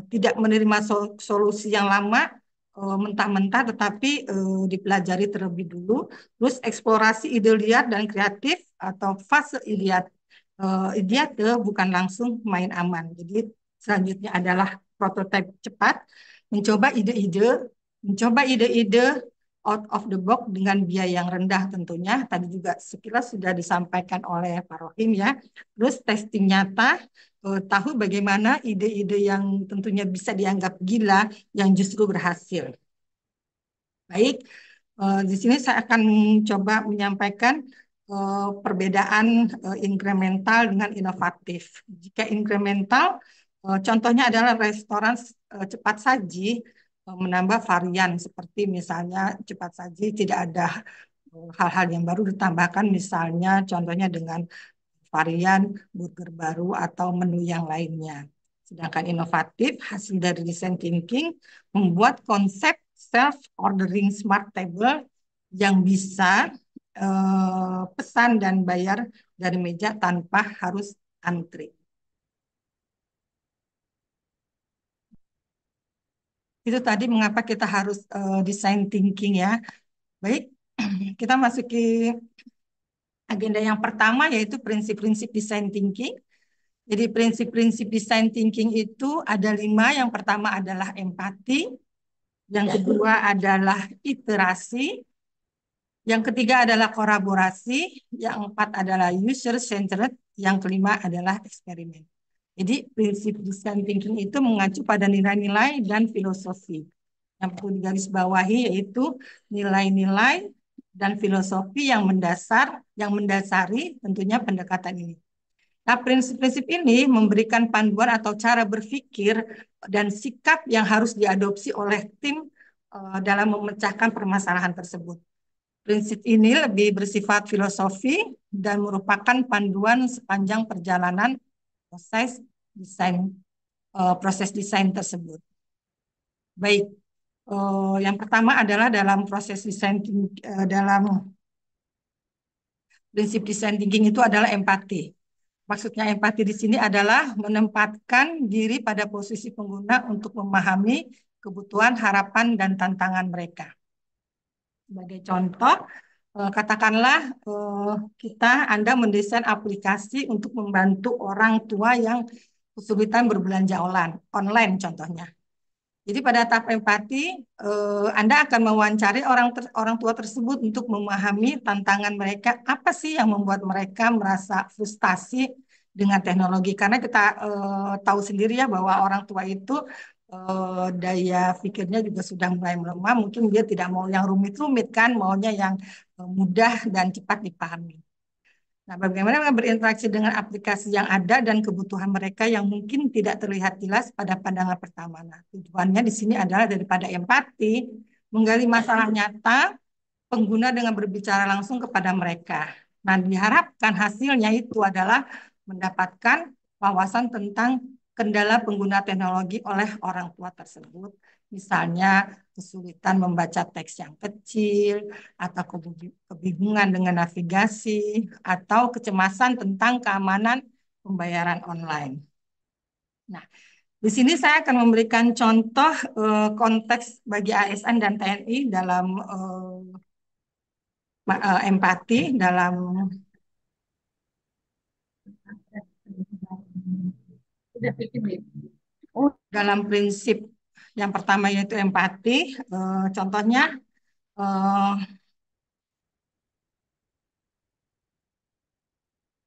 tidak menerima solusi yang lama mentah-mentah, tetapi dipelajari terlebih dulu. Terus eksplorasi ide liar dan kreatif atau fase idiate bukan langsung main aman. Jadi selanjutnya adalah prototipe cepat, mencoba ide-ide out of the box dengan biaya yang rendah tentunya. Tadi juga sekilas sudah disampaikan oleh Pak Rohim, ya. Terus testing nyata, tahu bagaimana ide-ide yang tentunya bisa dianggap gila yang justru berhasil. Baik, di sini saya akan coba menyampaikan perbedaan inkremental dengan inovatif. Jika inkremental, contohnya adalah restoran cepat saji menambah varian, seperti misalnya cepat saji tidak ada hal-hal yang baru ditambahkan, misalnya contohnya dengan varian burger baru atau menu yang lainnya. Sedangkan inovatif, hasil dari design thinking, membuat konsep self-ordering smart table yang bisa pesan dan bayar dari meja tanpa harus antri. Itu tadi mengapa kita harus design thinking, ya. Baik, kita masuki agenda yang pertama, yaitu prinsip-prinsip design thinking. Jadi prinsip-prinsip design thinking itu ada 5. Yang pertama adalah empati, yang kedua adalah iterasi, yang ketiga adalah kolaborasi, yang keempat adalah user-centered, yang kelima adalah eksperimen. Jadi prinsip design thinking itu mengacu pada nilai-nilai dan filosofi. Yang perlu digarisbawahi yaitu nilai-nilai dan filosofi yang mendasari tentunya pendekatan ini. Nah, prinsip-prinsip ini memberikan panduan atau cara berpikir dan sikap yang harus diadopsi oleh tim dalam memecahkan permasalahan tersebut. Prinsip ini lebih bersifat filosofi dan merupakan panduan sepanjang perjalanan proses desain tersebut. Baik, yang pertama adalah dalam proses desain, dalam prinsip desain thinking itu adalah empati. Maksudnya empati di sini adalah menempatkan diri pada posisi pengguna untuk memahami kebutuhan, harapan, dan tantangan mereka. Sebagai contoh, katakanlah Anda mendesain aplikasi untuk membantu orang tua yang kesulitan berbelanja online contohnya. Jadi pada tahap empati, Anda akan mewawancari orang tua tersebut untuk memahami tantangan mereka, apa sih yang membuat mereka merasa frustasi dengan teknologi. Karena kita tahu sendiri ya bahwa orang tua itu daya pikirnya juga sudah mulai melemah, mungkin dia tidak mau yang rumit-rumit kan, maunya yang mudah dan cepat dipahami. Nah, bagaimana berinteraksi dengan aplikasi yang ada dan kebutuhan mereka yang mungkin tidak terlihat jelas pada pandangan pertama. Nah, tujuannya di sini adalah daripada empati, menggali masalah nyata pengguna dengan berbicara langsung kepada mereka. Nah, diharapkan hasilnya itu adalah mendapatkan wawasan tentang kendala pengguna teknologi oleh orang tua tersebut. Misalnya kesulitan membaca teks yang kecil, atau kebingungan dengan navigasi, atau kecemasan tentang keamanan pembayaran online. Nah, di sini saya akan memberikan contoh konteks bagi ASN dan TNI dalam empati dalam prinsip yang pertama yaitu empati. Contohnya eh,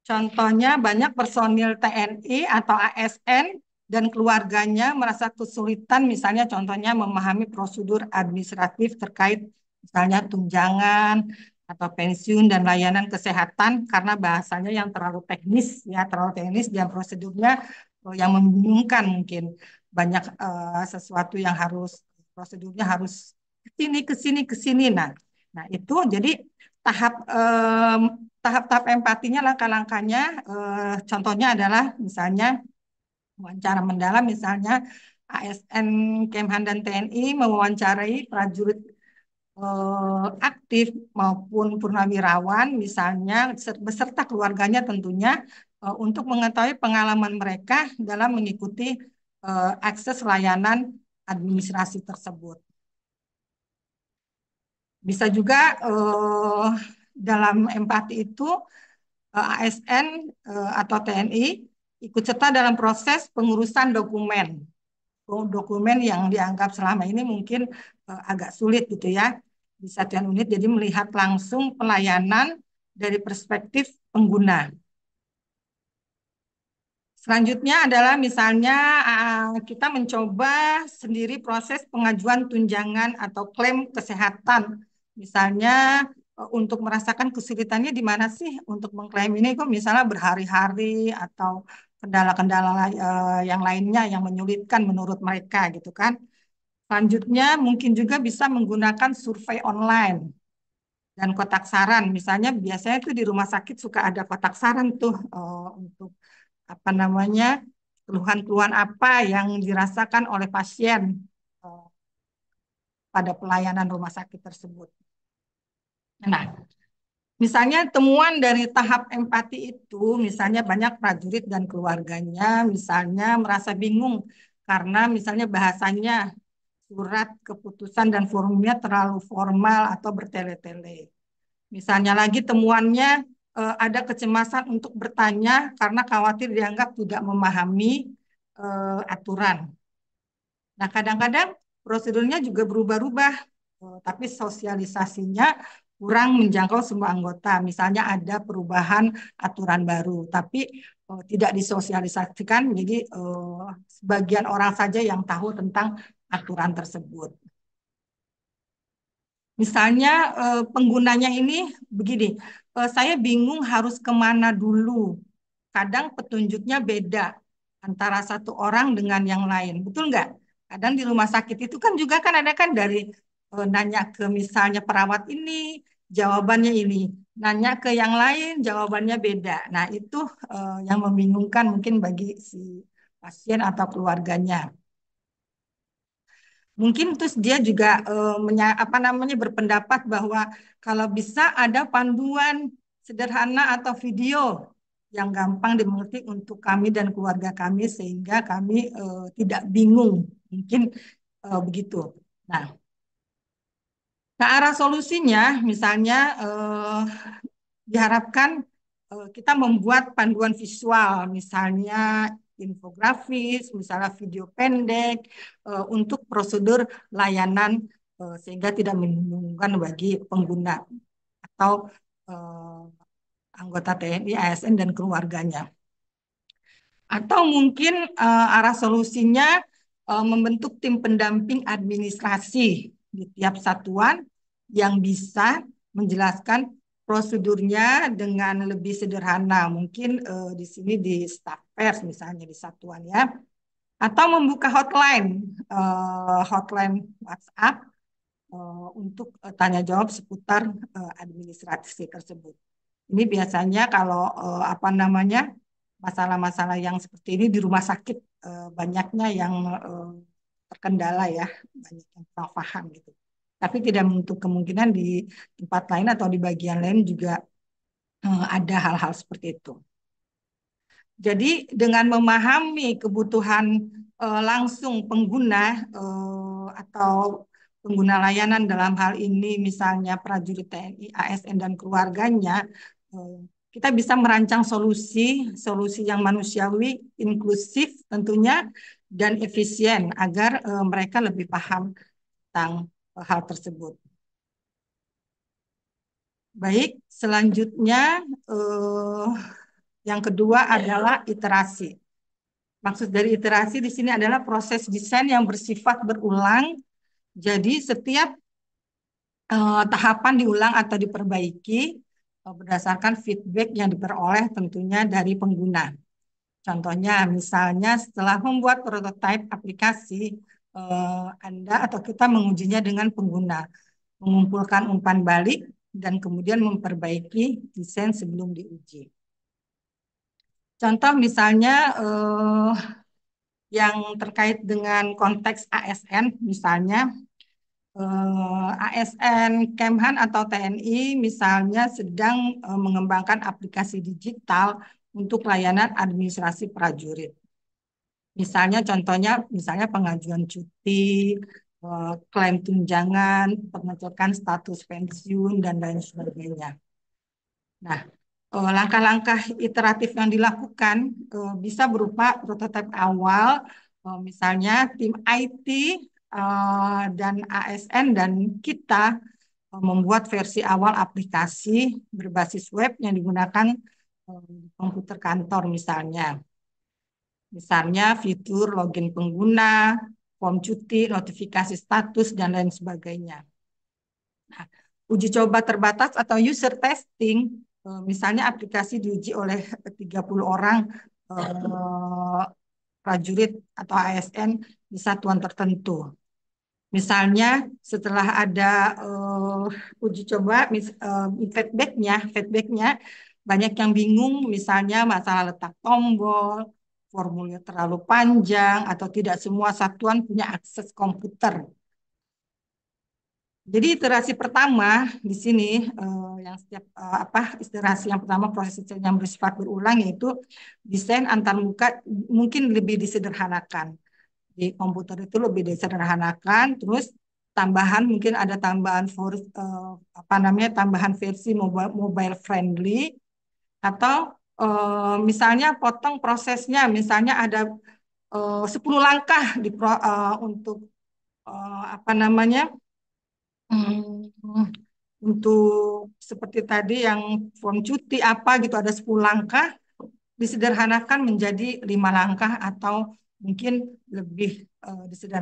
Contohnya, banyak personil TNI atau ASN dan keluarganya merasa kesulitan, misalnya contohnya memahami prosedur administratif terkait misalnya tunjangan atau pensiun dan layanan kesehatan karena bahasanya yang terlalu teknis, ya terlalu teknis dan prosedurnya yang membingungkan mungkin banyak sesuatu yang prosedurnya harus ke sini ke sini ke sini. Nah itu jadi tahap tahap-tahap empatinya, langkah-langkahnya, contohnya adalah misalnya wawancara mendalam, misalnya ASN, Kemhan, dan TNI mewawancarai prajurit aktif maupun purnawirawan, misalnya beserta keluarganya tentunya, untuk mengetahui pengalaman mereka dalam mengikuti akses layanan administrasi tersebut. Bisa juga dalam empati itu ASN atau TNI ikut serta dalam proses pengurusan dokumen yang dianggap selama ini mungkin agak sulit gitu ya di satuan unit, jadi melihat langsung pelayanan dari perspektif pengguna. Selanjutnya adalah misalnya kita mencoba sendiri proses pengajuan tunjangan atau klaim kesehatan. Misalnya untuk merasakan kesulitannya di mana sih untuk mengklaim ini, kok misalnya berhari-hari atau kendala-kendala yang lainnya yang menyulitkan menurut mereka gitu kan. Selanjutnya mungkin juga bisa menggunakan survei online dan kotak saran. Misalnya biasanya itu di rumah sakit suka ada kotak saran tuh untuk apa namanya, keluhan-keluhan apa yang dirasakan oleh pasien pada pelayanan rumah sakit tersebut. Nah, misalnya temuan dari tahap empati itu, misalnya banyak prajurit dan keluarganya misalnya merasa bingung karena misalnya bahasanya, surat keputusan dan forumnya terlalu formal atau bertele-tele. Misalnya lagi temuannya ada kecemasan untuk bertanya karena khawatir dianggap tidak memahami aturan. Nah, kadang-kadang prosedurnya juga berubah-ubah, tapi sosialisasinya kurang menjangkau semua anggota. Misalnya ada perubahan aturan baru, tapi tidak disosialisasikan, jadi sebagian orang saja yang tahu tentang aturan tersebut. Misalnya penggunanya ini begini, saya bingung harus kemana dulu. Kadang petunjuknya beda antara satu orang dengan yang lain, betul nggak? Kadang di rumah sakit itu kan juga kan ada kan dari nanya ke misalnya perawat ini, jawabannya ini. Nanya ke yang lain, jawabannya beda. Nah itu yang membingungkan mungkin bagi si pasien atau keluarganya. Mungkin terus dia juga berpendapat bahwa kalau bisa ada panduan sederhana atau video yang gampang dimengerti untuk kami dan keluarga kami sehingga kami tidak bingung. Mungkin begitu. Nah, ke arah solusinya misalnya diharapkan kita membuat panduan visual, misalnya infografis, misalnya video pendek untuk prosedur layanan sehingga tidak membingungkan bagi pengguna atau anggota TNI, ASN, dan keluarganya. Atau mungkin arah solusinya membentuk tim pendamping administrasi di tiap satuan yang bisa menjelaskan prosedurnya dengan lebih sederhana. Mungkin di sini di staff pers misalnya di satuan ya. Atau membuka hotline WhatsApp untuk tanya jawab seputar administrasi tersebut. Ini biasanya kalau masalah-masalah yang seperti ini di rumah sakit banyaknya yang terkendala ya, banyak yang kurang paham gitu. Tapi tidak menutup kemungkinan di tempat lain atau di bagian lain juga ada hal-hal seperti itu. Jadi dengan memahami kebutuhan langsung pengguna atau pengguna layanan dalam hal ini misalnya prajurit TNI, ASN dan keluarganya, kita bisa merancang solusi yang manusiawi, inklusif tentunya, dan efisien agar mereka lebih paham tentang hal tersebut. Baik, selanjutnya yang kedua adalah iterasi. Maksud dari iterasi di sini adalah proses desain yang bersifat berulang. Jadi setiap tahapan diulang atau diperbaiki berdasarkan feedback yang diperoleh tentunya dari pengguna. Contohnya, misalnya setelah membuat prototipe aplikasi, Anda atau kita mengujinya dengan pengguna, mengumpulkan umpan balik, dan kemudian memperbaiki desain sebelum diuji. Contoh misalnya yang terkait dengan konteks ASN, misalnya ASN, Kemhan atau TNI misalnya sedang mengembangkan aplikasi digital untuk layanan administrasi prajurit. Misalnya contohnya pengajuan cuti, klaim tunjangan, pengecekan status pensiun, dan lain sebagainya. Nah, langkah-langkah iteratif yang dilakukan bisa berupa prototipe awal, misalnya tim IT dan ASN dan kita membuat versi awal aplikasi berbasis web yang digunakan komputer kantor misalnya. Misalnya fitur login pengguna, form cuti, notifikasi status, dan lain sebagainya. Nah, uji coba terbatas atau user testing, misalnya aplikasi diuji oleh 30 orang prajurit atau ASN di satuan tertentu. Misalnya setelah ada uji coba, feedbacknya banyak yang bingung, misalnya masalah letak tombol, formulir terlalu panjang, atau tidak semua satuan punya akses komputer. Jadi iterasi pertama di sini yang setiap iterasi yang pertama proses yang bersifat berulang yaitu desain antar muka mungkin lebih disederhanakan. Di komputer itu lebih disederhanakan, terus tambahan mungkin ada tambahan tambahan versi mobile friendly atau misalnya potong prosesnya, misalnya ada 10 langkah untuk untuk seperti tadi yang form cuti gitu ada 10 langkah disederhanakan menjadi 5 langkah atau mungkin lebih disederhanakan